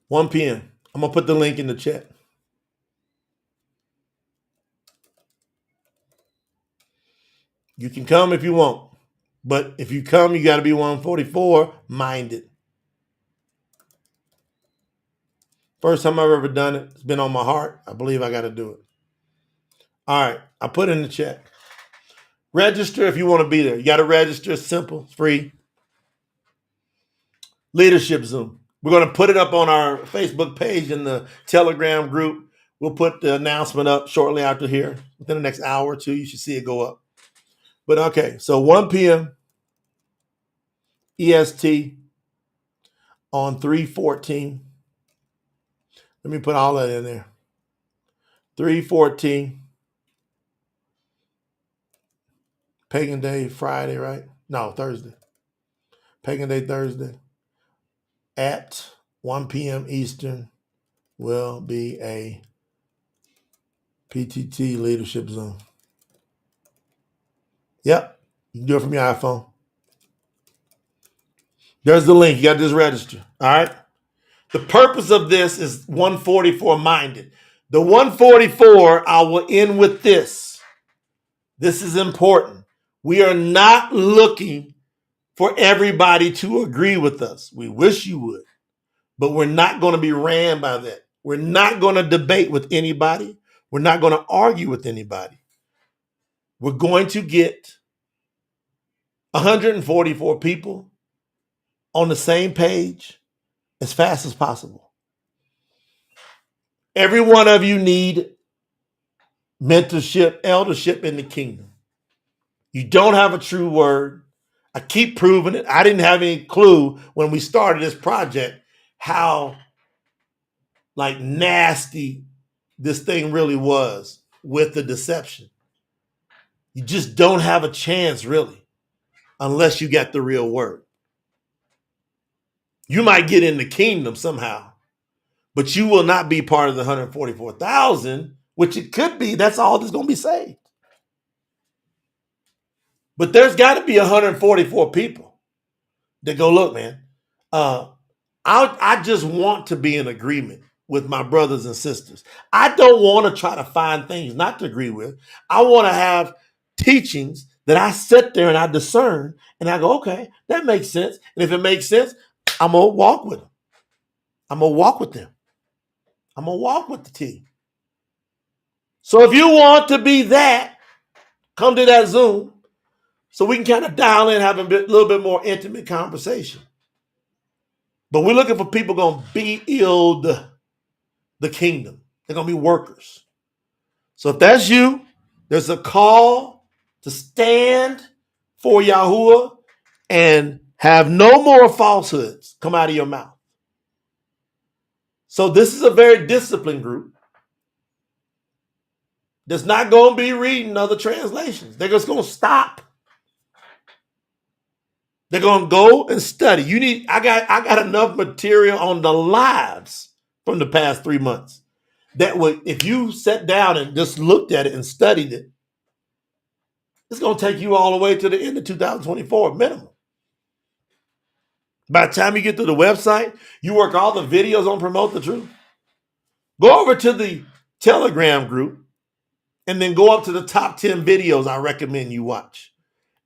One p.m. I'm going to put the link in the chat. You can come if you want. But if you come, you got to be 144 minded. First time I've ever done it. It's been on my heart. I believe I got to do it. All right. I put it in the chat. Register if you want to be there. You got to register. It's simple. It's free. Leadership Zoom. We're going to put it up on our Facebook page and the Telegram group. We'll put the announcement up shortly after here. Within the next hour or two, you should see it go up. But okay, so 1 p.m. EST on 3/14. Let me put all that in there. 3/14. Pagan Day Friday, right? No, Thursday. Pagan Day Thursday. At 1 p.m. Eastern will be a PTT Leadership Zoom. Yep, you can do it from your iPhone. There's the link. You got to just register. All right. The purpose of this is 144 minded. The 144, I will end with this. This is important. We are not looking for everybody to agree with us. We wish you would, but we're not going to be ran by that. We're not going to debate with anybody. We're not going to argue with anybody. We're going to get 144 people on the same page as fast as possible. Every one of you need mentorship, eldership in the kingdom. You don't have a true word. I keep proving it. I didn't have any clue when we started this project how like nasty this thing really was with the deception. You just don't have a chance really unless you got the real word. You might get in the kingdom somehow, but you will not be part of the 144,000, which it could be. That's all that's going to be saved. But there's got to be 144 people that go, look, man, I just want to be in agreement with my brothers and sisters. I don't want to try to find things not to agree with. I want to have teachings that I sit there and I discern and I go, okay, that makes sense. And if it makes sense, I'm going to walk with them. I'm going to walk with them. I'm going to walk with the team. So if you want to be that, come to that Zoom so we can kind of dial in, have a little bit more intimate conversation. But we're looking for people going to build the kingdom. They're going to be workers. So if that's you, there's a call to stand for Yahuwah and have no more falsehoods come out of your mouth. So this is a very disciplined group that's not going to be reading other translations. They're just going to stop. They're going to go and study. I got enough material on the lives from the past 3 months that would, if you sat down and just looked at it and studied it, it's going to take you all the way to the end of 2024 minimum. By the time you get to the website, you work all the videos on Promote the Truth. Go over to the Telegram group and then go up to the top 10 videos I recommend you watch.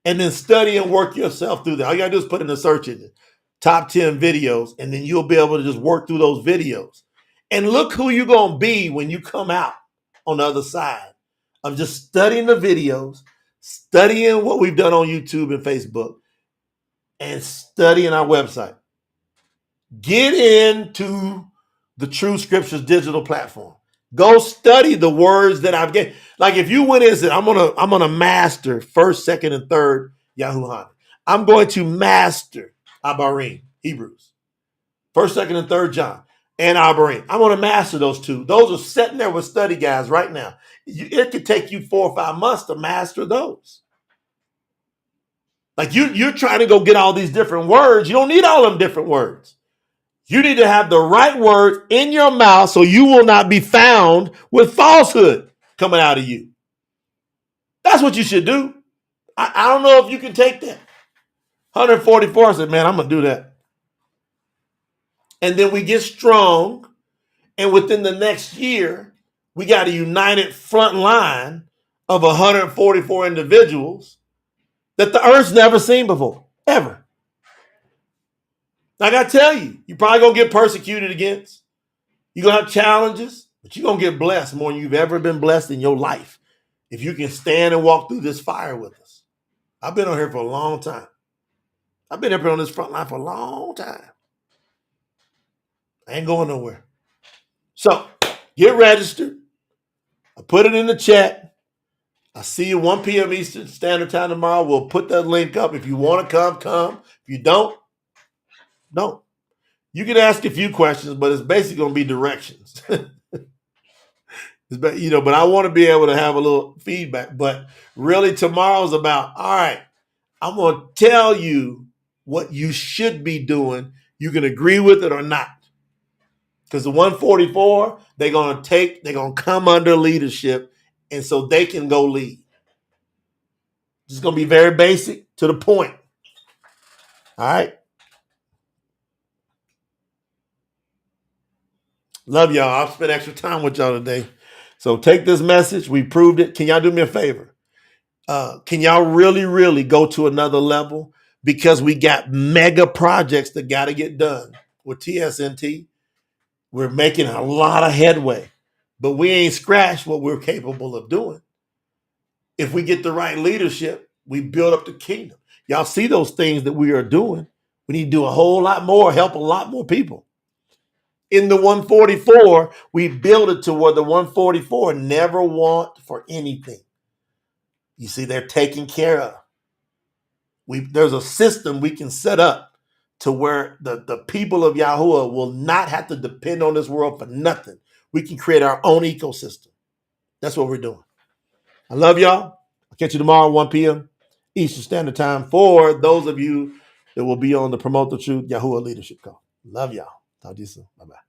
And then study and work yourself through that. All you gotta do is put in a search engine, top 10 videos, and then you'll be able to just work through those videos. And look who you're gonna be when you come out on the other side of just studying the videos, studying what we've done on YouTube and Facebook, and studying our website. Get into the True Scriptures digital platform. Go study the words that I've given. Like if you went in and said, I'm gonna master first, second, and third Yahuwah. I'm going to master Abarim, Hebrews. First, second, and third John, and Abarim. I'm gonna master those two. Those are sitting there with study guides right now. It could take you 4 or 5 months to master those. Like you're trying to go get all these different words. You don't need all them different words. You need to have the right words in your mouth so you will not be found with falsehood coming out of you. That's what you should do. I don't know if you can take that. 144, I said, man, I'm going to do that. And then we get strong, and within the next year, we got a united front line of 144 individuals that the earth's never seen before, ever. I got to tell you, you're probably going to get persecuted against. You're going to have challenges, but you're going to get blessed more than you've ever been blessed in your life if you can stand and walk through this fire with us. I've been on here for a long time. I've been up here on this front line for a long time. I ain't going nowhere. So get registered. I put it in the chat. I see you 1 p.m. Eastern Standard Time tomorrow. We'll put that link up. If you want to come, come. If you don't. You can ask a few questions, but it's basically going to be directions. But I want to be able to have a little feedback. But really, tomorrow's about, all right, I'm going to tell you what you should be doing. You can agree with it or not. Because the 144, they're going to come under leadership, and so they can go lead. It's going to be very basic, to the point. All right? Love y'all. I'll spend extra time with y'all today. So take this message. We proved it. Can y'all do me a favor? Can y'all really, really go to another level? Because we got mega projects that got to get done with TSNT. We're making a lot of headway, but we ain't scratched what we're capable of doing. If we get the right leadership, we build up the kingdom. Y'all see those things that we are doing. We need to do a whole lot more, help a lot more people. In the 144, we build it to where the 144 never want for anything. You see, they're taken care of. There's a system we can set up to where the people of Yahuwah will not have to depend on this world for nothing. We can create our own ecosystem. That's what we're doing. I love y'all. I'll catch you tomorrow, 1 p.m. Eastern Standard Time for those of you that will be on the Promote the Truth Yahuwah Leadership Call. Love y'all. Talk to you soon. Bye-bye.